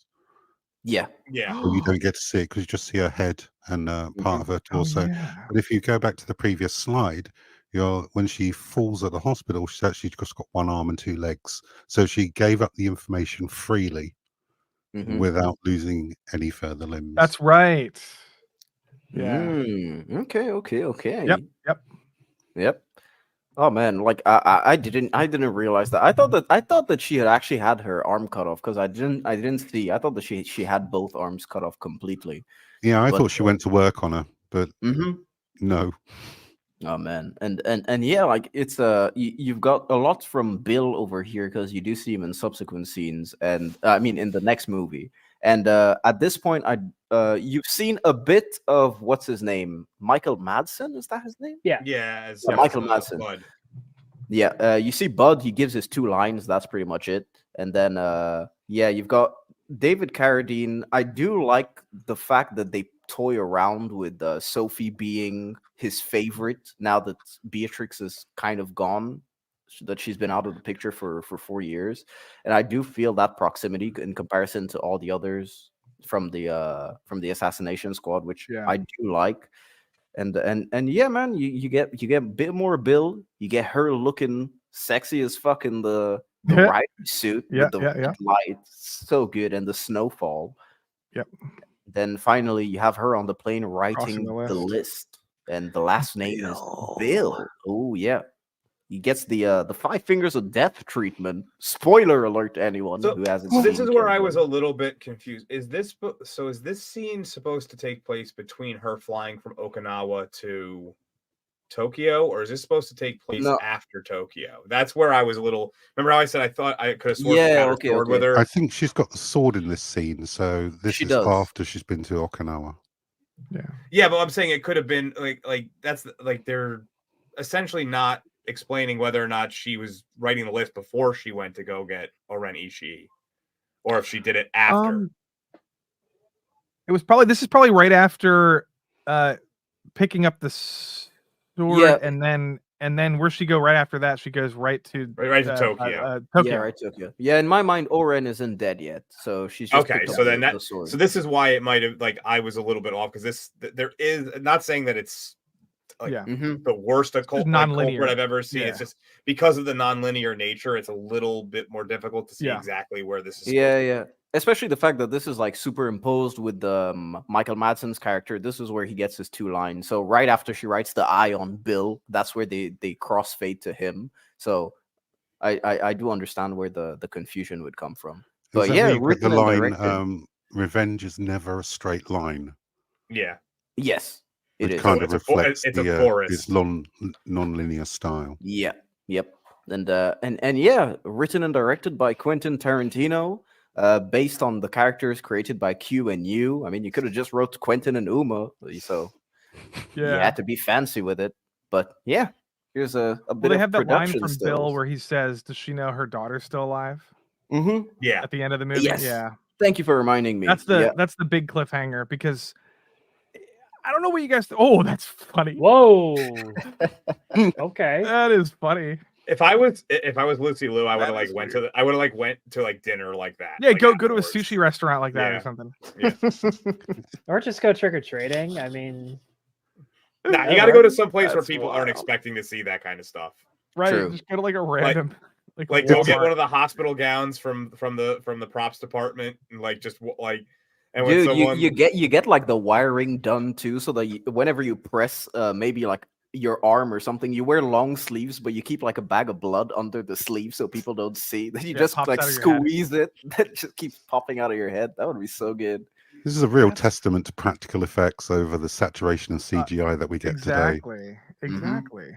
Yeah. Yeah. But you don't get to see it because you just see her head and part of her torso. yeah. But if you go back to the previous slide, when she falls at the hospital, she's actually just got one arm and two legs. So she gave up the information freely Mhm. without losing any further limbs. That's right. Yeah. Okay. Yep. Oh man, like I didn't realize that. I thought that she had actually had her arm cut off because I didn't see. I thought that she had both arms cut off completely. Yeah, I But, thought she went to work on her, but Mhm. no. Oh man, and yeah, like it's you've got a lot from Bill over here because you do see him in subsequent scenes, and I mean in the next movie. And at this point, you've seen a bit of what's his name, Michael Madsen. Is that his name? Yeah. Yeah, as Michael Madsen. Bud. Yeah, you see Bud. He gives his 2 lines. That's pretty much it. And then yeah, you've got David Carradine. I do like the fact that they toy around with Sophie being his favorite now that Beatrix is kind of gone, that she's been out of the picture for 4 years. And I do feel that proximity in comparison to all the others from the Assassination Squad, which Yeah. I do like. And yeah, man, you get a bit more Bill. You get her looking sexy as fuck in the riding suit Yeah, with the yeah. lights, so good, and the snowfall. Yep. Then finally, you have her on the plane writing Crossing the the list. list, and the last name is Bill. Oh yeah, he gets the 5 fingers of death treatment. Spoiler alert to anyone So who hasn't. this seen is where I Kill was Bill. a little bit confused. Is this scene supposed to take place between her flying from Okinawa to Tokyo, or is this supposed to take place No. after Tokyo? That's where I was a little. Remember how I said I thought I could have sworn Yeah, she had her okay, sword with okay. her? I think she's got the sword in this scene, so this She is does. after she's been to Okinawa. Yeah, but I'm saying it could have been like that's like they're essentially not explaining whether or not she was writing the list before she went to go get O-Ren Ishii, or if she did it after. It was probably this is probably right after picking up the sword, Yeah. and then where she go right after that? She goes right to Tokyo. Tokyo. Yeah, right, Tokyo. Yeah, in my mind, O-Ren isn't dead yet, so she's just Okay, picked so up then the sword. so this is why it might have I was a little bit off, because there is, not saying that it's the worst occult culprit I've ever seen. Yeah. It's just because of the non-linear nature, it's a little bit more difficult to see exactly where this is. Yeah. Especially the fact that this is like superimposed with Michael Madsen's character. This is where he gets his 2 lines. So right after she writes the I on Bill, that's where they crossfade to him. So I do understand where the confusion would come from. But Is that yeah, where you get written the and line, directed. "Revenge is never a straight line." Yeah. Yes, it which is. kind of reflects it's a the forest. its non-linear style. Yeah. Yep. And yeah, written and directed by Quentin Tarantino, based on the characters created by Q and U. I mean, you could have just wrote Quentin and Uma, so you had to be fancy with it. But yeah, here's a bit they of have that line production from stills. Bill where he says, "Does she know her daughter's still alive?" Mm-hmm. Yeah. At the end of the movie. Yes. Yeah. Thank you for reminding me. That's the big cliffhanger, because I don't know what you guys. Oh, that's funny. Whoa. Okay. That is funny. If I was Lucy Liu, I would have went to dinner like that. Yeah, like go to a afterwards. sushi restaurant like that Yeah. or something. Yeah. Or just go trick or treating. I mean, Nah, you got to go to some place where people aren't expecting to see that kind of stuff. Right. True. Just go to like a random Like go get Walmart. one of the hospital gowns from the props department, and and when Dude, someone you get like the wiring done too, so that whenever you press maybe like your arm or something, you wear long sleeves, but you keep like a bag of blood under the sleeve so people don't see. Then you just pops like out of your head. squeeze it, that just keeps popping out of your head. That would be so good. This is a real testament to practical effects over the saturation of CGI that we get today. Exactly.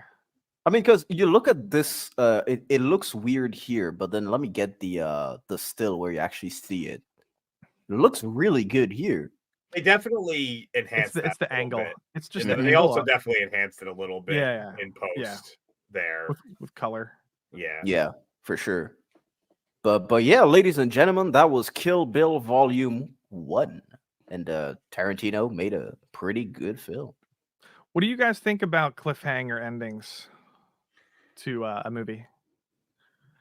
I mean, because you look at this, it looks weird here, but then let me get the still where you actually see it. It looks really good here. they definitely enhanced It's the that a little angle. bit. It's just And the they angle also of- definitely enhanced it a little bit Yeah. in post there. with color. Yeah. Yeah, for sure. But yeah, ladies and gentlemen, that was Kill Bill Volume 1. And Tarantino made a pretty good film. What do you guys think about cliffhanger endings to a movie?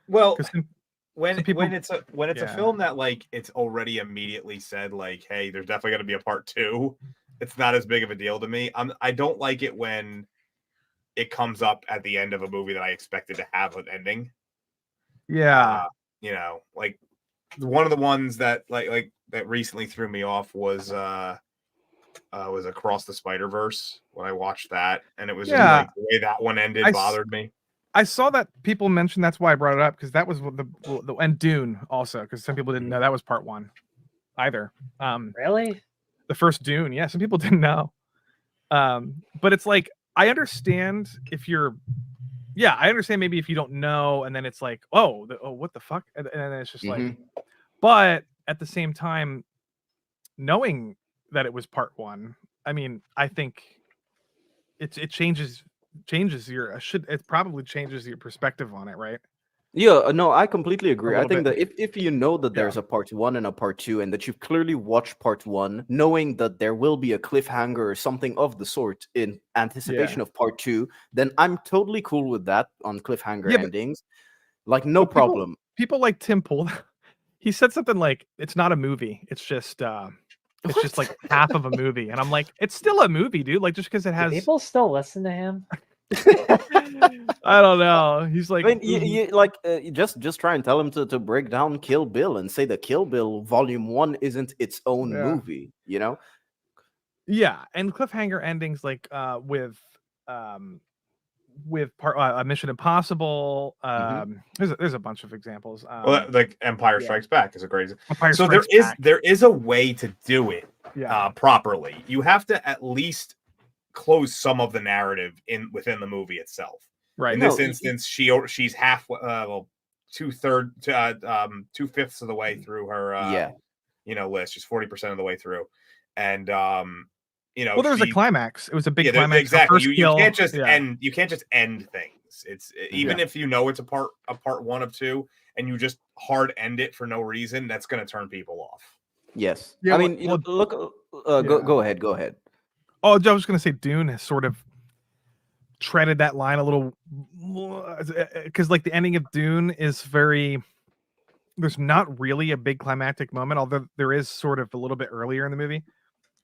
Well, 'Cause when people- it's a film that it's already immediately said hey, there's definitely going to be a part 2, it's not as big of a deal to me. I don't like it when it comes up at the end of a movie that I expected to have an ending. Yeah. Like one of the ones that that recently threw me off was Across the Spider-Verse when I watched that, and it was just the way that one ended bothered me. I saw that people mentioned, that's why I brought it up, because that was the and Dune also, because some people didn't know that was part 1 either. really? The first Dune, yeah, some people didn't know. But it's like, I understand if you're, I understand maybe if you don't know, and then it's like, what the fuck, and then it's just like, but at the same time, knowing that it was part 1, I mean, I think it changes your it probably changes your perspective on it, right? Yeah, no, I completely agree. I little think bit. that if you know that there's a part 1 and a part 2, and that you've clearly watched part 1, knowing that there will be a cliffhanger or something of the sort in anticipation of part 2, then I'm totally cool with that on cliffhanger endings. Like, no problem. People like Tim Pool, he said something like, "It's not a movie. It's just just like half of a movie," and I'm like, "It's still a movie, dude. Like, just because it has." Do people still listen to him? I don't know. He's like, I mean, you like just try and tell him to break down Kill Bill and say that Kill Bill Volume 1 isn't its own movie, you know? Yeah, and cliffhanger endings like with Mission Impossible. There's a bunch of examples. Like Empire Strikes Back is a great. Empire so Strikes Back. there is a way to do it Yeah. properly. You have to at least close some of the narrative within the movie itself. Right. In this instance, she's half, well, 2/5 of the way through her, list. She's 40% of the way through, and well, there was a climax. It was a big climax. Exactly. You kill, can't just end. You can't just end things. It's even if you know it's a part 1 of 2, and you just hard end it for no reason, that's going to turn people off. Yes. Yeah, I mean, look. Go ahead. Go ahead. Oh, I was going to say Dune has sort of treaded that line a little, because like the ending of Dune is very. There's not really a big climactic moment, although there is sort of a little bit earlier in the movie.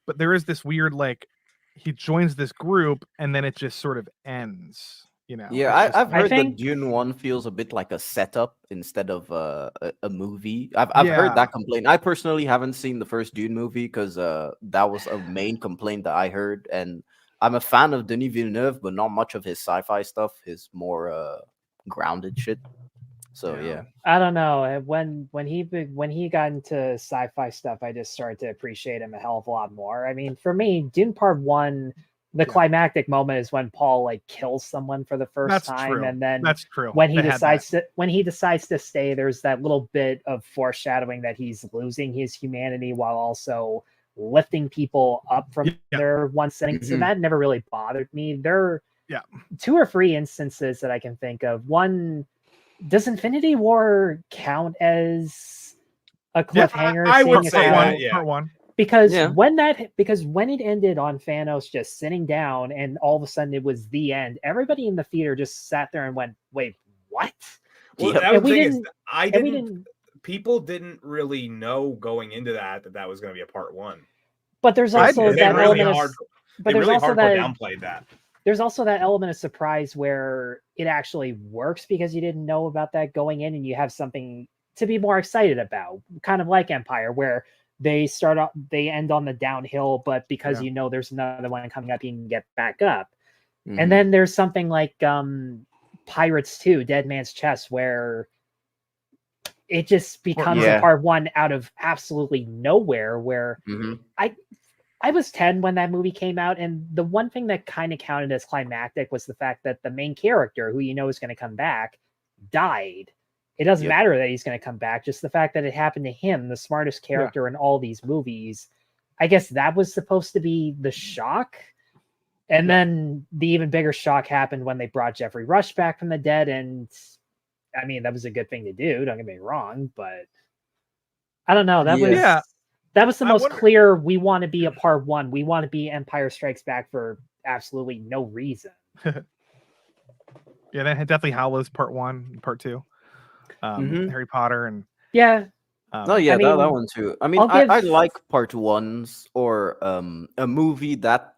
But there is this weird, like, he joins this group and then it just sort of ends, you know? Yeah, I've heard that Dune 1 feels a bit like a setup instead of a movie. I've heard that complaint. I personally haven't seen the first Dune movie because that was a main complaint that I heard. And I'm a fan of Denis Villeneuve, but not much of his sci-fi stuff. His more grounded shit. So yeah, I don't know. When he got into sci-fi stuff, I just started to appreciate him a hell of a lot more. I mean, for me, Dune Part 1, the climactic moment is when Paul like kills someone for the first time, true. and then that's true. When he decides to stay, there's that little bit of foreshadowing that he's losing his humanity while also lifting people up from their one setting. So that never really bothered me. There are 2 or 3 instances that I can think of. One. Does Infinity War count as a cliffhanger? I would say that, Part 1. Because when it ended on Thanos just sitting down and all of a sudden it was the end, everybody in the theater just sat there and went, "Wait, what?" Well, people didn't really know going into that was going to be a part 1. But there's also that element downplayed that. There's also that element of surprise where it actually works because you didn't know about that going in and you have something to be more excited about, kind of like Empire, where they end on the downhill, but because there's another one coming up, you can get back up. And then there's something like Pirates 2, Dead Man's Chest, where it just becomes a part 1 out of absolutely nowhere, where I was 10 when that movie came out, and the one thing that kind of counted as climactic was the fact that the main character, who you know is going to come back, died. It doesn't matter that he's going to come back, just the fact that it happened to him, the smartest character in all these movies. I guess that was supposed to be the shock. And then the even bigger shock happened when they brought Jeffrey Rush back from the dead, and I mean, that was a good thing to do, don't get me wrong, but I don't know, that was the most clear. We want to be a part 1. We want to be Empire Strikes Back for absolutely no reason. Yeah, that definitely Howl's part 1, part 2. Harry Potter and that one too. I mean, I like part 1s or a movie that.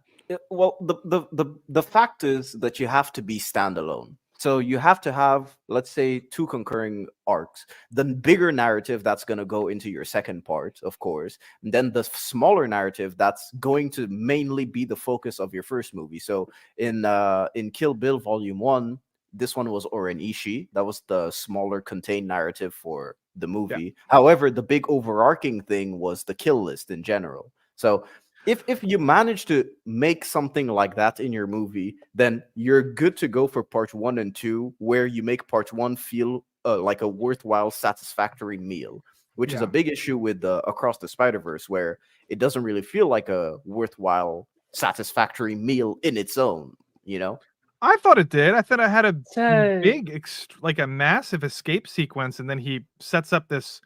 Well, the fact is that you have to be standalone. So you have to have, let's say, 2 concurring arcs. The bigger narrative that's going to go into your second part, of course. And then the smaller narrative that's going to mainly be the focus of your first movie. So in Kill Bill Volume 1, this one was Oren Ishii. That was the smaller contained narrative for the movie. Yeah. However, the big overarching thing was the kill list in general. So if you manage to make something like that in your movie, then you're good to go for part 1 and 2, where you make part 1 feel like a worthwhile, satisfactory meal, which is a big issue with Across the Spider-Verse, where it doesn't really feel like a worthwhile, satisfactory meal in its own, you know? I thought it did. I thought I had a big, like a massive escape sequence, and then he sets up this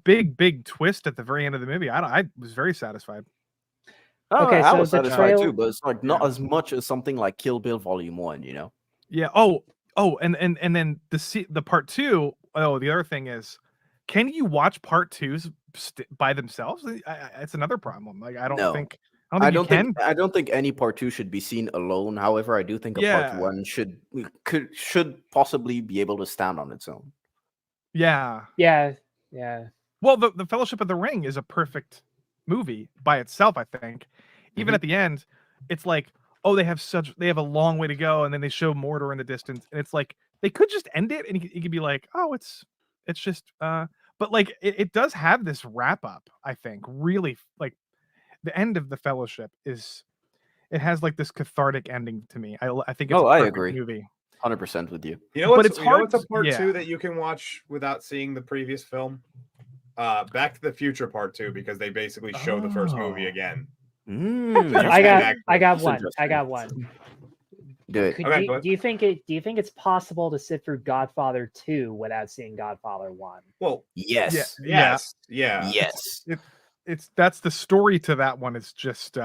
big twist at the very end of the movie. I was very satisfied. Okay, I was satisfied too, but it's like not as much as something like Kill Bill Volume 1, you know? Yeah. And then the part 2. Oh, the other thing is, can you watch part 2s by themselves? It's another problem. Like I don't think any part 2 should be seen alone. However, I do think a part 1 should possibly be able to stand on its own. Yeah. Well, the Fellowship of the Ring is a perfect movie by itself, I think. Even at the end, it's like, oh, they have a long way to go, and then they show Mordor in the distance, and it's like they could just end it, and you could be like, oh, it's just but like it does have this wrap up, I think. Really, like the end of the Fellowship is it has like this cathartic ending to me. I think it's Oh, a I perfect agree. movie. 100% with you. You know But what's, it's you know hard what's a to- part yeah. 2 that you can watch without seeing the previous film? Back to the Future Part 2, because they basically show the first movie Oh. again. I got That's one. I interesting. got one. Do it. Could Okay, you, go ahead. do you think it's possible to sit through Godfather 2 without seeing Godfather 1? Well, Yes. yeah. Yes. That's the story to that one. It's just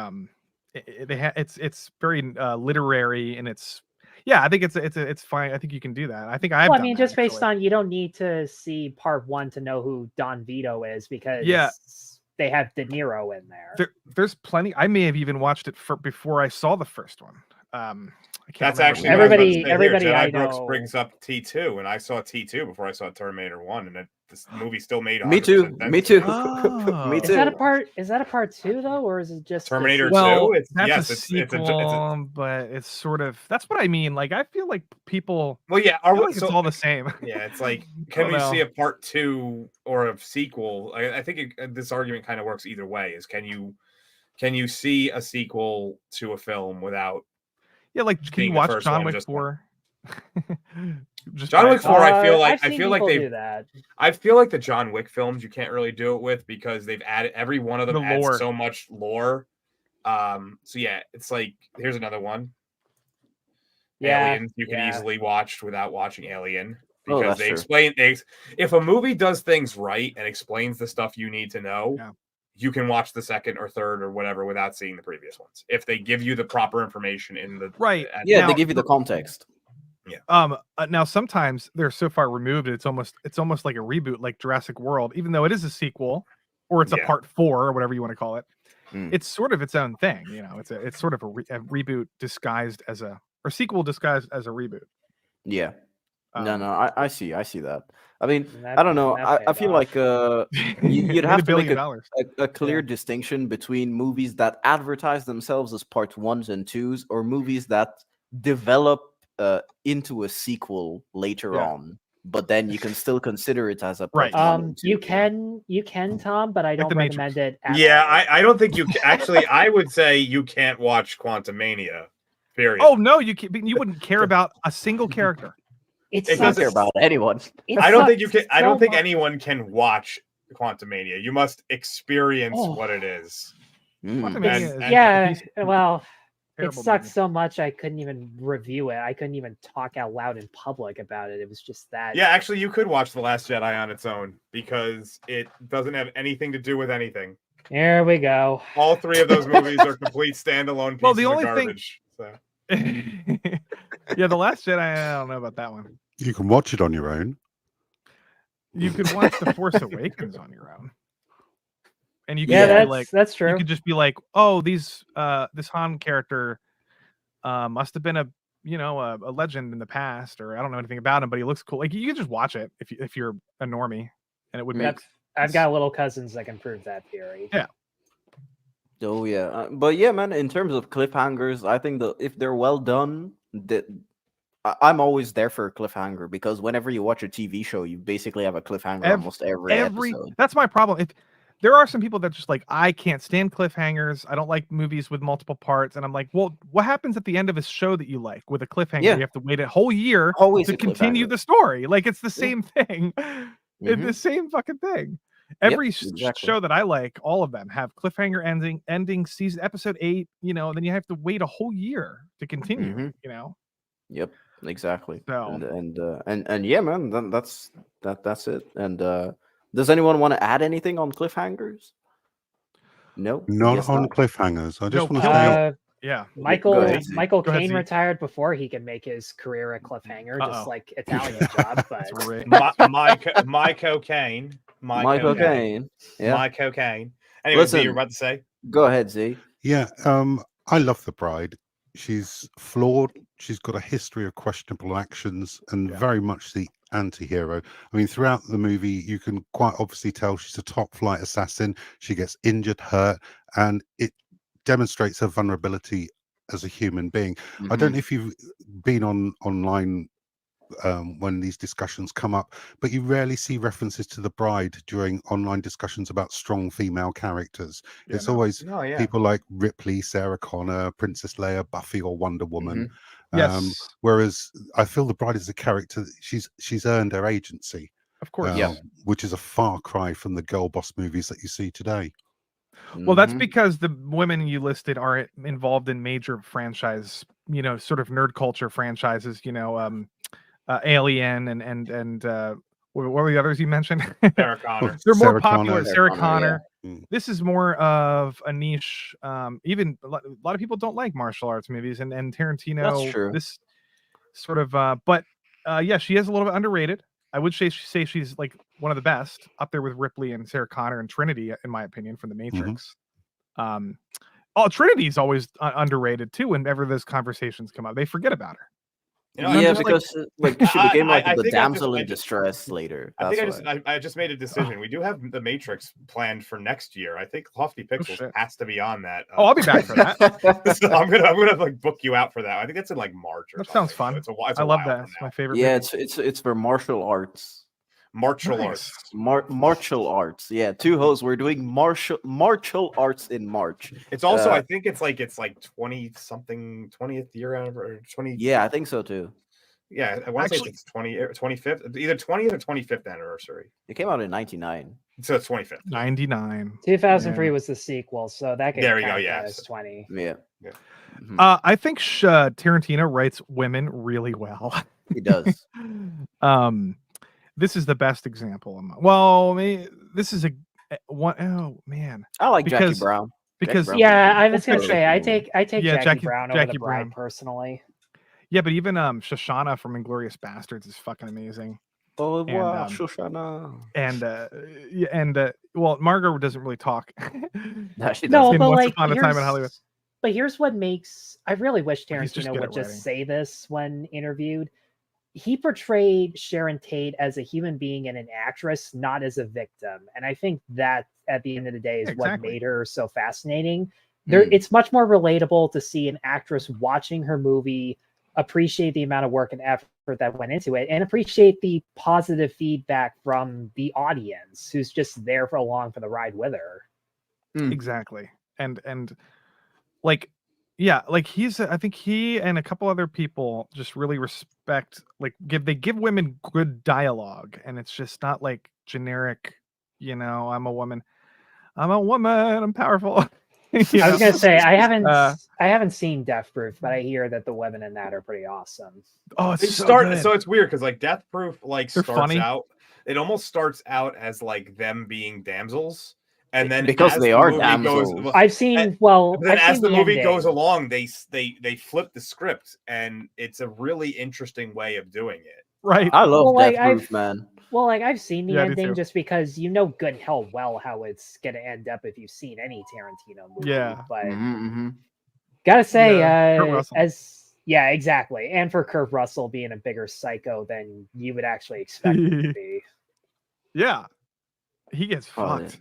it's very literary, and it's I think it's fine. I think you can do that. I think I've Well, I done mean, that, just based actually. on, you don't need to see part 1 to know who Don Vito is, because Yeah. they have De Niro in there. There's plenty. I may have even watched it before I saw the first one. I can't That's remember. actually what I was about to say here. Everybody Jedi I Brooks know- brings up T2, and I saw T2 before I saw Terminator 1, and this movie still made 100% Me too. sense Me to too. Oh. Me Is too. that a part 2 though, or is it just a Terminator sequel? 2? Well, It's that's yes, a it's sequel, but it's sort of that's what I mean. Like, I feel like people. well, yeah. I feel like it's all the same. Yeah, it's like, I can don't we see know. a part 2 or a sequel? I think this argument kind of works either way. Is can you see a sequel to a film without? Yeah, like, can being you the watch first John one, Wick just 4? Just John by Wick 4, I feel like I've seen people do that. I feel like the John Wick films you can't really do it with, because they've added, every one of them The adds lore. so much lore. So yeah, it's like, here's another one. Yeah, Aliens you can yeah. easily watch without watching Alien, Oh, because that's they true. explain if a movie does things right and explains the stuff you need to know, Yeah. you can watch the second or third or whatever without seeing the previous ones, if they give you the proper information in the Right. Yeah, Now- they give you the context. Now sometimes they're so far removed, it's almost like a reboot, like Jurassic World, even though it is a sequel or it's a Yeah. part 4 or whatever you want to call it. Mm. It's sort of its own thing, you know. It's sort of a reboot disguised as or sequel disguised as a reboot. Yeah. No, Um, I see that. I mean, And that- I don't know. and that I paid feel off. like you'd made have $1 to make billion. a clear Yeah. distinction between movies that advertise themselves as part 1s and 2s, or movies that develop into a sequel later Yeah. on, but then you can still consider it as a Right. part 1 and 2. You can, Tom, but I Like don't The Matrix. recommend it at Yeah, all. I don't think you actually. I would say you can't watch Quantumania. Period. Oh no, you wouldn't care about a single character. It It I don't sucks. care about anyone. It I don't think you sucks can. I don't so think much. anyone can watch Quantumania. You must experience Oh. what it is. Mm. Quantumania is a Yeah, piece of well, it terrible sucks movie. so much I couldn't even review it. I couldn't even talk out loud in public about it. It was just that. Yeah, actually, you could watch The Last Jedi on its own, because it doesn't have anything to do with anything. There we go. All 3 of those movies are complete standalone pieces Well, the of only thing- garbage. So. Yeah, The Last Jedi, I don't know about that one. You can watch it on your own. You could watch The Force Awakens on your own. And you could Yeah, just be that's like, true. you could just be like, oh, this Han character must have been a legend in the past, or I don't know anything about him, but he looks cool. Like, you could just watch it if you're a normie, and it would make I've got little cousins that can prove that theory. Yeah. Oh yeah, but yeah, man. In terms of cliffhangers, I think that if they're well done, I'm always there for a cliffhanger, because whenever you watch a TV show, you basically have a cliffhanger almost every episode. That's my problem. If there are some people that just like, I can't stand cliffhangers. I don't like movies with multiple parts, and I'm like, well, what happens at the end of a show that you like with a cliffhanger? Yeah. You have to wait a whole year Always to a continue cliffhanger. the story. Like, it's the Yeah. same thing. It's the same fucking thing. Every exactly. show that I like, all of them have cliffhanger ending season episode 8, then you have to wait a whole year to continue, Mhm. Yep, exactly. So- And yeah, man, that's it. And does anyone want to add anything on cliffhangers? No, Not Guess on not. cliffhangers. I just No, want to say, Yeah. Go Michael ahead, Z. Michael Go ahead, Caine Z. retired before he could make his career a cliffhanger, Uh-oh. just like Italian job. But That's right. My cocaine. My cocaine. Yeah. My cocaine. Anyway, Z, Listen. you're about to say? Go ahead, Z. yeah, I love the bride. She's flawed. She's got a history of questionable actions, and Yeah. very much the anti-hero. I mean, throughout the movie, you can quite obviously tell she's a top flight assassin. She gets injured, hurt, and it demonstrates her vulnerability as a human being. I don't know if you've been online when these discussions come up, but you rarely see references to the bride during online discussions about strong female characters. Yeah, It's no. always No, yeah. people like Ripley, Sarah Connor, Princess Leia, Buffy, or Wonder Woman. Yes, Whereas I feel the bride is a character, she's earned her agency, of course. which is a far cry from the girl boss movies that you see today. Well, that's because the women you listed are involved in major franchise, sort of nerd culture franchises. Alien and what were the others you mentioned? Sarah Connor. They're more Sarah popular. Connor. Sarah Connor, Connor. Mm. This is more of a niche. Even a lot of people don't like martial arts movies, and Tarantino. That's true. This sort of, but yeah, she is a little bit underrated. I would say she's like one of the best, up there with Ripley and Sarah Connor and Trinity, in my opinion, from The Matrix. Trinity's always underrated too. Whenever those conversations come up, they forget about her. Yeah, because she became like I the think damsel in distress later. I just made a decision. We do have The Matrix planned for next year. I think Lofty Pixels has to be on that. I'll be back for that. So I'm gonna like book you out for that. I think that's in like March. Or That sounds fun. So I love that. It's my favorite. Yeah, movie. it's for martial arts. Martial Nice. arts. Martial arts. Yeah, two hosts. We're doing martial arts in March. It's also I think it's like 20th year anniversary. 20. Yeah, I think so too. Yeah, I want to say it's 25th, either 20th or 25th anniversary. It came out in 99. So it's 25th. 99. 2003 was the sequel, so that could There we go, count yeah. as 20. Yeah. I think Tarantino writes women really well. He does. This is the best example. This is one. Oh man, I like Jackie Brown. Because Jackie Brown. Yeah, I was gonna say I take Yeah, Jackie Brown over the bride Brown. personally. Yeah, but even Shoshana from Inglourious Bastards is fucking amazing. Oh wow, And, Shoshana. And well, Margot doesn't really talk. No, she No, doesn't. but Once like Upon a Time in Hollywood. But here's what makes I really wish He's just Tarantino good would at just writing. say this when interviewed. He portrayed Sharon Tate as a human being and an actress, not as a victim. And I think that at the end of the day is what Exactly. made her so fascinating. It's much more relatable to see an actress watching her movie, appreciate the amount of work and effort that went into it, and appreciate the positive feedback from the audience who's just there for along for the ride with her. Exactly. And like, yeah, like I think he and a couple other people just really respect, like give women good dialogue, and it's just not like generic, I'm a woman, I'm powerful. I was gonna say I haven't seen Death Proof, but I hear that the women in that are pretty awesome. Oh, it's so good. So it's weird because like Death Proof They're starts funny. out. It almost starts out as like them being damsels, and then Because as they the are movie damsels. I've seen and then I've as seen the movie ending. goes along, they flip the script, and it's a really interesting way of doing it. Right. I love Well, Death Proof, man. Well, like I've seen the Yeah, me ending too. just because you know good and hell well how it's gonna end up if you've seen any Tarantino movie. Yeah. But Mm-hmm. gotta say, Kurt Russell. exactly. And for Kurt Russell being a bigger psycho than you would actually expect him to be. Yeah. He gets Oh, fucked.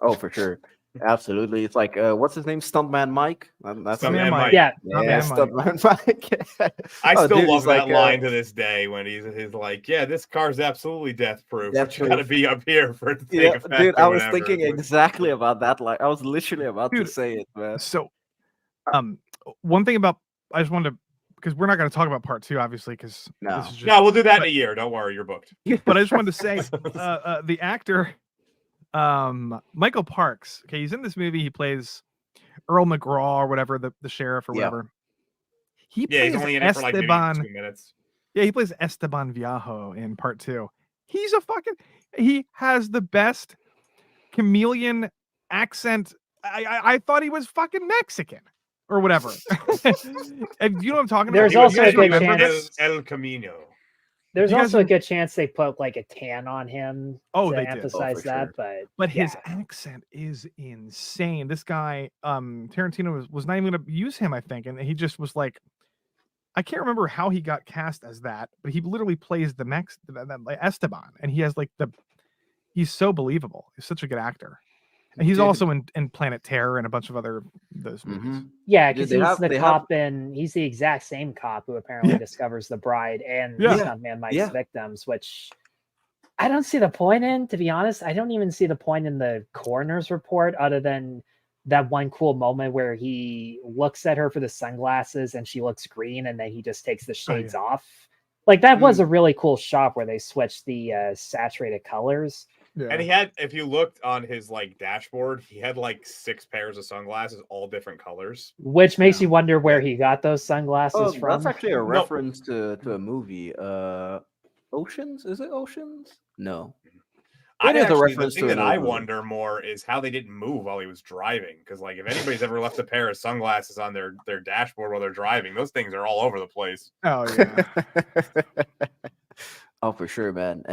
Oh, for sure. Absolutely. It's like, what's his name? Stuntman Mike? That's Stuntman Mike. Yeah. Yeah, Stuntman Mike. I Oh, still dude, love he's that like, line to this day when he's like, "Yeah, this car's absolutely death proof. But you got to be up here for it to take Yeah, effect." dude, or I was whatever." thinking exactly about that. Like, I was literally about to Dude, say it, man. So, one thing about I just wanted to, because we're not going to talk about part 2, obviously, because No. this is just, No, we'll do that in a year. Don't worry, you're booked. but I just wanted to say, the actor, Michael Parks. Okay, he's in this movie. He plays Earl McGraw or whatever, the sheriff or Yeah. whatever. He Yeah, he's plays only in it for like maybe Esteban. 2 minutes. Yeah, he plays Esteban Viajo in part 2. He has the best chameleon accent. I thought he was fucking Mexican or whatever. And you know what I'm talking There's about? also a good Remember chance. El Camino. There's You guys also a are- good chance they put like a tan on him Oh, to they did. emphasize for that, sure. but His yeah. accent is insane. This guy, Tarantino was not even going to use him, I think, and he just was like, I can't remember how he got cast as that, but he literally plays the like Esteban, and he has like he's so believable. He's such a good actor. And he's Dude. also in Planet Terror and a bunch of other those movies. Yeah, Dude, because they he's have- the they cop and he's the exact same cop who apparently Yeah. discovers the bride and Yeah. Stuntman Mike's Yeah. victims, which I don't see the point in, to be honest. I don't even see the point in the coroner's report other than that one cool moment where he looks at her for the sunglasses and she looks green and then he just takes the shades off. Like that was a really cool shot where they switched the saturated colors. Yeah. And he had, if you looked on his like dashboard, he had like 6 pairs of sunglasses, all different colors. Which makes you wonder where he got those sunglasses Oh, from. that's actually a reference to a movie. Oceans? Is it Oceans? No. It is a The reference thing to that an I old movie. wonder more is how they didn't move while he was driving. Because like if anybody's ever left a pair of sunglasses on their dashboard while they're driving, those things are all over the place. Oh yeah. Oh, for sure, man.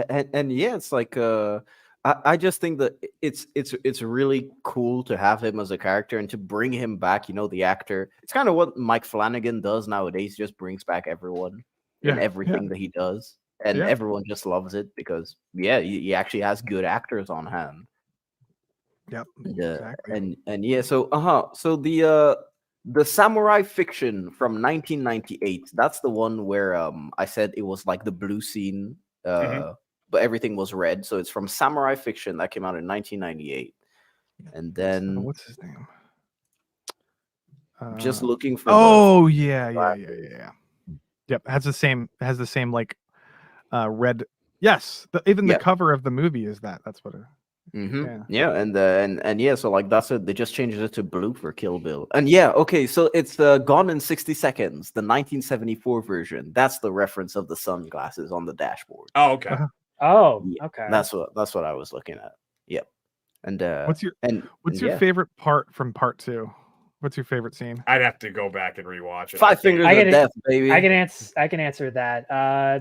And yeah, it's like I just think that it's really cool to have him as a character and to bring him back, the actor. It's kind of what Mike Flanagan does nowadays, just brings back everyone in everything that he does. And everyone just loves it because he actually has good actors on hand. Yep. Exactly. And yeah, so the samurai fiction from 1998, that's the one where I said it was like the blue scene, but everything was red. So it's from Samurai Fiction that came out in 1998. And then what's his name? Just looking for yeah. Yep, has the same like red. Yes, even the cover of the movie is that. That's what it. And yeah, so like that's it. They just changed it to blue for Kill Bill. And yeah, okay, so it's Gone in 60 Seconds, the 1974 version. That's the reference of the sunglasses on the dashboard. Oh, okay. Oh, Yeah, okay. That's what I was looking at. Yep. And what's your favorite part from part 2? What's your favorite scene? I'd have to go back and rewatch it. Five Fingers of Death, baby. I can answer that.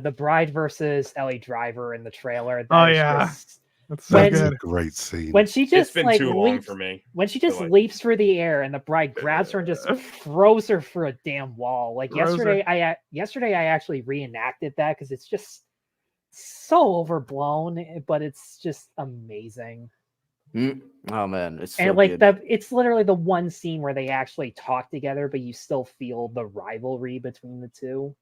The bride versus Ellie Driver in the trailer. That's so That's good. a great scene. When she just It's been like too long leaps, for me. when she just leaps through the air and the bride grabs her and just throws her for a damn wall. Like yesterday I actually reenacted that because it's just so overblown, but it's just amazing. Oh man, it's so And like good. it's literally the one scene where they actually talk together, but you still feel the rivalry between the two.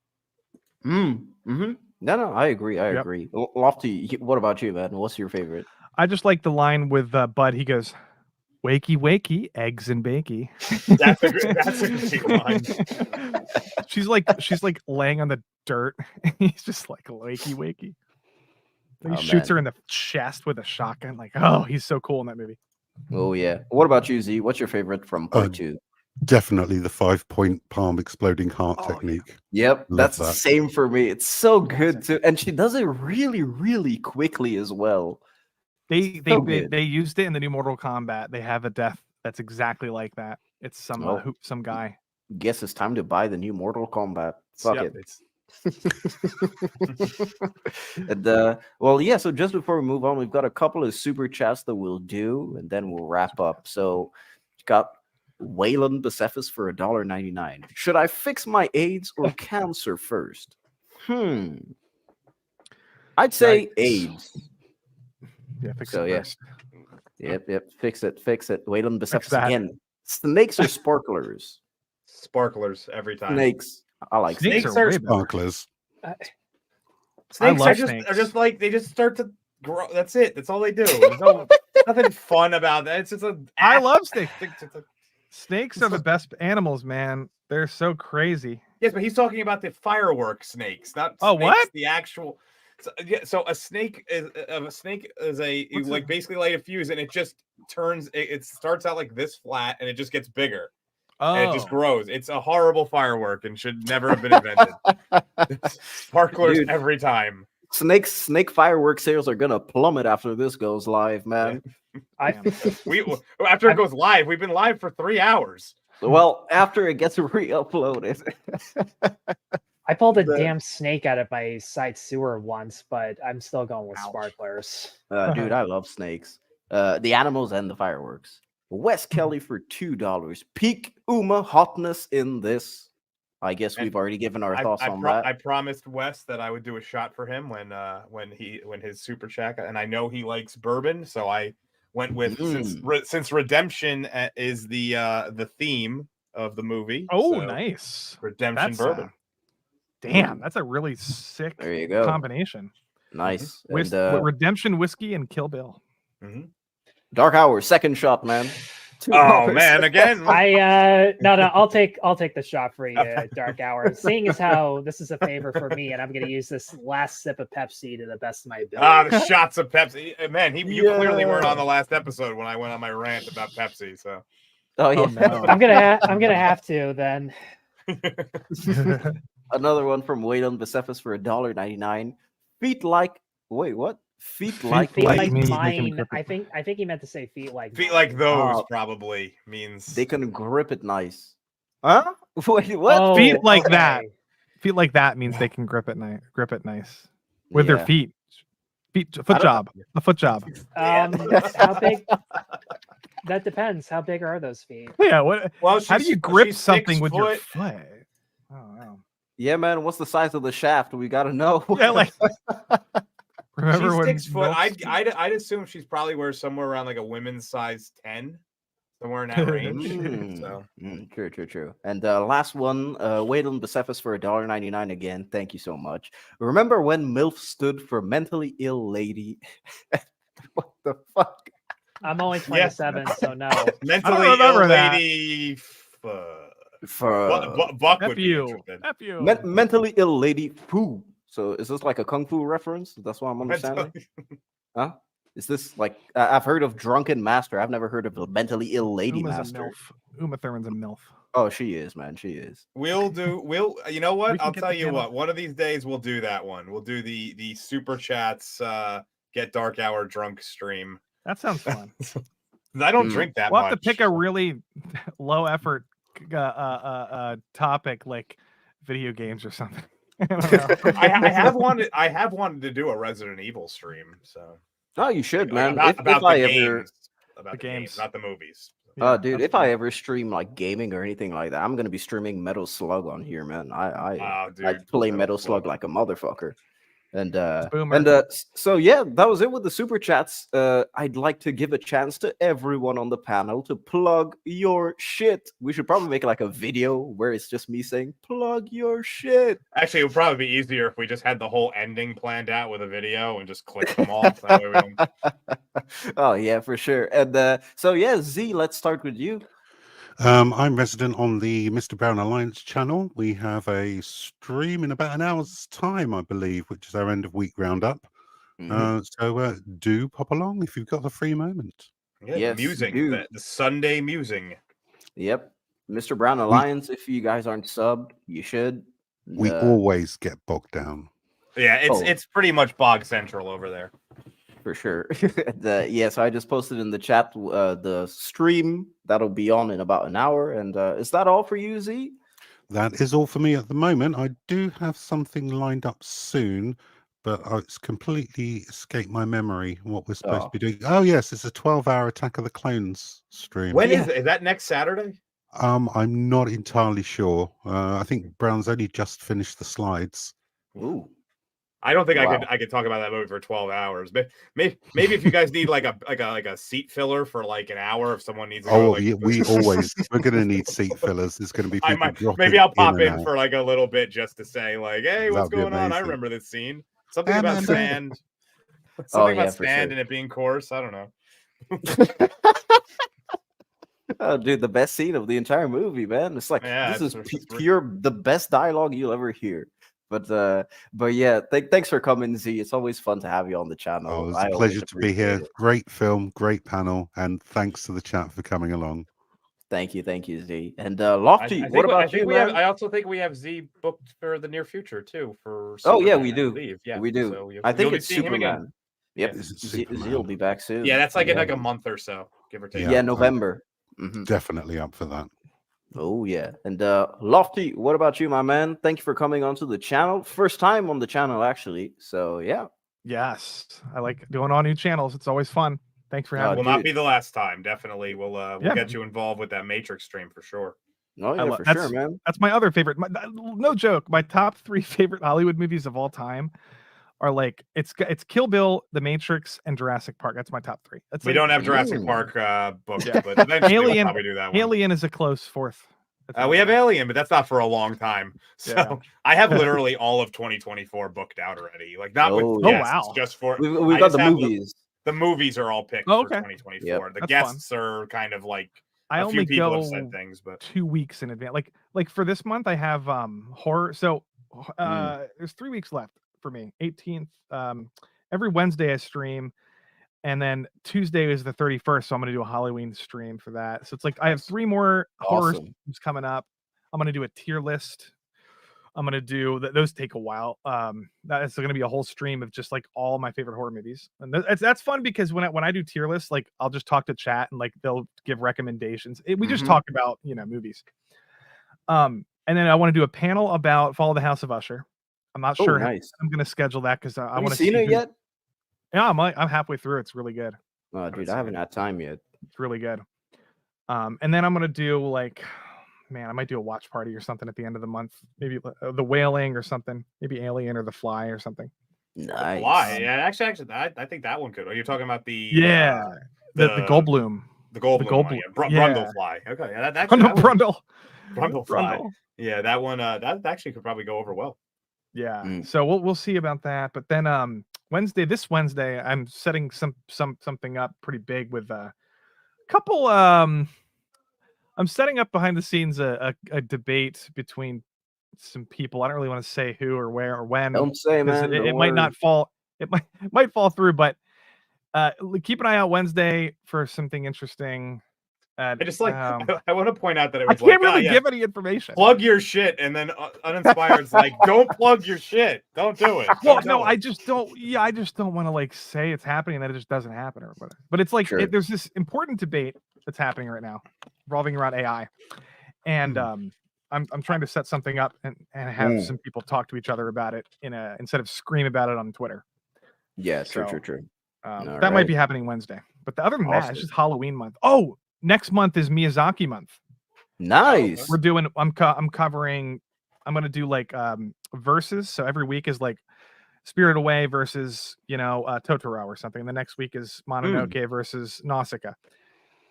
No, I agree. I agree. Lofty, what about you, man? What's your favorite? I just like the line with Bud. He goes, "Wakey, wakey, eggs and bakey." That's a great line. She's like laying on the dirt. He's just like wakey, wakey. He shoots her in the chest with a shotgun. Like, oh, he's so cool in that movie. Oh yeah. What about you, Z? What's your favorite from part 2? Definitely the 5-point palm exploding heart technique. Yep, Love that's that. the same for me. It's so good too, and she does it really, really quickly as well. They used it in the new Mortal Kombat. They have a death that's exactly like that. It's some guy. Guess it's time to buy the new Mortal Kombat. Fuck it. And so just before we move on, we've got a couple of super chats that we'll do, and then we'll wrap up. So, got Waylon Bucephus for $1.99. Should I fix my AIDS or cancer first? I'd say AIDS. Yeah, fix it first. Yep. Fix it. Waylon Bucephus again. Snakes or sparklers? Sparklers every time. Snakes. I like Snakes snakes. are Sparklers. Snakes love are just snakes. are just like they just start to grow. That's it. That's all they do. There's nothing fun about that. It's just I love snakes. Snakes are the best animals, man. They're so crazy. Yes, but he's talking about the firework snakes, not Oh, snakes, what? the actual. So a snake is you like basically light a fuse and it just turns. It starts out like this flat and it just gets bigger. And it just grows. It's a horrible firework and should never have been invented. Sparklers every time. Snake firework sales are gonna plummet after this goes live, man. After it goes live, we've been live for 3 hours. Well, after it gets re-uploaded. I pulled a damn snake out of my side sewer once, but I'm still going with sparklers. Dude, I love snakes. The animals and the fireworks. Wes Kelly for $2. Peak Uma hotness in this. I guess we've already given our thoughts on that. I promised Wes that I would do a shot for him when his super chat, and I know he likes bourbon, so I went with since redemption is the theme of the movie. Oh, so nice. Redemption That's bourbon. Damn, that's a really sick There you go. combination. Nice. With And redemption whiskey and Kill Bill. Dark Hour, second shot, man. 2 Oh hours. man, again. No, I'll take the shot for you, Dark Hour. Seeing as how this is a favor for me, and I'm going to use this last sip of Pepsi to the best of my ability. The shots of Pepsi. Man, you clearly weren't on the last episode when I went on my rant about Pepsi. So. Oh yeah. no. I'm gonna have to then. Another one from Waylon Bucephus for $1.99. Feet like. Wait, what? Feet like. Feet like means they can mine. grip it. I think he meant to say feet like Feet mine. like those Oh. probably means They can grip it nice. Huh? Wait, what? Oh, Feet like okay. that. Feet like that means they can grip it nice with their Yeah. feet. Foot job. A foot job. How big? That depends. How big are those feet? Yeah. What? Well, How do you grip something with your foot? Oh, wow. Yeah, man. What's the size of the shaft? We gotta know. Yeah, like. Remember She's when 6 foot. Milk- I'd assume she's probably wears somewhere around like a women's size 10, somewhere in that range. So True. And last one, Waylon Bucephus for $1.99 again. Thank you so much. Remember when MILF stood for mentally ill lady? What the fuck? I'm only 27, so no. mentally remember ill that. lady. For Buck F would be you. interested. F you. mentally ill lady poo. So is this like a kung fu reference? That's what I'm understanding. Huh? Is this like I've heard of drunken master? I've never heard of a mentally ill lady Uma's master. a MILF. Uma Thurman's a MILF. Oh, she is, man. She is. We'll you know We what? can I'll get tell the you panel. what. One of these days we'll do that one. We'll do the super chats get dark hour drunk stream. That sounds fun. I don't drink that We'll much. have to pick a really low effort topic like video games or something. I don't know. I have wanted to do a Resident Evil stream. So Oh, you should, like, man. about If I the ever, games, about The the games, games. not the movies. Yeah, dude, that's if fun. I ever stream like gaming or anything like that, I'm gonna be streaming Metal Slug on here, man. I Dude, play Metal Metal Slug. Slug like a motherfucker. And Boomer. so yeah, that was it with the super chats. I'd like to give a chance to everyone on the panel to plug your shit. We should probably make like a video where it's just me saying plug your shit. Actually, it would probably be easier if we just had the whole ending planned out with a video and just click them all. That way we don't... Oh yeah, for sure. And so yeah, Z, let's start with you. I'm resident on the Mr. Brown Alliance channel. We have a stream in about an hour's time, I believe, which is our end of week roundup. So do pop along if you've got a free moment. Yeah, Yes, musing. do. The Sunday musing. Yep. Mr. Brown Alliance, if you guys aren't subbed, you should. We Uh, always get bogged down. Yeah, Oh. it's pretty much bog central over there. For sure. Yeah, so I just posted in the chat the stream that'll be on in about an hour. And is that all for you, Z? That is all for me at the moment. I do have something lined up soon, but it's completely escaped my memory what we're supposed to be doing. Oh yes, it's a 12-hour Attack of the Clones stream. When is that next Saturday? I'm not entirely sure. I think Brown's only just finished the slides. Ooh. I don't think Wow. I could talk about that movie for 12 hours. But maybe if you guys need like a seat filler for like an hour, if someone needs to go, Oh, like, yeah, we're going to need seat fillers. There's going to be people dropping maybe I'll pop and in out. for like a little bit just to say like, hey, what's That'd be going on? I amazing. remember this scene. Something And about then- sand. Oh, Something yeah, about for sand sure. and it being coarse. I don't know. Oh, dude, the best scene of the entire movie, man. It's like Yeah, this is it's pure the best dialogue you'll ever hear. But yeah, thanks for coming, Z. It's always fun to have you on the channel. Oh, it's I a always pleasure to be appreciate here. it. Great film, great panel, and thanks to the chat for coming along. Thank you, Z. And Lofty, what about you, man? I also think we have Z booked for the near future too. For Oh yeah, Superman, we I do. believe. Yeah, we do. So I think you'll be it's seeing him again. Superman. Yep, Is it Z will Superman? be back soon. Yeah, that's like in Yeah. like a month or so, give or take. Yeah, Yeah, November. Mhm. Definitely up for that. Oh yeah. And Lofty, what about you, my man? Thank you for coming onto the channel. First time on the channel, actually. So yeah. Yes, I like doing all new channels. It's always fun. Thanks for Oh, having Will me. not dude. be the last time. Definitely, we'll Yeah. get you involved with that Matrix stream for sure. Oh yeah, for that's- sure, man. That's my other favorite. No joke. My top 3 favorite Hollywood movies of all time are like it's Kill Bill, The Matrix, and Jurassic Park. That's my top 3. That's We like, don't have Jurassic Ooh. Park booked, Yeah. but eventually we'll Alien. probably do that one. Alien is a close fourth. We have Alien, but that's not for a long time. So Yeah. I have literally all of 2024 booked out already. Like not with Oh, guests, wow. just for We've I got just the have movies. The movies are all picked Oh, for okay. 2024. Yep. The That's guests are kind of like I a only few people go have said things, but 2 weeks in advance. Like for this month, I have horror. So there's 3 weeks left for me. 18th. Every Wednesday I stream, and then Tuesday is the 31st. So I'm gonna do a Halloween stream for that. So it's like I have 3 more horror Awesome. streams coming up. I'm gonna do a tier list. I'm gonna do those take a while. That's gonna be a whole stream of just like all my favorite horror movies, and that's fun because when I do tier lists, like I'll just talk to chat and like they'll give recommendations. We just talk about movies. And then I want to do a panel about Follow the House of Usher. I'm not sure. Nice. I'm gonna schedule that because I Have want you to seen see it yet? Yeah, I'm halfway through. It's really good. Oh, dude, I haven't had time yet. It's really good. And then I'm gonna do like, man, I might do a watch party or something at the end of the month. Maybe The Wailing or something. Maybe Alien or The Fly or something. Nice. Why? Yeah, actually, I think that one could. Are you talking about the the Goldblum? The Goldblum one, Brundlefly. Okay, yeah, that Brundlefly. Yeah, that one. That actually could probably go over well. Yeah. So we'll see about that. But then this Wednesday, I'm setting something up pretty big with a couple. I'm setting up behind the scenes a debate between some people. I don't really want to say who or where or when. Don't say, man. It might not fall. It might fall through, but keep an eye out Wednesday for something interesting. I just like I want to point out that it I was can't like, really give any information. Plug your shit, and then Uninspired's like, don't plug your shit. Don't do it. Well, no, I just don't. Yeah, I just don't want to like say it's happening and that it just doesn't happen or whatever. But it's like there's this important debate that's happening right now, revolving around AI, and I'm trying to set something up and have some people talk to each other about it instead of scream about it on Twitter. Yeah, true. That might be happening Wednesday. But other than that, it's just Halloween month. Oh, next month is Miyazaki month. Nice. We're doing. I'm covering. I'm gonna do like verses. So every week is like Spirited Away versus Totoro or something. The next week is Mononoke versus Nausicaa.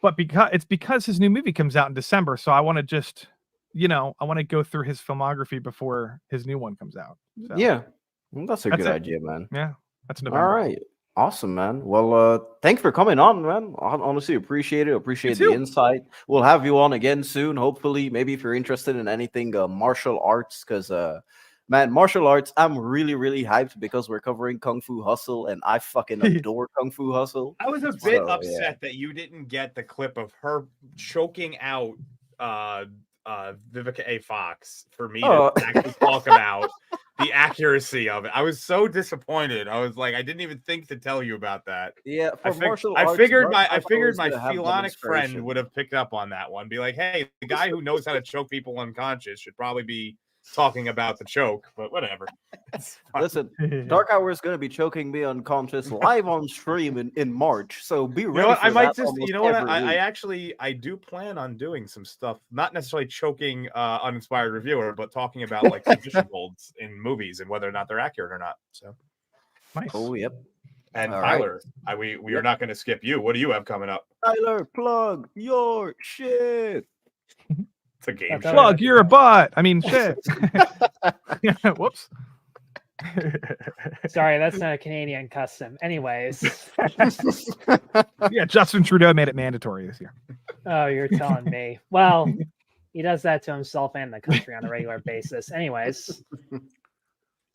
But because his new movie comes out in December, so I want to just I want to go through his filmography before his new one comes out. So, yeah, well, that's a good idea, man. Yeah, that's November. All right. Awesome, man. Well, thanks for coming on, man. I honestly appreciate it. Appreciate the insight. We'll have you on again soon. Hopefully, maybe if you're interested in anything martial arts, because man, martial arts, I'm really, really hyped because we're covering Kung Fu Hustle, and I fucking adore Kung Fu Hustle. I was a bit upset that you didn't get the clip of her choking out Vivica A. Fox for me to actually talk about the accuracy of it. I was so disappointed. I was like, I didn't even think to tell you about that. Yeah, I figured my felonic friend would have picked up on that one. Be like, hey, the guy who knows how to choke people unconscious should probably be talking about the choke, but whatever. Listen, Dark Hour is going to be choking me unconscious live on stream in March, so be ready. I might just, I do plan on doing some stuff, not necessarily choking uninspired reviewer, but talking about like submission holds in movies and whether or not they're accurate or not. So nice. Oh, yep. And all Tyler, we are not going to skip you. What do you have coming up? Tyler, plug your shit. It's a game show. Plug your butt. I mean, shit. Whoops. Sorry, that's not a Canadian custom. Anyways. Yeah, Justin Trudeau made it mandatory this year. Oh, you're telling me. Well, he does that to himself and the country on a regular basis. Anyways.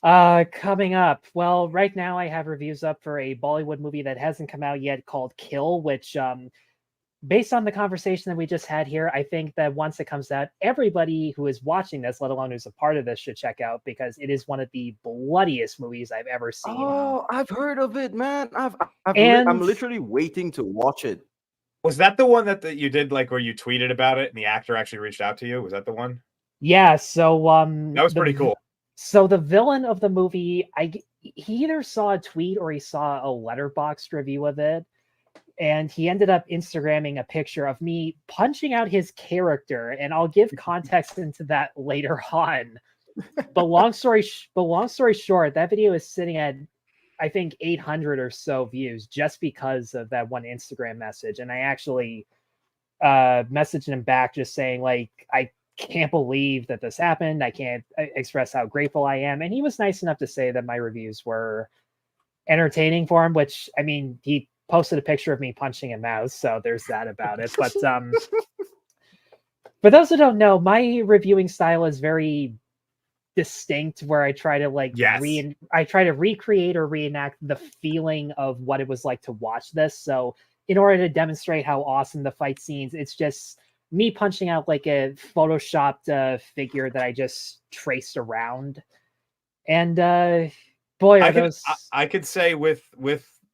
Coming up. Well, right now I have reviews up for a Bollywood movie that hasn't come out yet called Kill, which based on the conversation that we just had here, I think that once it comes out, everybody who is watching this, let alone who's a part of this, should check out because it is one of the bloodiest movies I've ever seen. Oh, I've heard of it, man. I'm literally waiting to watch it. Was that the one that you did, like where you tweeted about it and the actor actually reached out to you? Was that the one? Yeah. So that was pretty cool. So the villain of the movie, he either saw a tweet or he saw a Letterboxd review of it. And he ended up Instagramming a picture of me punching out his character, and I'll give context into that later on. But long story short, that video is sitting at I think 800 or so views just because of that one Instagram message. And I actually messaged him back just saying, like, I can't believe that this happened. I can't express how grateful I am. And he was nice enough to say that my reviews were entertaining for him, which, I mean, he posted a picture of me punching a mouse, so there's that about it. But for those who don't know, my reviewing style is very distinct, where I try to like I try to recreate or reenact the feeling of what it was like to watch this. So in order to demonstrate how awesome the fight scenes, it's just me punching out like a photoshopped figure that I just traced around. And boy, are I could say with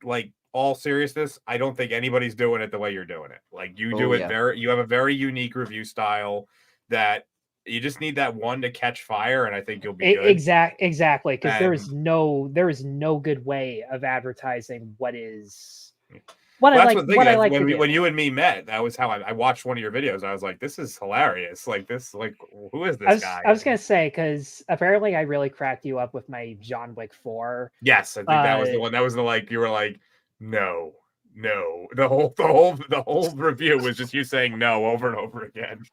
like all seriousness, I don't think anybody's doing it the way you're doing it. Like you do it you have a very unique review style that you just need that one to catch fire, and I think you'll be good. Exactly, because there is no good way of advertising what is what I like. When you and me met, that was how I watched one of your videos. I was like, this is hilarious. Like who is this guy? I was gonna say, because apparently I really cracked you up with my John Wick 4. Yes, I think that was the one. That was the like you were like, no. The whole review was just you saying no over and over again.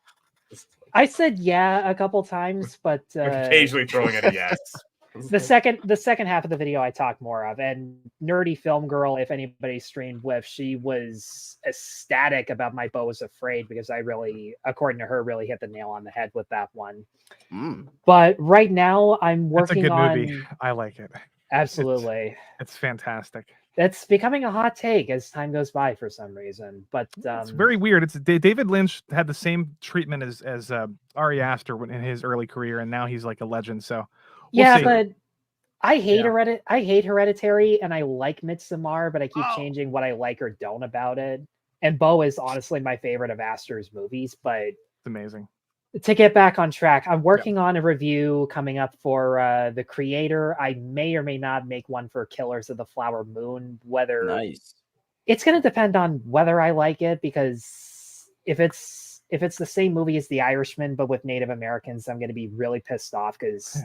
I said yeah a couple times, but occasionally throwing in a yes. The second half of the video I talked more of, and Nerdy Film Girl, if anybody streamed with, she was ecstatic about my Beau Was Afraid, because I really, according to her, really hit the nail on the head with that one. But right now I'm working on. Movie. I like it. Absolutely, it's fantastic. It's becoming a hot take as time goes by for some reason, but it's very weird. It's David Lynch had the same treatment as Ari Aster in his early career, and now he's like a legend. So we'll see. But I hate Hereditary, and I like Midsommar, but I keep changing what I like or don't about it. And Beau is honestly my favorite of Aster's movies, but it's amazing. To get back on track, I'm working on a review coming up for The Creator. I may or may not make one for Killers of the Flower Moon. It's going to depend on whether I like it, because if it's the same movie as The Irishman but with Native Americans, I'm going to be really pissed off, because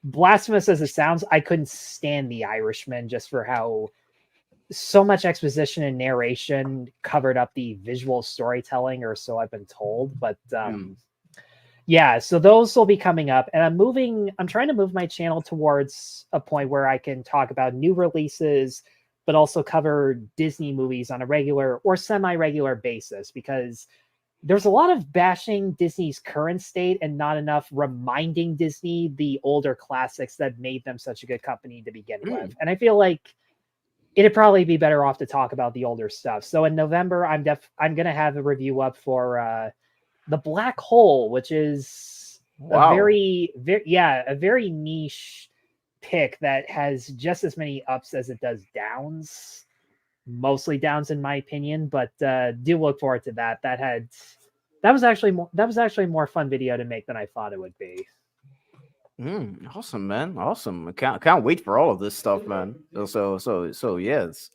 blasphemous as it sounds, I couldn't stand The Irishman just for how so much exposition and narration covered up the visual storytelling, or so I've been told. But yeah, so those will be coming up, and I'm trying to move my channel towards a point where I can talk about new releases, but also cover Disney movies on a regular or semi-regular basis, because there's a lot of bashing Disney's current state and not enough reminding Disney the older classics that made them such a good company to begin with. And I feel like it'd probably be better off to talk about the older stuff. So in November, I'm going to have a review up for The Black Hole, which is a very niche pick that has just as many ups as it does downs. Mostly downs in my opinion, but do look forward to that. That was actually a more fun video to make than I thought it would be. Awesome, man. Awesome. Can't wait for all of this stuff, man. So yes.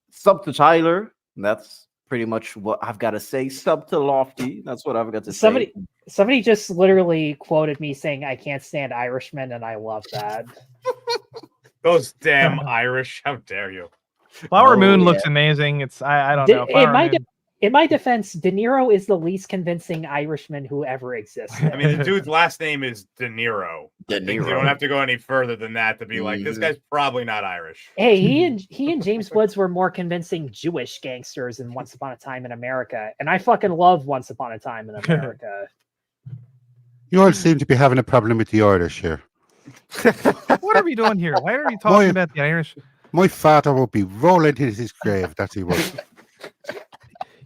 Sub to Tyler. That's pretty much what I've got to say. Sub to Lofty. That's what I've got to say. Somebody just literally quoted me saying I can't stand Irishmen, and I love that. Those damn Irish! How dare you? Flower Moon looks amazing. It's I don't know. In my defense, De Niro is the least convincing Irishman who ever existed. I mean, the dude's last name is De Niro. You don't have to go any further than that to be like, this guy's probably not Irish. Hey, he and James Woods were more convincing Jewish gangsters in Once Upon a Time in America, and I fucking love Once Upon a Time in America. You all seem to be having a problem with the Irish here. What are we doing here? Why are we talking about the Irish? My father will be rolling in his grave. That's he was.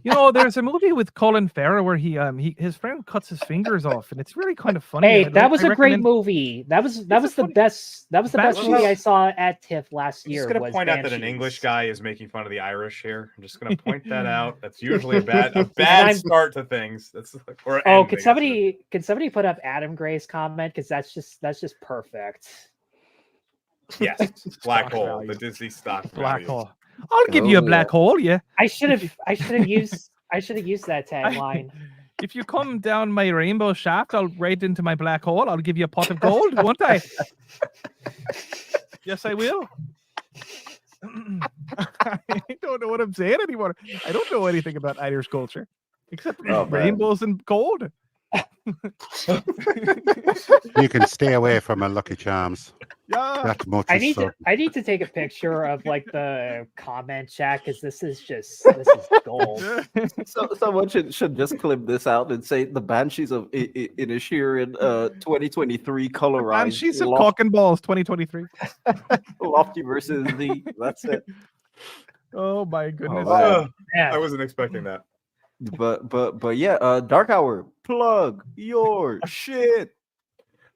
You know, there's a movie with Colin Farrell where his friend cuts his fingers off, and it's really kind of funny. Hey, that was a great movie. That was the best movie I saw at TIFF last year. I'm just gonna point out that an English guy is making fun of the Irish here. I'm just gonna point that out. That's usually a bad start to things. That's can somebody put up Adam Gray's comment, because that's just perfect. Yes, Black Hole, the Disney stock Black Hole. I'll give you a black hole, yeah. I should have used that tagline. If you come down my rainbow shaft, I'll right into my black hole. I'll give you a pot of gold, won't I? Yes, I will. I don't know what I'm saying anymore. I don't know anything about Irish culture except rainbows and gold. You can stay away from a Lucky Charms. Yeah. That much I is need so. to take a picture of like the comment chat because this is gold. So someone should just clip this out and say the Banshees of Inisherin 2023 colorized. Banshees of Cock and Balls 2023. Lofty versus the. That's it. Oh my goodness. I wasn't expecting that. But yeah, Dark Hour, plug your shit.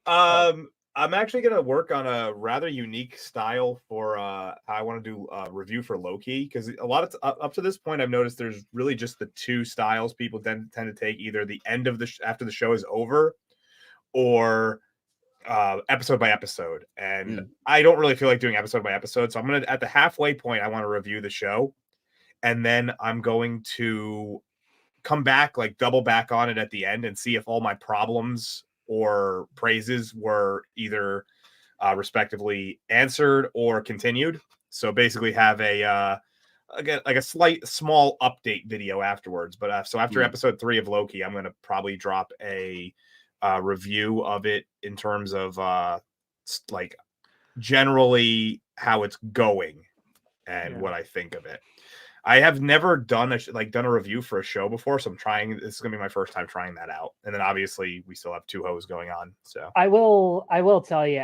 I'm actually gonna work on a rather unique style for how I want to do a review for Loki, because a lot of up to this point I've noticed there's really just the two styles people tend to take, either the end of the after the show is over, or episode by episode. And I don't really feel like doing episode by episode, so I'm gonna, at the halfway point, I want to review the show, and then I'm going to come back, like double back on it at the end and see if all my problems or praises were either respectively answered or continued. So basically have a again, like a small update video afterwards. But so after episode 3 of Loki, I'm going to probably drop a review of it in terms of like generally how it's going and what I think of it. I have never done a review for a show before, so I'm trying. This is gonna be my first time trying that out. And then obviously we still have 2 hoes going on. So I will tell you,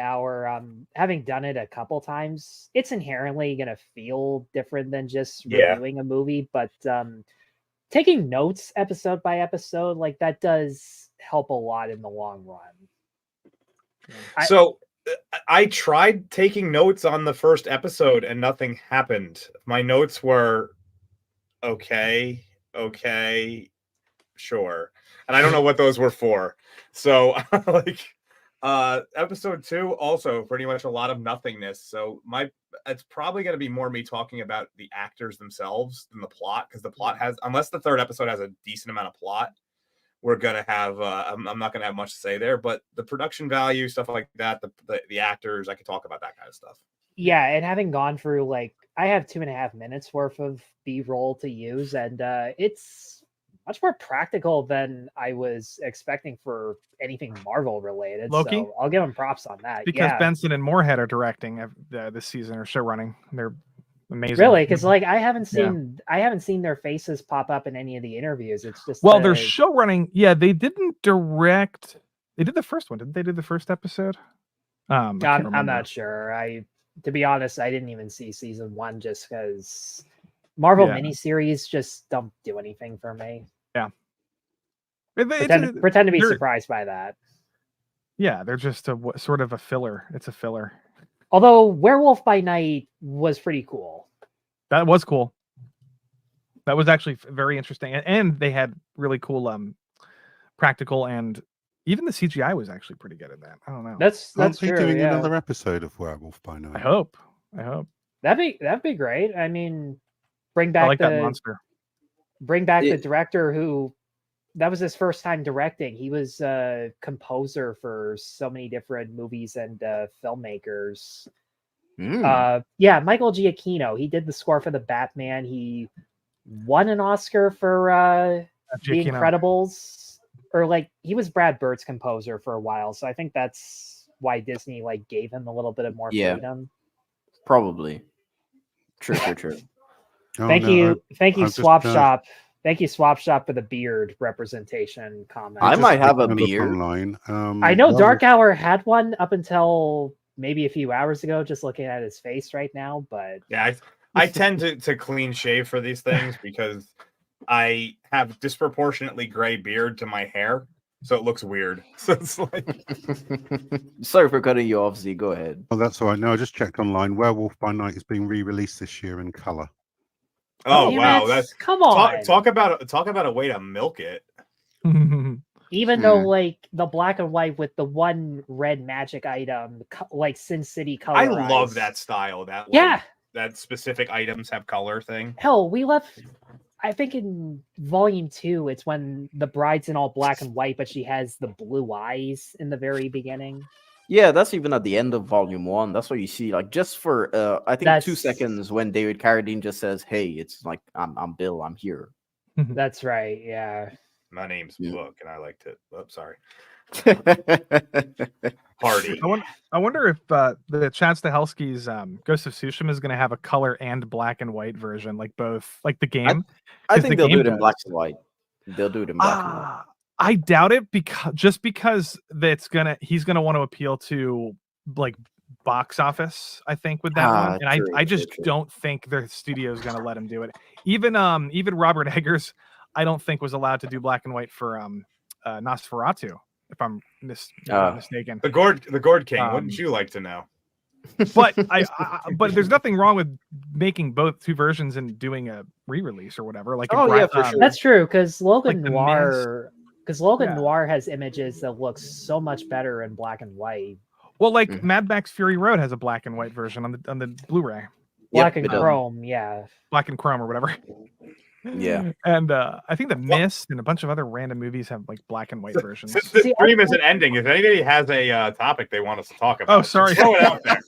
having done it a couple times, it's inherently gonna feel different than just reviewing a movie. But taking notes episode by episode, like that does help a lot in the long run. So I tried taking notes on the first episode and nothing happened. My notes were okay, sure. And I don't know what those were for. So like episode 2 also pretty much a lot of nothingness. So it's probably going to be more me talking about the actors themselves than the plot, because the plot has, unless the 3rd episode has a decent amount of plot, we're gonna have I'm not gonna have much to say there, but the production value, stuff like that, the actors, I could talk about that kind of stuff. Yeah, and having gone through, like, I have 2.5 minutes worth of B-roll to use, and it's much more practical than I was expecting for anything Marvel related. Loki? So I'll give them props on that. Because Benson and Moorhead are directing this season, or show running. They're amazing. Really, because like I haven't seen their faces pop up in any of the interviews. It's just they're show running. Yeah, they didn't direct. They did the first one, didn't they? Do the first episode? I'm not sure. To be honest, I didn't even see season 1 just because Marvel miniseries just don't do anything for me. Yeah, pretend to be surprised by that. Yeah, they're just sort of a filler. It's a filler. Although Werewolf by Night was pretty cool. That was cool. That was actually very interesting, and they had really cool practical, and even the CGI was actually pretty good at that. I don't know. That's true. Doing another episode of Werewolf by Night. I hope. That'd be great. I mean, bring back that monster. Bring back the director who. That was his first time directing. He was a composer for so many different movies and filmmakers. Michael Giacchino. He did the score for the Batman. He won an Oscar for The Incredibles. Or like he was Brad Bird's composer for a while. So I think that's why Disney like gave him a little bit of more freedom. Probably. True. Thank you, Swap Shop. Thank you, Swap Shop, for the beard representation comment. I might have a beard. Online. I know Dark Hour had one up until maybe a few hours ago, just looking at his face right now. But yeah, I tend to clean shave for these things because I have disproportionately gray beard to my hair, so it looks weird. So it's like... Sorry for cutting you off, Z. Go ahead. Oh, that's all right. No, I just checked online. Werewolf by Night is being re-released this year in color. Oh wow! That's come on. Talk about a way to milk it. Even though like the black and white with the one red magic item, like Sin City color. I love that style. That that specific items have color thing. Hell, we left. I think in volume 2, it's when the bride's in all black and white, but she has the blue eyes in the very beginning. Yeah, that's even at the end of volume 1. That's what you see. Like just for I think 2 seconds when David Carradine just says, "Hey, it's like I'm Bill. I'm here." That's right. Yeah. My name's Book, and I liked it. Oh, sorry. Party. I wonder if the Chad Stahelski's Ghost of Tsushima is going to have a color and black and white version, like both, like the game. I think they'll do it in does. black and white. They'll do it in black and white. I doubt it because he's gonna want to appeal to like box office. I think with that one, and I just don't think the studio is gonna let him do it. Even Robert Eggers, I don't think was allowed to do black and white for Nosferatu. If I'm not mistaken, the Gourd King. Wouldn't you like to know? But but there's nothing wrong with making both two versions and doing a re-release or whatever. Like for sure. That's true because Logan like Noir. Because Logan Noir has images that look so much better in black and white. Well, like Mad Max Fury Road has a black and white version on the Blu-ray. Black and chrome, yeah. Black and chrome or whatever. Yeah. And I think The Mist and a bunch of other random movies have like black and white versions. Since the stream isn't ending, if anybody has a topic they want us to talk about, sorry. throw it out there.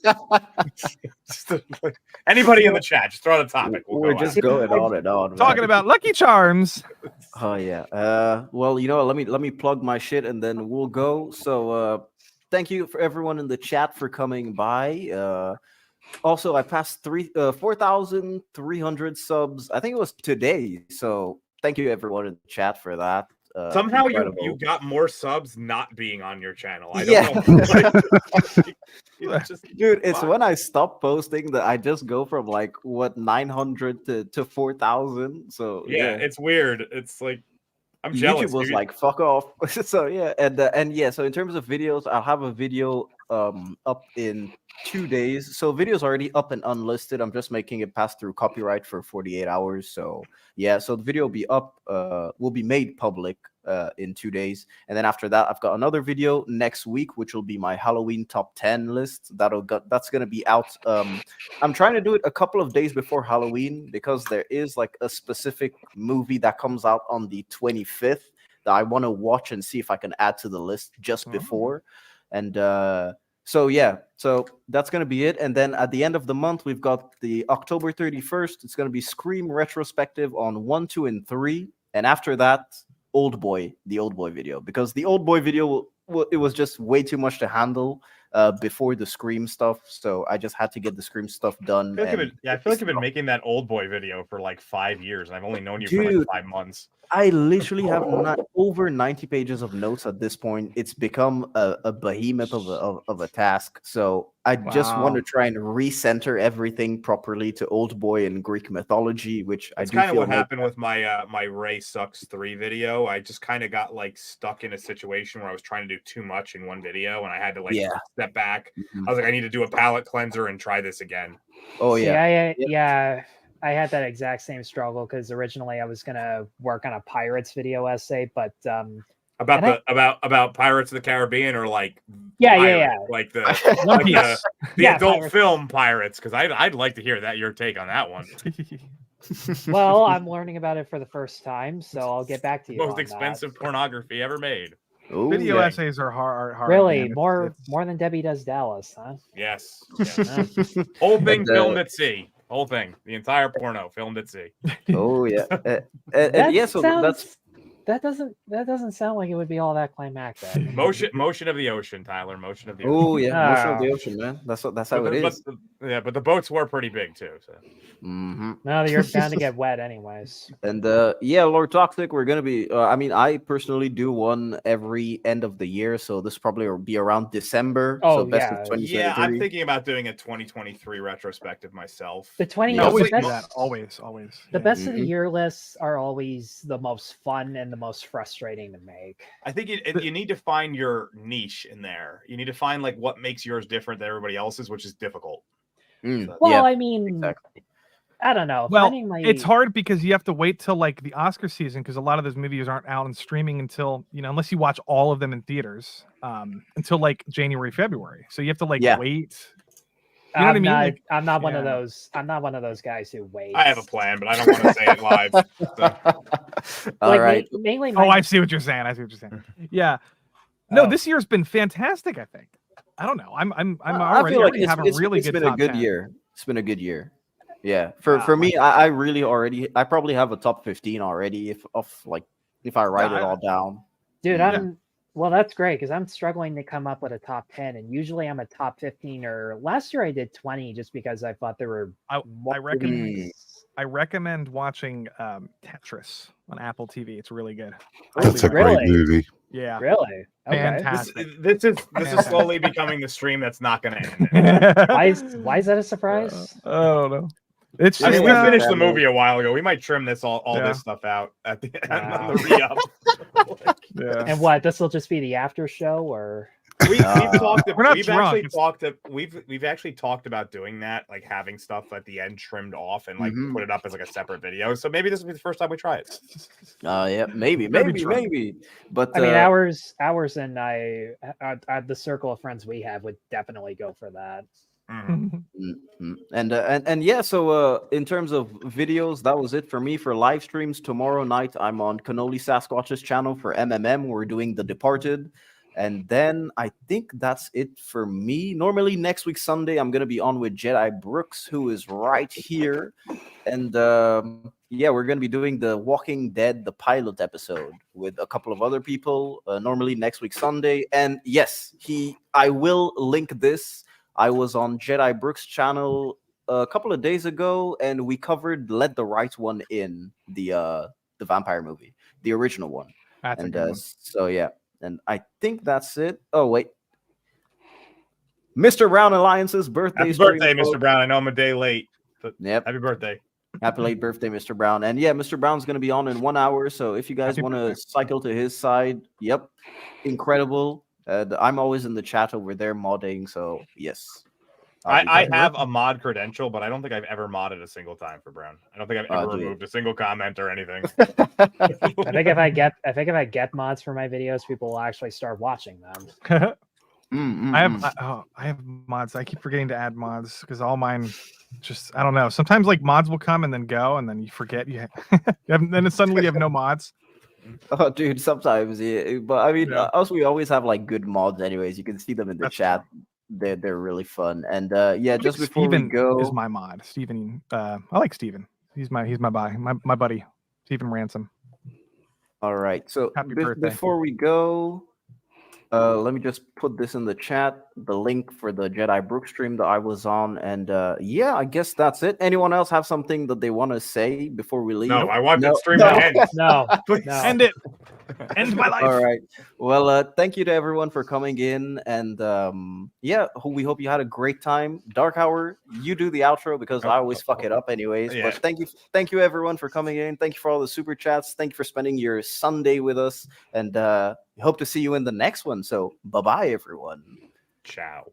Anybody in the chat, just throw the topic. We're just going on and on. Talking about Lucky Charms. Oh yeah. Well, you know, let me plug my shit and then we'll go. So thank you for everyone in the chat for coming by. Also, I passed 4,300 subs. I think it was today. So thank you everyone in the chat for that. Somehow you got more subs not being on your channel. I don't know. Dude, it's when I stop posting that I just go from like 900 to 4,000. So yeah, it's weird. It's like I'm jealous. YouTube was like fuck off. So yeah, and yeah. So in terms of videos, I'll have a video up in 2 days. So video's already up and unlisted. I'm just making it pass through copyright for 48 hours. So yeah, so the video will be up, will be made public in 2 days. And then after that, I've got another video next week, which will be my Halloween top 10 list. That's gonna be out. I'm trying to do it a couple of days before Halloween because there is like a specific movie that comes out on the 25th that I want to watch and see if I can add to the list just before. And so yeah, so that's gonna be it. And then at the end of the month, we've got the October 31st. It's gonna be Scream retrospective on 1, 2, and 3. And after that, the Old Boy video, because the Old Boy video it was just way too much to handle before the Scream stuff. So I just had to get the Scream stuff done. I feel like I've been making that Old Boy video for like 5 years, and I've only known you for like 5 months. I literally have over 90 pages of notes at this point. It's become a behemoth of a task. So I just want to try and recenter everything properly to Old Boy and Greek mythology, which That's kind of what happened with my my Ray Sucks 3 video. I just kind of got like stuck in a situation where I was trying to do too much in one video, and I had to like step back. I was like, I need to do a palate cleanser and try this again. Oh yeah, yeah. I had that exact same struggle because originally I was gonna work on a Pirates video essay, but about Pirates of the Caribbean or like like the adult film Pirates, because I'd like to hear your take on that one. Well, I'm learning about it for the first time, so I'll get back to you. Most expensive pornography ever made. Ooh, video essays are hard. Really, more than Debbie Does Dallas, huh? Yes. Whole thing filmed at sea. Whole thing, the entire porno filmed at sea. Oh yeah, So that doesn't sound like it would be all that climactic. Motion of the ocean, Tyler. Motion of the ocean. Oh yeah, motion of the ocean, man. That's how it is. But the boats were pretty big too. So. No, you're bound to get wet anyways. And Lord Toxic, we're gonna be. I personally do one every end of the year, so this probably will be around December. Oh so best of 2023. Yeah, I'm thinking about doing a 2023 retrospective myself. The 20 always the do best, that. Always. The best of the year lists are always the most fun and the most frustrating to make. I think you need to find your niche in there. You need to find like what makes yours different than everybody else's, which is difficult. I mean, exactly. I don't know. Well, it's hard because you have to wait till like the Oscar season, because a lot of those movies aren't out and streaming until, unless you watch all of them in theaters, until like January, February. So you have to wait. You know what I mean? Like, I'm not one of those. I'm not one of those guys who waits. I have a plan, but I don't want to say it live. So. All right. Mainly. I see what you're saying. Yeah. No, this year's been fantastic. I think. I don't know. I'm I feel like already have a really it's good been top a good 10. year. It's been a good year. Yeah, for me, I really already I probably have a top 15 already if I write it all down. Dude, Mm. well, that's great because I'm struggling to come up with a top 10, and usually I'm a top 15 or last year I did 20 just because I thought there were. I recommend watching Tetris on Apple TV. It's really good. That's a great movie. Yeah. Really? Okay. Fantastic. This is slowly becoming the stream that's not going to end. Why is that a surprise? I don't know. It's just, I mean, we finished the movie a while ago. We might trim this all this stuff out at the end on the re-up. Yeah. And what? This will just be the after show, or we've talked. We're not We've drunk. actually talked. We've actually talked about doing that, like having stuff at the end trimmed off and like put it up as like a separate video. So maybe this will be the first time we try it. Yeah, maybe. But I mean, ours and the circle of friends we have would definitely go for that. And yeah, so in terms of videos, that was it for me for live streams. Tomorrow night I'm on Cannoli Sasquatch's channel for MMM. We're doing The Departed, and then I think that's it for me. Normally next week Sunday I'm gonna be on with Jedi Brooks, who is right here, and yeah, we're gonna be doing the Walking Dead the pilot episode with a couple of other people. Normally next week Sunday, and yes, I will link this. I was on Jedi Brooks' channel a couple of days ago, and we covered "Let the Right One In," the vampire movie, the original one. That's and a good one. So yeah, and I think that's it. Oh wait, Mr. Brown Alliance's birthday. Happy birthday, Mr. Brown! I know I'm a day late, but yep, happy birthday. Happy late birthday, Mr. Brown. And yeah, Mr. Brown's going to be on in 1 hour. So if you guys want to cycle to his side, yep, incredible. I'm always in the chat over there modding. So yes. I have a mod credential, but I don't think I've ever modded a single time for Brown. I don't think I've ever removed a single comment or anything. I think if I get mods for my videos, people will actually start watching them. I have mods. I keep forgetting to add mods because all mine just, I don't know. Sometimes like mods will come and then go, and then you forget then suddenly you have no mods. Oh, dude, sometimes, yeah. But I mean, also we always have like good mods, anyways. You can see them in the chat. They're really fun. And yeah, just before Steven we go, is my mod. Steven, I like Steven. He's my buddy. Steven Ransom. All right. So Happy birthday. before we go, let me just put this in the chat, the link for the Jedi Brook stream that I was on. And yeah, I guess that's it. Anyone else have something that they want to say before we leave? No, I want that stream to end. No, end it. End my life. All right. Well, thank you to everyone for coming in. And yeah, we hope you had a great time. Dark Hour, you do the outro because I always fuck it up anyways. Yeah. But thank you everyone for coming in. Thank you for all the super chats. Thank you for spending your Sunday with us. And hope to see you in the next one. So bye-bye, everyone. Ciao.